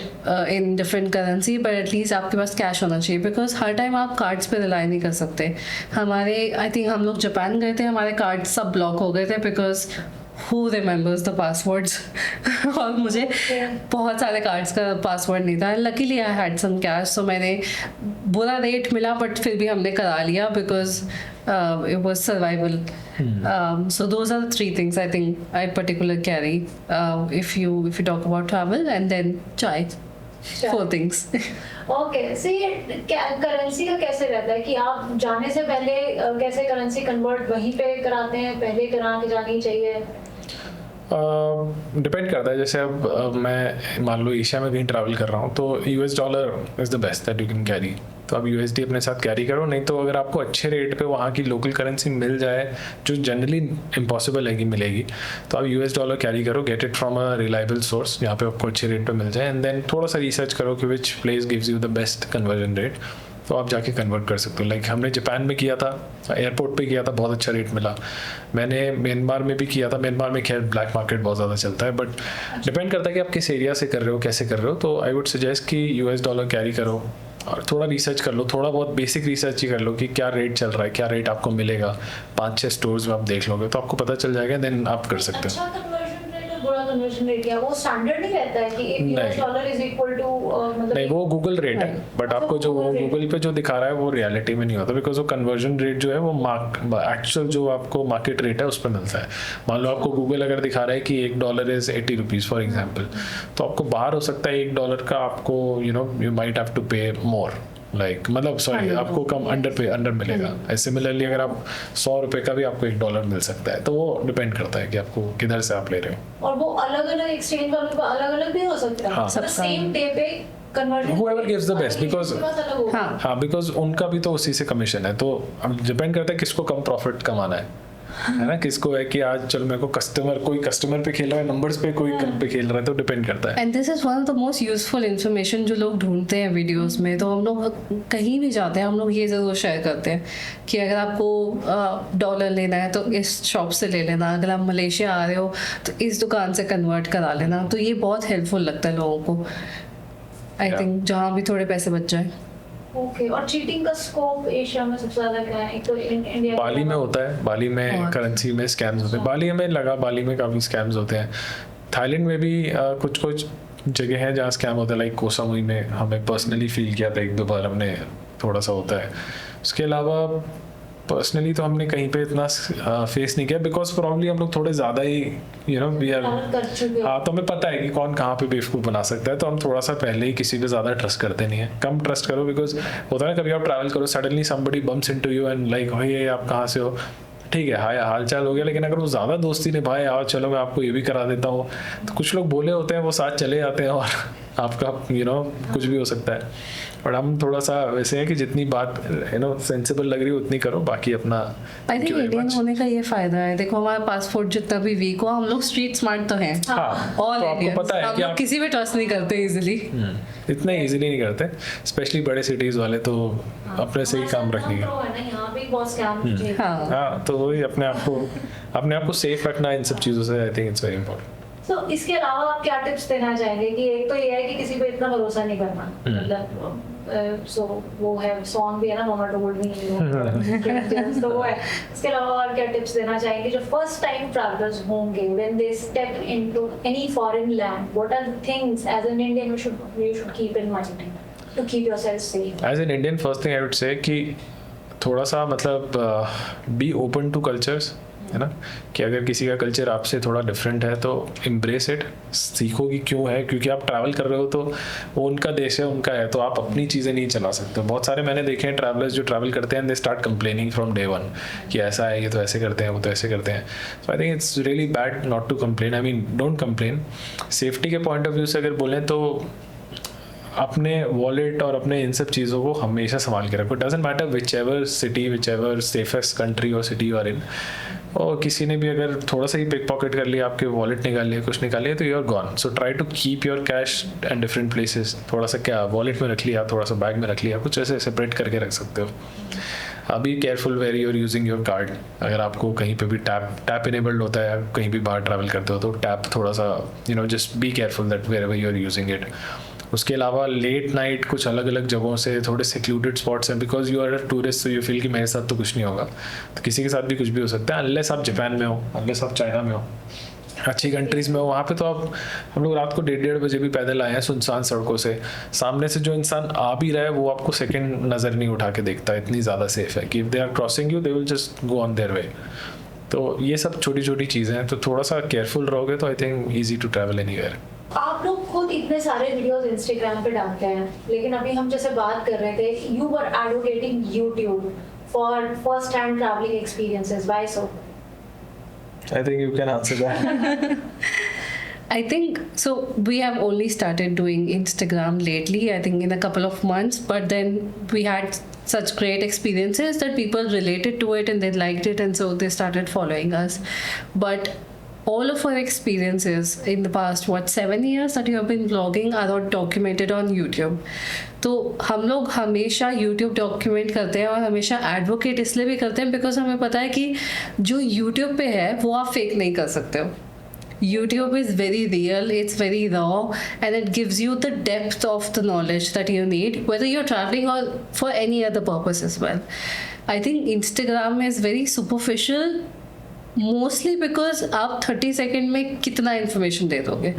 [SPEAKER 3] in different currency, but at least आपके पास कैश होना चाहिए. बिकॉज हर टाइम आप कार्ड्स पे रिलाई नहीं कर सकते. हमारे आई थिंक हम लोग जापान गए थे, हमारे कार्ड सब ब्लॉक हो गए थे because who remembers the passwords? और मुझे बहुत सारे कार्ड्स का पासवर्ड नहीं था. Luckily I had some cash, so मैंने बुरा रेट मिला बट फिर भी हमने करा लिया because it was survival. So those are the three things I think I particularly carry if you talk about travel. And then chai. 4 things.
[SPEAKER 1] Okay so ये currency का कैसे रहता है कि आप जाने से पहले कैसे करेंसी कन्वर्ट वहीं पे कराते हैं, पहले करा के जानी चाहिए?
[SPEAKER 2] डिपेंड करता है। जैसे अब मैं मान लो एशिया में कहीं ट्रैवल कर रहा हूँ तो US dollar is the best that you can carry, तो आप USD अपने साथ कैरी करो। नहीं तो अगर आपको अच्छे रेट पे वहाँ की लोकल करेंसी मिल जाए, जो जनरली इम्पॉसिबल है कि मिलेगी, तो आप US डॉलर कैरी करो, get it from a reliable source जहाँ पे आपको अच्छे रेट पे मिल जाए, एंड देन थोड़ा सा रिसर्च करो कि which place gives you the best conversion rate, तो आप जाके कन्वर्ट कर सकते हो। लाइक हमने जापान में किया था, एयरपोर्ट पे किया था, बहुत अच्छा रेट मिला। मैंने म्यांमार में भी किया था। म्यांमार में खैर ब्लैक मार्केट बहुत ज़्यादा चलता है, बट डिपेंड करता है कि आप किस एरिया से कर रहे हो, कैसे कर रहे हो। तो आई वुड सजेस्ट कि US डॉलर कैरी करो और थोड़ा रिसर्च कर लो, थोड़ा बहुत बेसिक रिसर्च ही कर लो कि क्या रेट चल रहा है, क्या रेट आपको मिलेगा। 5-6 स्टोर्स में आप देख लोगे तो आपको पता चल जाएगा, देन आप कर सकते हो।
[SPEAKER 1] अच्छा कन्वर्जन रेट और बुरा कन्वर्जन रेट या वो स्टैंडर्ड नहीं रहता है कि एक US dollar is equal to मतलब
[SPEAKER 2] नहीं, वो गूगल रेट है, बट आपको जो गूगल पे जो दिखा रहा है वो रियलिटी में नहीं होता, बिकॉज वो कन्वर्जन रेट जो है वो एक्चुअल जो आपको मार्केट रेट है उस पर मिलता है। मान लो आपको गूगल अगर दिखा रहा है कि $1 इज 80 रुपीज़ फॉर एग्जाम्पल, तो आपको बाहर हो सकता है $1 का आपको यू माइट हैव टू पे मोर, लाइक मतलब सॉरी आपको कम अंडर मिलेगा। सिमिलरली अगर आप 100 रुपये का भी आपको $1 मिल सकता है, तो वो डिपेंड करता है कि आपको किधर से आप ले रहे हो।
[SPEAKER 1] और वो अलग अलग एक्सचेंज वालों का अलग अलग भी हो सकता है,
[SPEAKER 2] हाँ।
[SPEAKER 1] सेम डे पे conversion
[SPEAKER 2] Whoever gives the best, because हाँ बिकॉज उनका भी तो उसी से कमीशन है, तो अब डिपेंड करता है किसको कम प्रॉफिट कमाना है ना, किसको है कि आज चलो मेरे को कोई कस्टमर पे खेल रहा है, नंबर्स पे कोई पे खेल रहा है, तो डिपेंड करता है।
[SPEAKER 3] And this is one of the most useful information जो लोग ढूंढते हैं वीडियोस में। तो हम लोग कहीं भी जाते हैं हम लोग ये ज़रूर शेयर करते हैं कि अगर आपको डॉलर लेना है तो इस शॉप से ले लेना, अगर आप मलेशिया आ रहे हो तो इस दुकान से कन्वर्ट करा लेना। तो ये बहुत हेल्पफुल लगता है लोगों को, आई थिंक, जहाँ भी थोड़े पैसे बच जाए।
[SPEAKER 1] ओके। और चीटिंग का स्कोप एशिया में सबसे ज्यादा क्या है? एक तो इंडिया
[SPEAKER 2] बाली में होता है, बाली में करेंसी में स्कैम्स होते हैं। बाली में काफ़ी स्कैम्स होते हैं। थाईलैंड में भी कुछ जगह हैं जहाँ स्कैम होता है, लाइक कोह सामुई में हमें पर्सनली फील किया था 1-2 बार, हमने थोड़ा सा होता है। उसके अलावा पर्सनली तो हमने कहीं पे इतना फेस नहीं किया, बिकॉज प्रॉब्ली हम लोग थोड़े ज़्यादा ही वी आर हाँ, तो हमें पता है कि कौन कहाँ पे बेवकूफ़ बना सकता है, तो हम थोड़ा सा पहले ही किसी पे ज़्यादा ट्रस्ट करते नहीं है। कम ट्रस्ट करो, बिकॉज होता है ना कभी आप ट्रैवल करो, suddenly somebody bumps into you and like ये आप कहाँ से हो, ठीक है हाय हाल चाल हो गया, लेकिन अगर वो ज़्यादा दोस्ती निभाए और चलो मैं आपको ये भी करा देता हूँ, तो कुछ लोग बोले होते हैं वो साथ चले जाते हैं और आपका कुछ भी हो सकता है। बट हम थोड़ा सा वैसे है कि जितनी बात सेंसिबल लग रही है उतनी करो, बाकी अपना
[SPEAKER 3] आई थिंक इंडियन होने का ये फायदा है, देखो हमारा पासपोर्ट जितना भी वीक हो हम लोग स्ट्रीट स्मार्ट तो हैं।
[SPEAKER 2] हाँ,
[SPEAKER 3] ऑल
[SPEAKER 2] तो आपको पता है
[SPEAKER 3] हम
[SPEAKER 2] कि
[SPEAKER 3] लोग किसी पे ट्रस्ट नहीं करते इजीली,
[SPEAKER 2] इतना इजीली नहीं करते, स्पेशली बड़े सिटीज़ वाले तो अपने से ही काम रखने के।
[SPEAKER 1] यहाँ भी बहुत स्कैम।
[SPEAKER 2] हाँ, तो वही अपने आप को सेफ रखना इन सब चीज़ों से, आई थिंक इट्स वेरी इंपॉर्टेंट।
[SPEAKER 1] तो इसके अलावा आप क्या टिप्स देना चाहेंगे? कि एक तो ये है कि किसी पे इतना भरोसा नहीं करना, मतलब सो वो है सॉन्ग भी है ना, मामा टोल्ड मी, तो वो है। इसके अलावा और क्या टिप्स देना चाहेंगे जो फर्स्ट टाइम ट्रैवलर्स होंगे when they step into any foreign land? What are the things as an Indian you should keep in mind to keep yourself safe?
[SPEAKER 2] As an Indian first thing I would say कि थोड़ा सा मतलब be open to cultures, है ना, कि अगर किसी का कल्चर आपसे थोड़ा डिफरेंट है तो एम्ब्रेस इट, सीखो कि क्यों है, क्योंकि आप ट्रैवल कर रहे हो तो वो उनका देश है, उनका है, तो आप अपनी चीज़ें नहीं चला सकते। बहुत सारे मैंने देखे हैं ट्रैवलर्स जो ट्रैवल करते हैं, they start complaining from day one कि ऐसा है, ये तो ऐसे करते हैं, वो तो ऐसे करते हैं। So I think it's really bad not to complain, I mean don't complain. Safety के पॉइंट ऑफ व्यू से अगर बोलें तो अपने वॉलेट और अपने इन सब चीज़ों को हमेशा संभाल के रखो। Doesn't matter which ever city, which ever safest country और सिटी यू आर इन, और किसी ने भी अगर थोड़ा सा ही पिक पॉकेट कर लिया, आपके वॉलेट निकाल लिया, कुछ निकाल लिया, तो you are gone. So try to keep your cash at different places. थोड़ा सा क्या वॉलेट में रख लिया, थोड़ा सा बैग में रख लिया, कुछ ऐसे सेपरेट करके रख सकते हो। अभी careful very you're using your card. अगर आपको कहीं पे भी टैप इनेबल्ड होता है, कहीं भी बाहर ट्रैवल करते हो तो टैप थोड़ा सा just be careful that wherever you are using it. उसके अलावा लेट नाइट कुछ अलग अलग जगहों से थोड़े सिक्लूडेड स्पॉट्स हैं, because you are a tourist, so you feel कि मेरे साथ तो कुछ नहीं होगा, तो किसी के साथ भी कुछ भी हो सकता है, अनलेस आप जापान में हो, अनलेस आप चाइना में हो, अच्छी कंट्रीज़ में हो। वहाँ पे तो आप हम लोग रात को 1:30 बजे भी पैदल आए हैं सुनसान सड़कों से, सामने से जो इंसान आ भी रहा है वो आपको सेकंड नज़र नहीं उठा के देखता, इतनी ज़्यादा सेफ है कि if they are crossing you they will just go on their way. तो ये सब छोटी छोटी चीज़ें हैं, तो थोड़ा सा केयरफुल रहोगे तो I think easy to travel anywhere.
[SPEAKER 1] आप लोग खुद इतने सारे वीडियोस इंस्टाग्राम पे डालते हैं, लेकिन अभी हम जैसे बात कर रहे थे, you were advocating YouTube for first hand travelling experiences, why so?
[SPEAKER 2] I think you can answer that.
[SPEAKER 3] I think so. We have only started doing Instagram lately, I think in a couple of months, but then we had such great experiences that people related to it and they liked it, and so they started following us. But all of our experiences in the past 7 years that you have been vlogging are all documented on YouTube. तो हम लोग हमेशा YouTube document करते हैं और हमेशा advocate इसलिए भी करते हैं बिकॉज हमें पता है कि जो YouTube पे है वो आप फेक नहीं कर सकते हो. YouTube is very real, it's very raw, and it gives you the depth of the knowledge that you need, whether you're traveling or for any other purpose as well. I think Instagram is very superficial, mostly because आप 30 second में कितना information दे दोगे.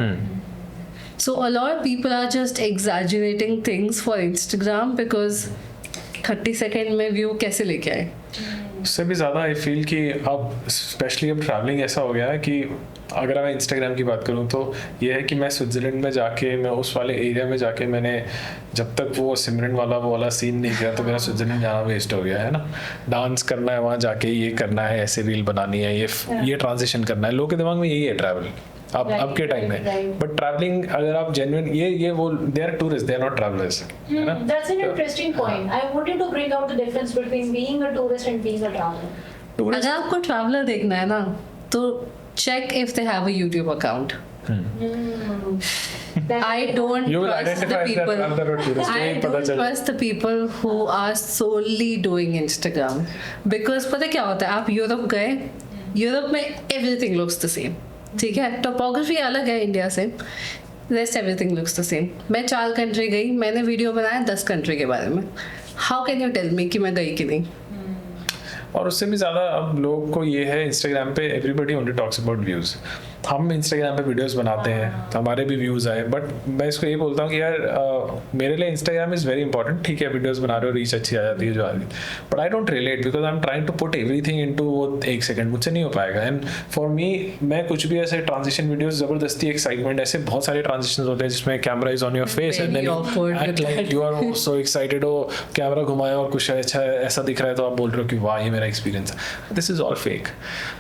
[SPEAKER 3] So a lot of people are just exaggerating things for Instagram because 30 second में view कैसे लेके आए.
[SPEAKER 2] उससे भी ज़्यादा आई फील कि अब स्पेशली अब ट्रैवलिंग ऐसा हो गया है कि अगर मैं इंस्टाग्राम की बात करूँ तो ये है कि मैं स्विट्ज़रलैंड में जाके, मैं उस वाले एरिया में जाके, मैंने जब तक वो सिमरन वो वाला सीन नहीं किया तो मेरा स्विट्ज़रलैंड जाना वेस्ट हो गया है ना. डांस करना है वहाँ जाके, ये करना है, ऐसे रील बनानी है, ये ट्रांजिशन करना है. लोगों के दिमाग में यही है ट्रैवल अब के टाइम में. बट ट्रैवलिंग अगर आप जेन्युइन ये वो they are tourist, they are not travellers.
[SPEAKER 1] That's an interesting point. I wanted to bring out the difference between being a tourist and being a traveler.
[SPEAKER 3] अगर आपको traveller देखना है ना तो check if they have a YouTube account. I don't
[SPEAKER 2] You will
[SPEAKER 3] trust the
[SPEAKER 2] identify that
[SPEAKER 3] people.
[SPEAKER 2] traveler or tourist.
[SPEAKER 3] I
[SPEAKER 2] नहीं पता
[SPEAKER 3] don't
[SPEAKER 2] चल.
[SPEAKER 3] trust the people who are solely doing Instagram because पता क्या होता है, आप यूरोप गए, Europe में everything looks the same. ठीक है, टोपोग्राफी अलग है इंडिया से, rest everything looks the same. मैं 4 कंट्री गई, मैंने वीडियो बनाया 10 कंट्री के बारे में. How can you tell me कि मैं गई कि नहीं.
[SPEAKER 2] और उससे भी ज़्यादा अब लोगों को ये है इंस्टाग्राम पे everybody only talks about views. हम इंस्टाग्राम पे वीडियोस बनाते हैं तो हमारे भी व्यूज़ आए, बट मैं इसको ये बोलता हूँ कि यार मेरे लिए इंस्टाग्राम इज़ वेरी इंपॉर्टेंट. ठीक है, वीडियोस बना रहे हो, रीच अच्छी आ जाती है जो आ रही, but I don't relate because I am trying to put everything into वो 1 सेकंड. मुझसे नहीं हो पाएगा. एंड फॉर मी, मैं कुछ भी ऐसे ट्रांजिशन वीडियोस, ज़बरदस्ती एक्साइटमेंट, ऐसे बहुत सारे ट्रांजिशन होते हैं जिसमें camera is on your face and then act like you are so excited हो, कैमरा घुमाया और कुछ अच्छा ऐसा दिख रहा है तो आप बोल रहे हो कि वाह ये मेरा एक्सपीरियंस है. This is all fake.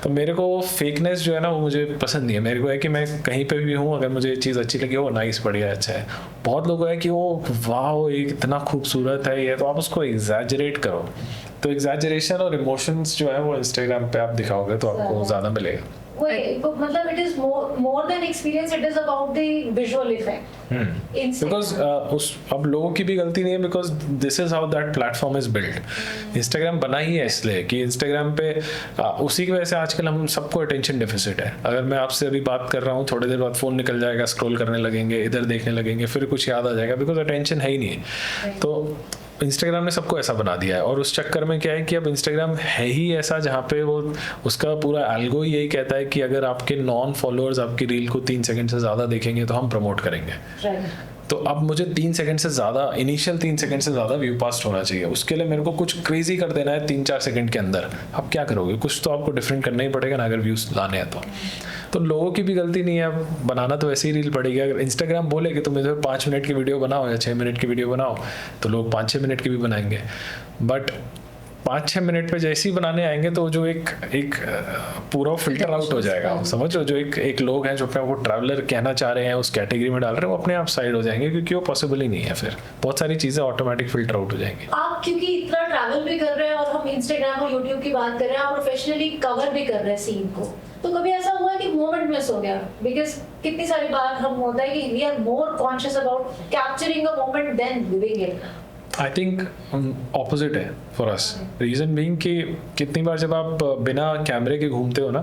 [SPEAKER 2] तो मेरे को फेकनेस जो है ना वो मुझे पसंद नहीं है. मेरे को है कि मैं कहीं पे भी हूँ, अगर मुझे चीज़ अच्छी लगी हो, नाइस, बढ़िया, अच्छा है. बहुत लोग है कि वो वाह ये इतना खूबसूरत है ये, तो आप उसको एग्जैजरेट करो. तो एग्जैजरेशन और इमोशंस जो है वो इंस्टाग्राम पे आप दिखाओगे तो आपको ज़्यादा मिलेगा.
[SPEAKER 1] मतलब it is more than experience, it is about the visual effect.
[SPEAKER 2] Because उस अब लोगों की भी गलती नहीं है, because this is how that platform is build. Instagram बना ही है इसलिए कि इंस्टाग्राम पे उसी की वजह से आजकल हम सबको अटेंशन डेफिसिट है. अगर मैं आपसे अभी बात कर रहा हूँ, थोड़ी देर बाद फ़ोन निकल जाएगा, स्क्रॉल करने लगेंगे, इधर देखने लगेंगे, फिर कुछ याद आ जाएगा, बिकॉज अटेंशन है ही नहीं है. तो इंस्टाग्राम ने सबको ऐसा बना दिया है. और उस चक्कर में क्या है कि अब इंस्टाग्राम है ही ऐसा जहाँ पे वो उसका पूरा एल्गो यही कहता है कि अगर आपके नॉन फॉलोअर्स आपकी रील को 3 सेकंड से ज़्यादा देखेंगे तो हम प्रमोट करेंगे. तो अब मुझे 3 सेकंड से ज़्यादा, इनिशियल 3 सेकंड से ज़्यादा व्यू पास्ट होना चाहिए. उसके लिए मेरे को कुछ क्रेजी कर देना है 3-4 सेकंड के अंदर. आप क्या करोगे? कुछ तो आपको डिफरेंट करना ही पड़ेगा ना अगर व्यूज़ लाने हैं तो लोगों की भी गलती नहीं है. अब बनाना तो वैसे ही रील पड़ेगी. अगर इंस्टाग्राम बोले कि तुम इधर 5 मिनट की वीडियो बनाओ या 6 मिनट की वीडियो बनाओ तो लोग 5-6 मिनट की भी बनाएंगे. बट 5-6 मिनट पे जैसे ही बनाने आएंगे तो जो एक पूरा फिल्टर आउट हो जाएगा. समझ लो, जो एक लोग हैं जो अपने वो ट्रैवलर कहना चाह रहे हैं उस कैटेगरी में डाल रहे हैं, वो अपने आप साइड हो जाएंगे क्योंकि वो पॉसिबल ही नहीं है. फिर बहुत सारी चीज़ें ऑटोमेटिक फिल्टर आउट हो जाएंगी.
[SPEAKER 1] आप क्योंकि इतना ट्रैवल भी कर रहे हैं और हम इंस्टाग्राम और यूट्यूब की बात कर रहे हैं, आप प्रोफेशनली कवर भी कर रहे हैं सीन को, तो कभी ऐसा हुआ है कि मोमेंट मिस हो गया? बिकॉज कितनी सारी बार हम होता है कि we are more conscious about capturing a moment than living it.
[SPEAKER 2] I think opposite है फॉर अस. रीज़न बीइंग कि कितनी बार जब आप बिना कैमरे के घूमते हो ना,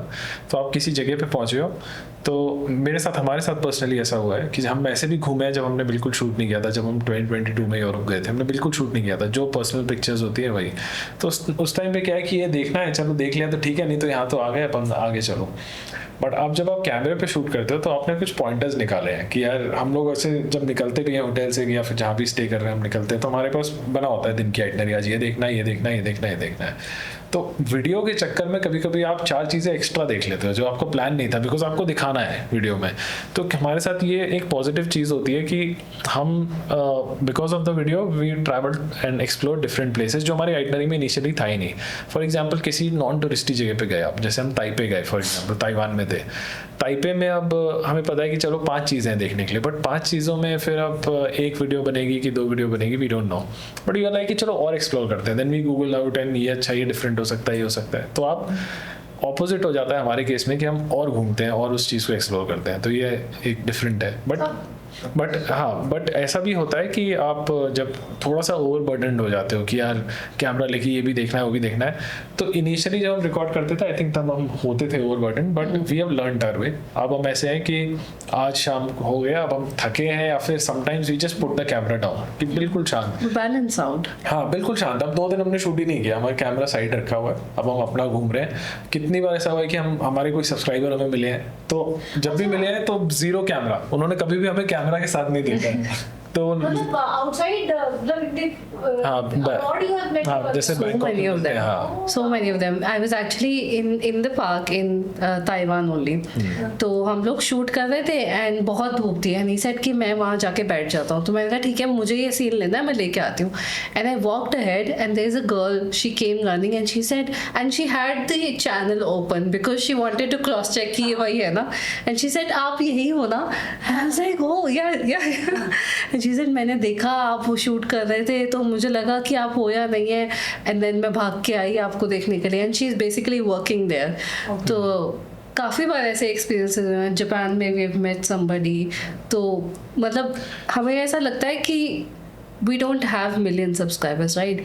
[SPEAKER 2] तो आप किसी जगह पे पहुंचे हो, तो हमारे साथ पर्सनली ऐसा हुआ है कि हम ऐसे भी घूमे हैं जब हमने बिल्कुल शूट नहीं किया था. जब हम 2022 में यूरोप गए थे, हमने बिल्कुल शूट नहीं किया था. जो पर्सनल पिक्चर्स होती है वही. तो उस टाइम पे क्या है कि ये देखना है, चलो देख लिया तो ठीक है, नहीं तो यहाँ तो आ गए अपन, आगे चलो. बट अब जब आप कैमरे पे शूट करते हो तो आपने कुछ पॉइंटर्स निकाले हैं कि यार हम लोग ऐसे जब निकलते भी हैं होटल से या फिर जहाँ भी स्टे कर रहे हैं हम निकलते हैं, तो हमारे पास बना होता है दिन की आइटनरी, आज ये देखना है, ये देखना है, ये देखना है, ये देखना है. तो वीडियो के चक्कर में कभी कभी आप 4 चीज़ें एक्स्ट्रा देख लेते हो जो आपको प्लान नहीं था, बिकॉज आपको दिखाना है वीडियो में। तो हमारे साथ ये एक पॉजिटिव चीज़ होती है कि हम because of the video we travel and explore different places जो हमारी आइटनरी में इनिशियली था ही नहीं। फॉर एग्जाम्पल किसी नॉन टूरिस्टी जगह पे गए आप, जैसे हम ताइपे गए फॉर एग्जाम्पल, ताइवान में थे। ताइपे में अब हमें पता है कि चलो 5 चीज़ें हैं देखने के लिए, बट 5 चीज़ों में फिर अब एक वीडियो बनेगी कि 2 वीडियो बनेगी, वी डोंट नो। बट ये है कि चलो और एक्सप्लोर करते हैं, देन वी गूगल आउट एंड ये अच्छा, ये डिफरेंट हो सकता है, ये हो सकता है। तो आप ऑपोजिट हो जाता है हमारे केस में कि हम और घूमते हैं और उस चीज़ को एक्सप्लोर करते हैं, तो ये एक डिफरेंट है। बट ऐसा भी होता है कि आप जब थोड़ा सा ओवरबर्डन्ड हो जाते हो कि यार कैमरा लेके ये भी देखना है वो भी देखना है, तो इनिशियली जब हम रिकॉर्ड करते थे आई थिंक तब हम होते थे overburdened, but we have learned our way. अब हम ऐसे हैं कि आज शाम हो गया, अब हम थके हैं, या फिर sometimes we just put the camera down कि बिल्कुल शांत,
[SPEAKER 3] बैलेंस आउट।
[SPEAKER 2] हाँ बिल्कुल शांत। अब 2 दिन हमने शूट ही नहीं किया, हमारा कैमरा साइड रखा हुआ है, अब हम अपना घूम रहे हैं। कितनी बार ऐसा हुआ है कि हमारे कोई सब्सक्राइबर हमें मिले हैं, तो जब भी मिले हैं तो 0 कैमरा, उन्होंने कभी भी हमें कैमरा के साथ नहीं देखा है। तो
[SPEAKER 1] मतलब आउटसाइड
[SPEAKER 2] जैसे
[SPEAKER 3] So many of them.
[SPEAKER 2] हाँ
[SPEAKER 3] So many of them. I was actually in the park in Taiwan only. तो हम लोग शूट कर रहे थे एंड बहुत धूप थी एंड ही सेड कि मैं वहाँ जाके बैठ जाता हूँ। तो मैंने कहा ठीक है, मुझे ये सीन लेना है, मैं लेके आती हूँ। And I walked ahead and there is a girl, she came running and she said, and she had the channel open because she wanted to cross check कि ये वही है ना। एंड शी सेड आप यही हो ना? आई वाज लाइक ओह या शी सेड मैंने देखा आप वो शूट कर रहे थे तो मुझे लगा कि आप हो या नहीं है, एंड देन मैं भाग के आई आपको देखने के लिए। And she is basically working there. तो काफ़ी बार ऐसे एक्सपीरियंसेस हुए हैं। जापान में वी हैव मेट समबडी, तो मतलब हमें ऐसा लगता है कि we don't have million subscribers, right?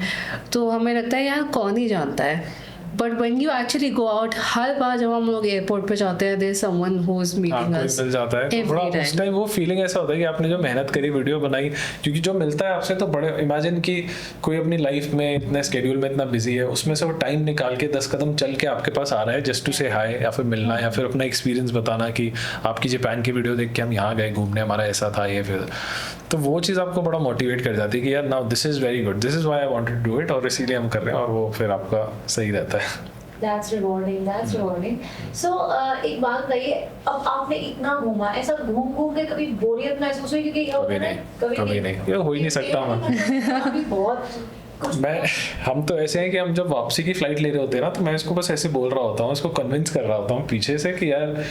[SPEAKER 3] तो हमें लगता है यार कौन ही जानता है, but when you actually go out, हर बार जब हम लोग एयरपोर्ट पे जाते हैं there is someone who is meeting us,
[SPEAKER 2] मिल जाता है। तो थोड़ा उस टाइम वो फीलिंग ऐसा होता है कि आपने जो मेहनत करी, वीडियो बनाई, क्योंकि जो मिलता है आपसे तो बड़े, इमेजिन कि कोई अपनी लाइफ में इतने स्केड्यूल में इतना बिजी है, उसमें से वो टाइम निकाल के 10 कदम चल के आपके पास आ रहा है जस्ट टू से हाय, या फिर मिलना, या फिर अपना एक्सपीरियंस बताना कि आपकी जापान की वीडियो देख के हम यहाँ गए घूमने, हमारा ऐसा था ये, फिर तो वो चीज़ आपको बड़ा मोटिवेट कर जाती है कि यार now this is very good, this is why I wanted to do it, और इसीलिए हम कर रहे हैं, और वो फिर आपका सही रहता है।
[SPEAKER 1] That's rewarding. That's rewarding. So एक बात बताइए, अब आपने इतना घूमा, ऐसा घूम घूम के कभी बोरियत महसूस हुई? क्योंकि
[SPEAKER 2] कभी नहीं, ये हो ही नहीं सकता।
[SPEAKER 1] अभी बहुत
[SPEAKER 2] हम तो ऐसे हैं कि हम जब वापसी की फ्लाइट ले रहे होते हैं ना, तो मैं इसको बस ऐसे बोल रहा होता हूँ, इसको कन्विंस कर रहा होता हूँ पीछे से कि यार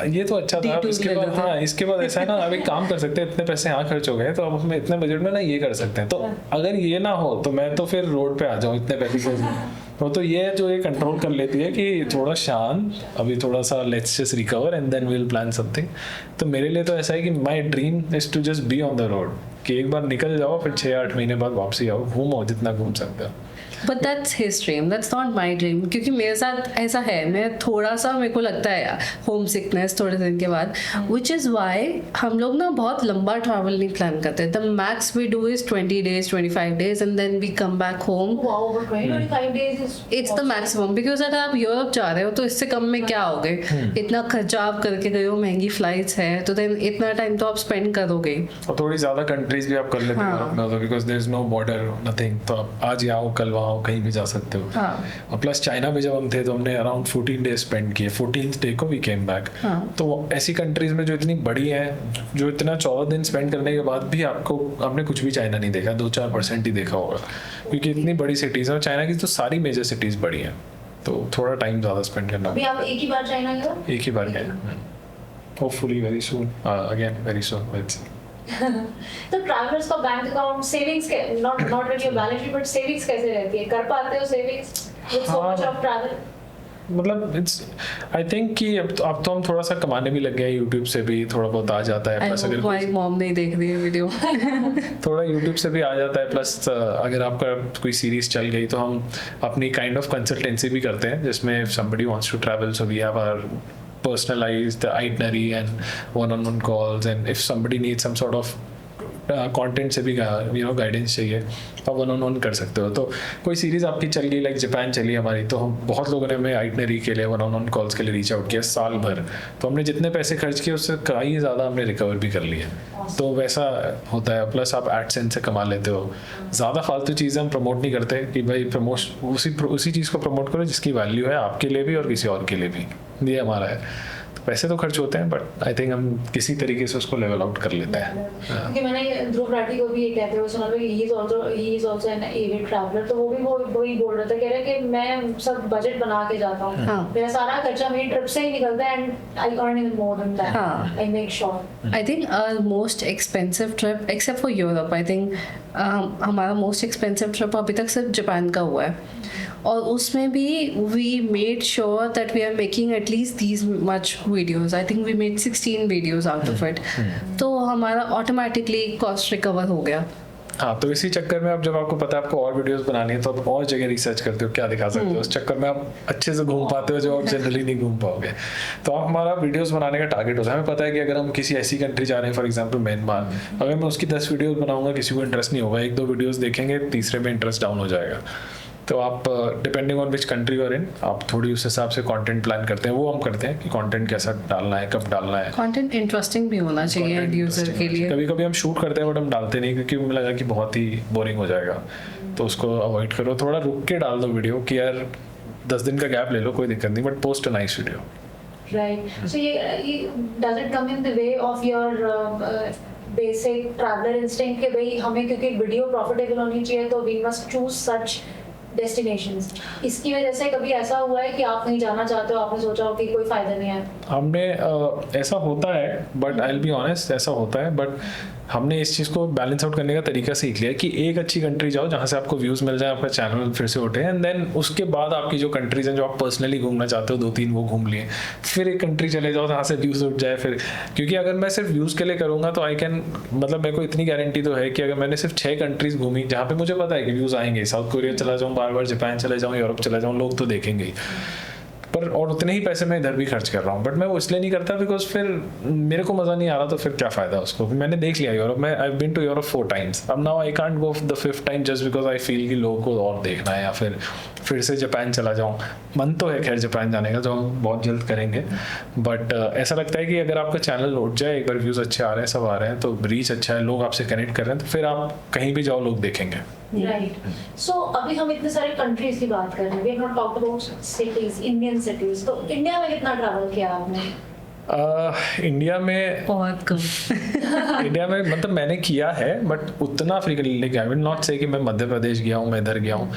[SPEAKER 2] ये तो अच्छा था, इसके बाद हाँ इसके बाद ऐसा है ना, अब एक काम कर सकते हैं, इतने पैसे यहाँ खर्च हो गए तो अब हमें इतने बजट में ना ये कर सकते हैं, तो अगर ये ना हो तो मैं तो फिर रोड पे आ जाऊँ इतने पैसे तो ये जो ये कंट्रोल कर लेती है कि थोड़ा शांत, अभी थोड़ा सा let's just recover and then will plan something. तो मेरे लिए तो ऐसा है कि my dream is to just be on the road, कि एक बार निकल जाओ, फिर 6-8 महीने बाद वापसी आओ, घूमो जितना घूम सकते हो।
[SPEAKER 3] But that's his dream, that's not my dream. क्योंकि मेरे साथ ऐसा है, मैं थोड़ा सा मेरे को लगता है होम सिकनेस थोड़े दिन के बाद, विच इज़ वाई हम लोग ना बहुत लंबा ट्रैवल नहीं प्लान करते। The max we do is 20 days 25 days and then we come back home.
[SPEAKER 1] 25 days
[SPEAKER 3] it's the maximum, because अगर आप यूरोप जा रहे हो तो इससे कम में क्या होगे? इतना खर्चा आप करके गए हो, महंगी फ्लाइट्स है, तो देन इतना टाइम तो आप स्पेंड करोगे।
[SPEAKER 2] और थोड़ी ज़्यादा कंट्रीज भी आप कर लेते हो because there is no border nothing, तो आप आज यहाँ कल वहाँ कहीं भी जा सकते हो। और प्लस चाइना में जब हम थे तो हमने अराउंड 14 days स्पेंड किए, 14th डे को वी केम बैक। तो ऐसी कंट्रीज में जो इतनी बड़ी है, जो इतना 14 दिन स्पेंड करने के बाद भी आपने कुछ भी चाइना नहीं देखा, 2-4% ही देखा होगा, क्योंकि इतनी बड़ी सिटीज है, और चाइना की तो सारी मेजर सिटीज बड़ी हैं, तो थोड़ा टाइम ज़्यादा स्पेंड करना।
[SPEAKER 1] अभी आप एक ही बार चाइना गए?
[SPEAKER 2] एक ही बार गए, hopefully very soon, again very soon, let's see.
[SPEAKER 1] तो ट्रैवलर्स का बैंक अकाउंट सेविंग्स के not really balance sheet but savings कैसे रहती है? कर पाते हो savings with so much of travel?
[SPEAKER 2] मतलब इट्स आई थिंक कि अब तो हम थोड़ा सा कमाने भी लग गए हैं, यूट्यूब से भी थोड़ा बहुत आ जाता है, प्लस अगर
[SPEAKER 3] हमारी मॉम नहीं देख रही है वीडियो
[SPEAKER 2] थोड़ा यूट्यूब से भी आ जाता है, प्लस अगर आपका कोई सीरीज चल गई तो हम अपनी काइंड ऑफ कंसल्टेंसी भी करते हैं, जिसमें somebody wants to travel so we have our personalized itinerary and one-on-one calls, and if somebody needs some sort of content से भी गाइडेंस चाहिए आप वन ऑन वन कर सकते हो। तो कोई सीरीज़ आपकी चल गई, लाइक जापान चली हमारी, तो हम बहुत लोगों ने हमें आइटनरी के लिए वन ऑन वन कॉल्स के लिए रीच आउट किया साल भर, तो हमने जितने पैसे खर्च किए उससे कई ज़्यादा हमने रिकवर भी कर लिए। तो वैसा होता है। प्लस आप एडसेंस से कमा लेते हो। ज़्यादा फालतू चीज़ें हम प्रमोट नहीं करते कि भाई प्रमोशन उसी चीज़ को प्रमोट करो जिसकी वैल्यू है आपके लिए भी और किसी और के लिए भी। ये हमारा है। तो पैसे तो खर्च होते हैं बट आई थिंक हम किसी तरीके से उसको लेवल आउट कर लेते हैं।
[SPEAKER 1] क्योंकि मैंने ध्रुव राठी को भी ये कहते हुए सुना he is also an avid traveller, तो वो वही बोल रहा था, कह रहे कि मैं सब बजट बना के जाता हूँ,
[SPEAKER 3] हाँ।
[SPEAKER 1] मेरा सारा खर्चा मेरी ट्रिप से ही निकलता है and I earn even more than that,
[SPEAKER 3] हाँ।
[SPEAKER 1] I make sure.
[SPEAKER 3] I think our most expensive trip, except for Europe, I think हमारा most expensive trip अभी तक सिर्फ जापान का हुआ है, और उसमें भी we made sure that we are making at least these much videos. I think we made 16 videos out of it. तो हमारा automatically cost recover हो गया।
[SPEAKER 2] हाँ, तो इसी चक्कर में अब जब आपको पता है आपको और वीडियोस बनानी है तो आप और जगह रिसर्च करते हो क्या दिखा सकते हो, उस चक्कर में आप अच्छे से घूम पाते हो जो आप जनरली नहीं घूम पाओगे। तो आप हमारा वीडियोस बनाने का टारगेट होता है। हमें पता है कि अगर हम किसी ऐसी कंट्री जा रहे हैं, फॉर एग्जांपल म्यांमार, अगर मैं उसकी 10 वीडियोस बनाऊंगा किसी को इंटरेस्ट नहीं होगा, 1-2 वीडियोस देखेंगे, तीसरे में इंटरेस्ट डाउन हो जाएगा। तो आप डिपेंडिंग ऑन विच कंट्री और इन आप थोड़ी उस हिसाब से कंटेंट प्लान करते हैं। वो हम करते हैं कि कंटेंट कैसा डालना है, कब डालना है।
[SPEAKER 3] कंटेंट इंटरेस्टिंग भी होना चाहिए एंड यूजर के लिए।
[SPEAKER 2] कभी कभी हम शूट करते हैं बट हम डालते नहीं क्योंकि हमें लगा कि बहुत ही बोरिंग हो जाएगा, तो उसको अवॉइड करो। थोड़ा रुक के डाल दो वीडियो कि यार 10 दिन का गैप ले लो, कोई दिक्कत नहीं, but post a nice video.
[SPEAKER 1] Right. So does it come in the way of your basic traveler instinct कि भाई हमें क्योंकि वीडियो प्रॉफिटेबल होनी चाहिए तो we must choose such destinations? इसकी वजह से कभी ऐसा हुआ है कि आप कहीं जाना चाहते हो, आपने सोचा हो कि कोई फायदा नहीं है?
[SPEAKER 2] हमने ऐसा होता है but I will be honest, ऐसा होता है बट हमने इस चीज़ को बैलेंस आउट करने का तरीका सीख लिया कि एक अच्छी कंट्री जाओ जहाँ से आपको व्यूज़ मिल जाए, आपका चैनल फिर से उठे, एंड देन उसके बाद आपकी जो कंट्रीज हैं जो आप पर्सनली घूमना चाहते हो 2-3 वो घूम लिए, फिर एक कंट्री चले जाओ जहाँ से व्यूज़ उठ जाए फिर। क्योंकि अगर मैं सिर्फ व्यूज़ के लिए करूँगा तो आई कैन, मतलब मेरे को इतनी गारंटी तो है कि अगर मैंने सिर्फ 6 कंट्रीज घूमी जहाँ पे मुझे पता है कि व्यूज़ आएंगे, साउथ कोरिया चला जाऊँ बार बार, जापान चले जाऊँ, यूरोप चला जाऊँ, लोग तो देखेंगे ही, पर और उतने ही पैसे मैं इधर भी खर्च कर रहा हूँ। बट मैं वो इसलिए नहीं करता बिकॉज फिर मेरे को मज़ा नहीं आ रहा, तो फिर क्या फ़ायदा उसको। मैंने देख लिया यूरोप में, I been to Europe 4 times, अब now I can't go the 5th time just because I feel कि लोगों को और देखना है, या फिर से जापान चला जाऊँ। मन तो है खैर जापान जाने का, जो हम बहुत जल्द करेंगे, बट ऐसा लगता है कि अगर आपका चैनल उठ जाए, एक बार व्यूज़ अच्छे आ रहे हैं, सब आ रहे हैं, तो रीच अच्छा है, लोग आपसे कनेक्ट कर रहे हैं, तो फिर आप कहीं भी जाओ लोग देखेंगे।
[SPEAKER 1] राइट। सो अभी हम इतने सारे कंट्रीज की बात कर रहे हैं, we have not talked about cities, Indian cities. तो इंडिया में कितना ट्रैवल किया आपने?
[SPEAKER 2] इंडिया में
[SPEAKER 3] बहुत कम।
[SPEAKER 2] इंडिया में मतलब मैंने किया है बट उतना फ्रीक्वेंटली, आई विल नॉट से कि मैं मध्य प्रदेश गया हूँ, मैं इधर गया हूँ।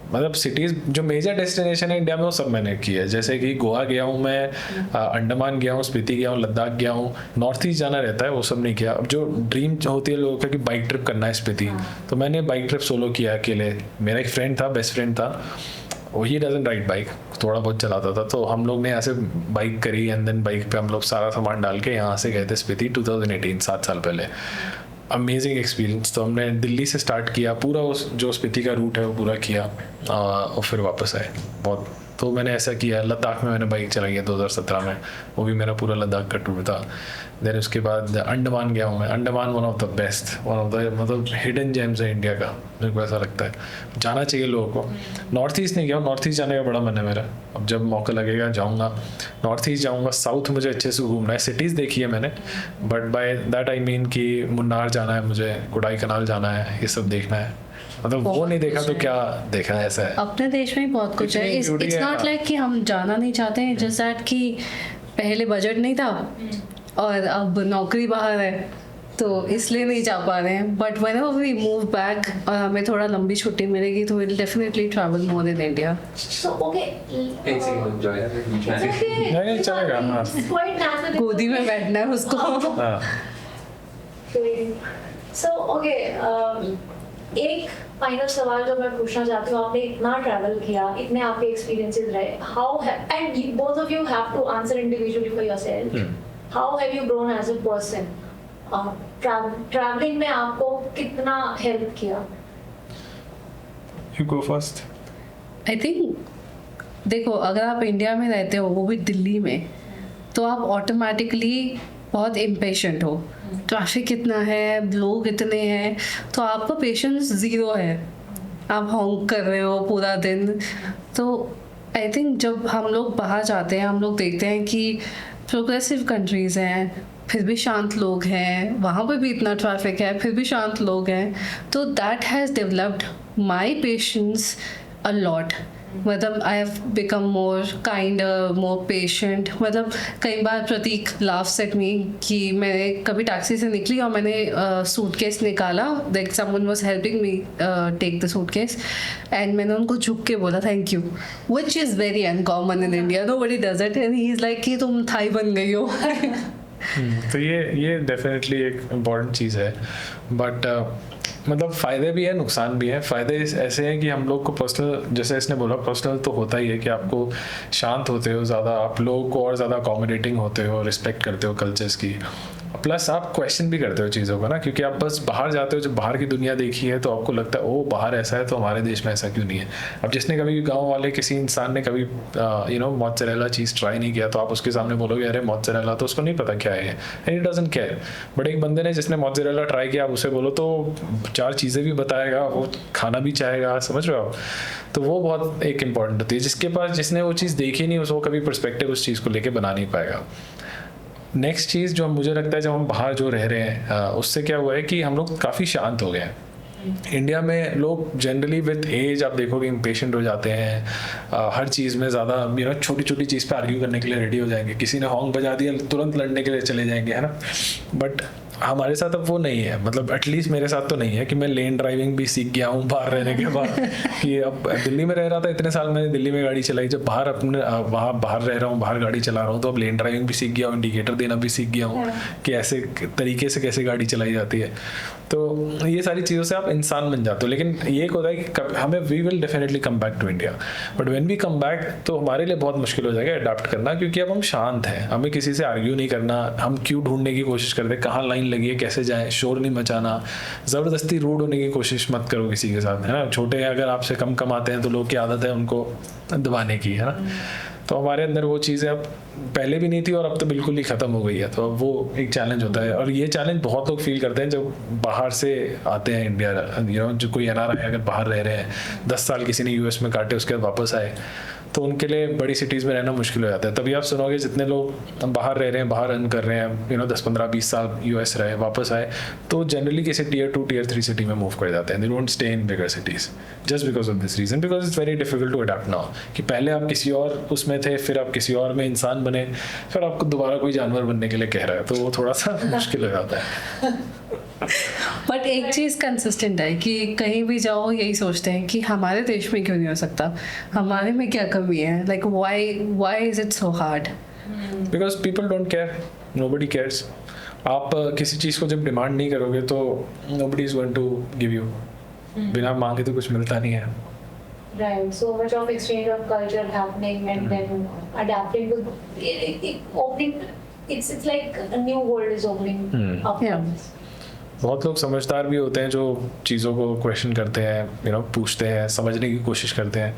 [SPEAKER 2] मतलब सिटीज़ जो मेजर डेस्टिनेशन है इंडिया में वो सब मैंने की है। जैसे कि गोवा गया हूँ मैं, अंडमान गया हूँ, स्पीति गया हूँ, लद्दाख गया हूँ, नॉर्थ ईस्ट जाना रहता है, वो सब नहीं किया। अब जो ड्रीम होती है लोगों का कि बाइक ट्रिप करना है स्पीति, तो मैंने बाइक ट्रिप सोलो किया अकेले। मेरा एक फ्रेंड था, बेस्ट फ्रेंड था, ही डजंट राइड बाइक, थोड़ा बहुत चलाता था, तो हम लोग ने ऐसे बाइक करी एंड देन बाइक पे हम लोग सारा सामान डाल के यहाँ से गए थे स्पीति 2018, 7 साल पहले। Amazing experience. तो हमने दिल्ली से स्टार्ट किया, पूरा उस जो स्पीति का रूट है वो पूरा किया और फिर वापस आए। बहुत तो मैंने ऐसा किया। लद्दाख में मैंने बाइक चलाई है 2017 में, वो भी मेरा पूरा लद्दाख का टूर था। देन उसके बाद अंडमान गया हूँ मैं। Andaman one of the best, one of the मतलब हिडन जेम्स है इंडिया का, मेरे को ऐसा लगता है, जाना चाहिए लोगों को। नॉर्थ ईस्ट नहीं गया, नॉर्थ ईस्ट जाने का बड़ा मन है मेरा, अब जब मौका लगेगा जाऊँगा। नॉर्थ ईस्ट जाऊँगा, साउथ मुझे अच्छे से घूमना है, सिटीज़ देखी है मैंने, but by that I mean कि मुन्नार जाना है मुझे, कोडाई कनाल जाना है, ये सब देखना है। मतलब वो नहीं देखा तो क्या देखा है, ऐसा है।
[SPEAKER 3] अपने देश में ही बहुत कुछ है।
[SPEAKER 2] इतनी beauty
[SPEAKER 3] इट्स
[SPEAKER 2] है,
[SPEAKER 3] नॉट लाइक कि हम जाना नहीं चाहते हैं, जस्ट दैट कि पहले बजट नहीं था और अब नौकरी बाहर है, तो इसलिए नहीं जा पा रहे हैं। But whenever we move back और हमें थोड़ा लंबी छुट्टी मिलेगी तो will definitely travel more in India.
[SPEAKER 1] So okay.
[SPEAKER 5] एक सेकंड रुक जाओ यार, बीच में
[SPEAKER 1] It's okay.
[SPEAKER 2] नहीं, चलेगा, हाँ।
[SPEAKER 1] It's quite natural.
[SPEAKER 3] गोदी में बैठना है उसको।
[SPEAKER 2] हाँ।
[SPEAKER 1] So okay. एक फाइनल सवाल जो मैं पूछना चाहती हूँ, आपने इतना ट्रैवल किया, इतने आपके एक्सपीरियंसेस रहे, how and both of you have to answer individually for yourself, how have you grown as a person? Travelling में आपको कितना हेल्प किया?
[SPEAKER 2] You go first.
[SPEAKER 3] I think देखो, अगर आप इंडिया में रहते हो वो भी दिल्ली में, तो आप ऑटोमेटिकली बहुत इम्पेशेंट हो, ट्रैफिक इतना है, लोग इतने हैं, तो आपका पेशेंस ज़ीरो है, आप हॉन्क कर रहे हो पूरा दिन। तो आई थिंक जब हम लोग बाहर जाते हैं हम लोग देखते हैं कि प्रोग्रेसिव कंट्रीज़ हैं, फिर भी शांत लोग हैं, वहाँ पे भी इतना ट्रैफिक है फिर भी शांत लोग हैं, तो that has developed my patience a lot. मतलब I have become more kinder, more patient. मतलब कई बार प्रतीक लाफ्स एट मी कि मैंने कभी टैक्सी से निकली और मैंने सूटकेस निकाला, like someone was helping me take the suitcase, and मैंने उनको झुक के बोला thank you, which is very uncommon in India, nobody does it, and he is like कि तुम थाई बन गई हो।
[SPEAKER 2] तो ये डेफिनेटली एक इम्पॉर्टेंट चीज़ है, बट मतलब फ़ायदे भी है नुकसान भी है। फ़ायदे ऐसे हैं कि हम लोग को पर्सनल, जैसे इसने बोला, पर्सनल तो होता ही है कि आपको शांत होते हो ज़्यादा, आप लोगों को और ज़्यादा अकोमोडेटिंग होते हो, रिस्पेक्ट करते हो कल्चर्स की, प्लस आप क्वेश्चन भी करते हो चीज़ों को ना, क्योंकि आप बस बाहर जाते हो, जब बाहर की दुनिया देखी है तो आपको लगता है ओ बाहर ऐसा है तो हमारे देश में ऐसा क्यों नहीं है। अब जिसने कभी गांव वाले किसी इंसान ने कभी मोज़रेला चीज़ ट्राई नहीं किया तो आप उसके सामने बोलोगे अरे मोज़रेला, तो उसको नहीं पता क्या है, and it doesn't care. But एक बंदे ने जिसने मोज़रेला ट्राई किया, आप उसे बोलो तो 4 चीज़ें भी बताएगा, वो खाना भी चाहेगा, समझ रहे हो आप। तो वो बहुत एक इम्पॉर्टेंट होती है। जिसके पास, जिसने वो चीज़ देखी नहीं, उसको कभी पर्सपेक्टिव उस चीज़ को लेके बना नहीं पाएगा। नेक्स्ट चीज़ जो मुझे लगता है जब हम बाहर जो रह रहे हैं उससे क्या हुआ है कि हम लोग काफ़ी शांत हो गए हैं। इंडिया में लोग जनरली विद एज आप देखोगे इम्पेशेंट हो जाते हैं, हर चीज़ में ज़्यादा छोटी छोटी चीज़ पे आर्ग्यू करने के लिए रेडी हो जाएंगे, किसी ने हॉर्न बजा दिया तुरंत लड़ने के लिए चले जाएंगे, है ना। बट हमारे साथ अब वो नहीं है, मतलब एटलीस्ट मेरे साथ तो नहीं है कि मैं लेन ड्राइविंग भी सीख गया हूँ बाहर रहने के बाद। कि अब दिल्ली में रह रहा था इतने साल, मैंने दिल्ली में गाड़ी चलाई, जब बाहर अपने वहाँ बाहर रह रहा हूँ, बाहर गाड़ी चला रहा हूँ, तो अब लेन ड्राइविंग भी सीख गया हूँ, इंडिकेटर देना भी सीख गया हूँ कि ऐसे तरीके से कैसे गाड़ी चलाई जाती है। तो ये सारी चीज़ों से आप इंसान बन जाते हो। लेकिन ये एक होता है कि हमें we will definitely come back to India, but when we come back तो हमारे लिए बहुत मुश्किल हो जाएगा अडाप्ट करना, क्योंकि अब हम शांत हैं, हमें किसी से आर्ग्यू नहीं करना, हम क्यों ढूंढने की कोशिश करते हैं कहाँ लाइन लगी है, कैसे जाएं, शोर नहीं मचाना, ज़बरदस्ती रूड होने की कोशिश मत करो किसी के साथ, है ना। छोटे अगर आपसे कम कमाते हैं तो लोग की आदत है उनको दबाने की, है ना। तो हमारे अंदर वो चीज़ें अब पहले भी नहीं थी और अब तो बिल्कुल ही ख़त्म हो गई है। तो अब वो एक चैलेंज होता है, और ये चैलेंज बहुत लोग फील करते हैं जब बाहर से आते हैं इंडिया। जो कोई NRI अगर बाहर रह रहे हैं, 10 साल किसी ने US में काटे, उसके बाद वापस आए, तो उनके लिए बड़ी सिटीज़ में रहना मुश्किल हो जाता है। तभी आप सुनोगे जितने लोग बाहर रह रहे हैं, बाहर रन कर रहे हैं, 10, 15, 20 साल US रहे, वापस आए, तो जनरली किसी Tier 2, Tier 3 सिटी में मूव कर जाते हैं। They don't stay in bigger cities just because of this reason, because it's very difficult to adapt now. कि पहले आप किसी और उसमें थे, फिर आप किसी और में इंसान बने, फिर आपको दोबारा कोई जानवर बनने के लिए कह रहा है, तो वो थोड़ा सा मुश्किल हो जाता है।
[SPEAKER 3] बट एक चीज़ कंसिस्टेंट है कि कहीं भी जाओ यही सोचते हैं कि हमारे देश में क्यों नहीं हो सकता, हमारे में क्या कमी है, like why is it so hard.
[SPEAKER 2] Because people don't care, nobody cares. आप किसी चीज़ को जब डिमांड नहीं करोगे तो nobody is going to give you, बिना मांगे तो कुछ मिलता नहीं है।
[SPEAKER 1] Right, so much of exchange of culture happening and then adapting to opening. It's like a new world is opening up.
[SPEAKER 3] Yeah.
[SPEAKER 2] बहुत लोग समझदार भी होते हैं जो चीज़ों को क्वेश्चन करते हैं, पूछते हैं, समझने की कोशिश करते हैं।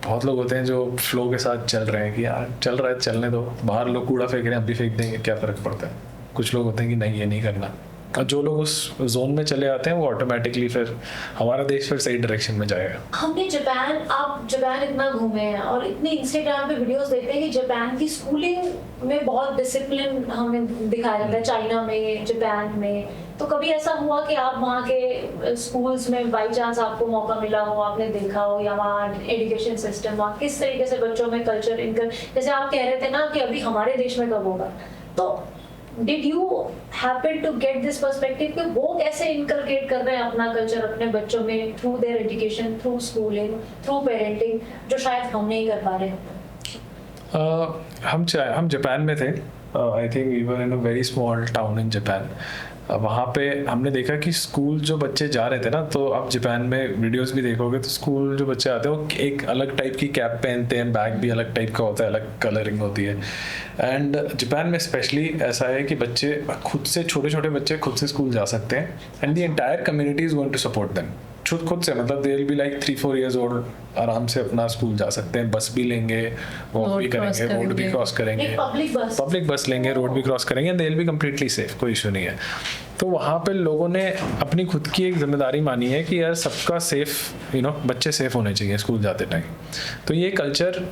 [SPEAKER 2] बहुत लोग होते हैं जो फ्लो के साथ चल रहे हैं कि यार चल रहा है चलने दो, बाहर लोग कूड़ा फेंक रहे हैं, हम भी फेंक देंगे, क्या फ़र्क पड़ता है। कुछ लोग होते हैं कि नहीं ये नहीं करना, और जो लोग उस जोन में चले आते हैं वो ऑटोमेटिकली फिर हमारा देश फिर सही डायरेक्शन में जाएगा।
[SPEAKER 1] हमने आप जापान इतना घूमे हैं और इतने इंस्टाग्राम पे वीडियोस देखते हैं कि जापान की स्कूलिंग में बहुत डिसिप्लिन हमें दिखाया जाता है, चाइना में, जापान में। तो कभी ऐसा हुआ कि आप वहाँ के स्कूल्स में बाई चांस आपको मौका मिला हो, आपने देखा हो, या वहाँ एजुकेशन सिस्टम वहाँ किस तरीके से बच्चों में कल्चर इनकर, जैसे आप कह रहे थे ना कि अभी हमारे देश में कब होगा, तो Did you happen to get this perspective कि वो कैसे इनकलकेट कर रहे हैं अपना कल्चर अपने बच्चों में through their education, through schooling, through parenting, जो शायद हम नहीं कर पा रहे हैं?
[SPEAKER 2] हम जापान में थे। I think we were in a very small town in Japan. वहाँ पे हमने देखा कि स्कूल जो बच्चे जा रहे थे ना, तो आप जापान में वीडियोस भी देखोगे तो स्कूल जो बच्चे आते हैं वो एक अलग टाइप की कैप पहनते हैं, बैग भी अलग टाइप का होता है, अलग कलरिंग होती है। एंड जापान में स्पेशली ऐसा है कि बच्चे खुद से, छोटे छोटे बच्चे खुद से स्कूल जा सकते हैं, and the entire community is going to support them. खुद से मतलब they will be like 3-4 years old आराम से अपना स्कूल जा सकते हैं, बस भी लेंगे, वॉक भी
[SPEAKER 3] Road cross
[SPEAKER 2] करेंगे, रोड भी
[SPEAKER 3] करेंगे।
[SPEAKER 2] क्रॉस करेंगे,
[SPEAKER 1] एक पब्लिक बस
[SPEAKER 2] लेंगे, रोड भी क्रॉस करेंगे, दे विल बी कम्प्लीटली सेफ, कोई इशू नहीं है। तो वहाँ पे लोगों ने अपनी खुद की एक जिम्मेदारी मानी है कि यार सबका सेफ बच्चे सेफ होने चाहिए स्कूल जाते टाइम। तो ये कल्चर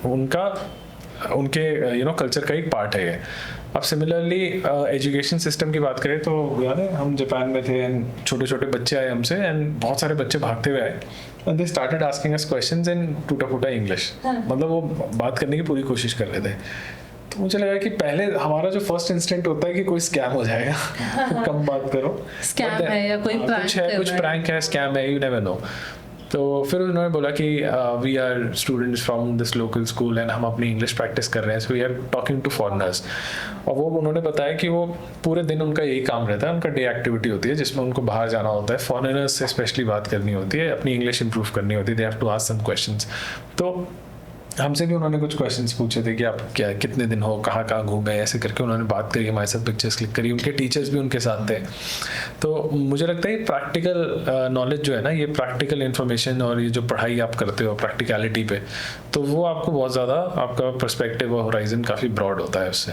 [SPEAKER 2] उनके कल्चर का एक पार्ट है ये। अब सिमिलरली एजुकेशन सिस्टम की बात करें तो याद है हम जापान में थे एंड छोटे छोटे बच्चे आए हमसे एंड बहुत सारे बच्चे भागते हुए आए and they started asking us questions in टूटा फूटा इंग्लिश, मतलब वो बात करने की पूरी कोशिश कर रहे थे। तो मुझे लगा कि पहले हमारा जो फर्स्ट इंस्टिंक्ट होता है कि कोई स्कैम हो जाएगा तो कम बात करो,
[SPEAKER 3] Scam है या कोई prank
[SPEAKER 2] कुछ है,
[SPEAKER 3] कर
[SPEAKER 2] कुछ
[SPEAKER 3] रहा है।
[SPEAKER 2] प्रैंक है, स्कैम है, यू नेवर नो। तो फिर उन्होंने बोला कि we are students from this local school and हम अपनी इंग्लिश प्रैक्टिस कर रहे हैं, so we are talking to foreigners. और वो उन्होंने बताया कि वो पूरे दिन उनका यही काम रहता है, उनका डे एक्टिविटी होती है जिसमें उनको बाहर जाना होता है, फॉरेनर्स से स्पेशली बात करनी होती है, अपनी इंग्लिश इंप्रूव करनी होती है, they have to ask some questions. तो हमसे भी उन्होंने कुछ क्वेश्चंस पूछे थे कि आप कितने दिन हो, कहाँ कहाँ घूमे, ऐसे करके उन्होंने बात करी, हमारे साथ पिक्चर्स क्लिक करी, उनके टीचर्स भी उनके साथ थे। तो मुझे लगता है प्रैक्टिकल नॉलेज जो है ना, ये प्रैक्टिकल इन्फॉर्मेशन और ये जो पढ़ाई आप करते हो प्रैक्टिकलिटी पे, तो वो आपको बहुत ज़्यादा आपका पर्सपेक्टिव और होराइजन काफ़ी ब्रॉड होता है उससे।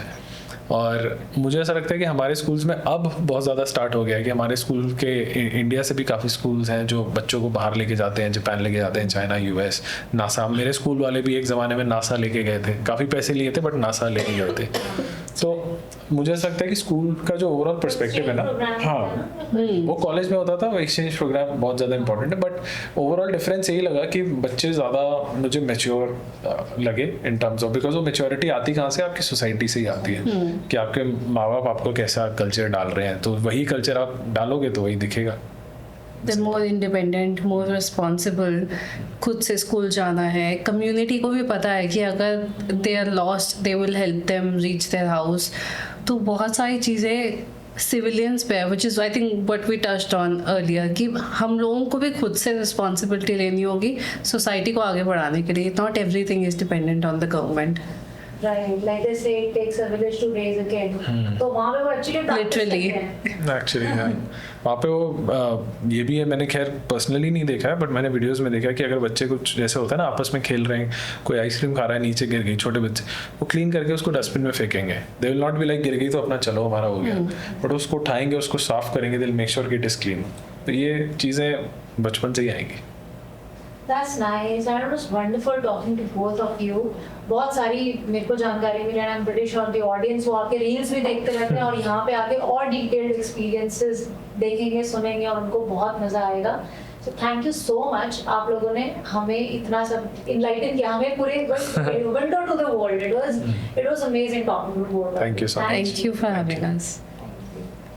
[SPEAKER 2] और मुझे ऐसा लगता है कि हमारे स्कूल्स में अब बहुत ज़्यादा स्टार्ट हो गया है कि हमारे स्कूल के इंडिया से भी काफ़ी स्कूल्स हैं जो बच्चों को बाहर लेके जाते हैं, जापान लेके जाते हैं, चाइना, यूएस, नासा। मेरे स्कूल वाले भी एक ज़माने में नासा लेके गए थे, काफ़ी पैसे लिए थे बट नासा लेके गए थे। तो मुझे ऐसा लगता है कि स्कूल का जो ओवरऑल पर्सपेक्टिव है ना, हाँ वो कॉलेज में होता था, वो एक्सचेंज प्रोग्राम बहुत ज़्यादा इंपॉर्टेंट है, बट ओवरऑल डिफरेंस यही लगा कि बच्चे ज़्यादा मुझे मैच्योर लगे इन टर्म्स ऑफ, बिकॉज वो मैच्योरिटी आती कहाँ से, आपकी सोसाइटी से ही आती है कि आपके माँ बाप आपको कैसा कल्चर डाल रहे हैं, तो वही कल्चर आप डालोगे तो वही दिखेगा।
[SPEAKER 3] They're more independent, more responsible, खुद से स्कूल जाना है, कम्युनिटी को भी पता है कि अगर they are lost they will help them reach their house। तो बहुत सारी चीज़ें सिविलियंस पे है, which is I think what we touched on earlier, कि हम लोगों को भी खुद से रिस्पॉन्सिबिलिटी लेनी होगी सोसाइटी को आगे बढ़ाने के लिए। Not everything is dependent on the government.
[SPEAKER 1] Right, like they say, it takes a village to raise a kid. तो वहाँ पे वो actually practice
[SPEAKER 3] Literally.
[SPEAKER 1] करते हैं।
[SPEAKER 2] एक्चुअली वहाँ पे वो ये भी है, मैंने खैर पर्सनली नहीं देखा है बट मैंने वीडियोस में देखा है कि अगर बच्चे कुछ जैसे होता है ना, आपस में खेल रहे हैं, कोई आइसक्रीम खा रहा है, नीचे गिर गई, छोटे बच्चे, वो क्लीन करके उसको डस्टबिन में फेंकेंगे। They will not be like गिर गई तो अपना चलो हमारा हो गया, बट उसको उठाएंगे, उसको साफ करेंगे, दे विल मेक श्योर कि इट इज क्लीन। तो ये चीज़ें बचपन से ही आएंगी।
[SPEAKER 1] That's nice. And it was wonderful talking to both of you. बहुत सारी मेरे को जानकारी मिली, and I'm pretty sure the audience वो आपके रील्स भी देखते रहते हैं और यहाँ पे आके और डिटेल्ड एक्सपीरियंसेस देखेंगे, सुनेंगे और उनको बहुत मजा आएगा। So thank you so much. आप लोगों ने हमें इतना सब enlighten किया, हमें पूरे window to the world. It was amazing talking to both of you.
[SPEAKER 2] Thank you so much.
[SPEAKER 3] Thank you for having us.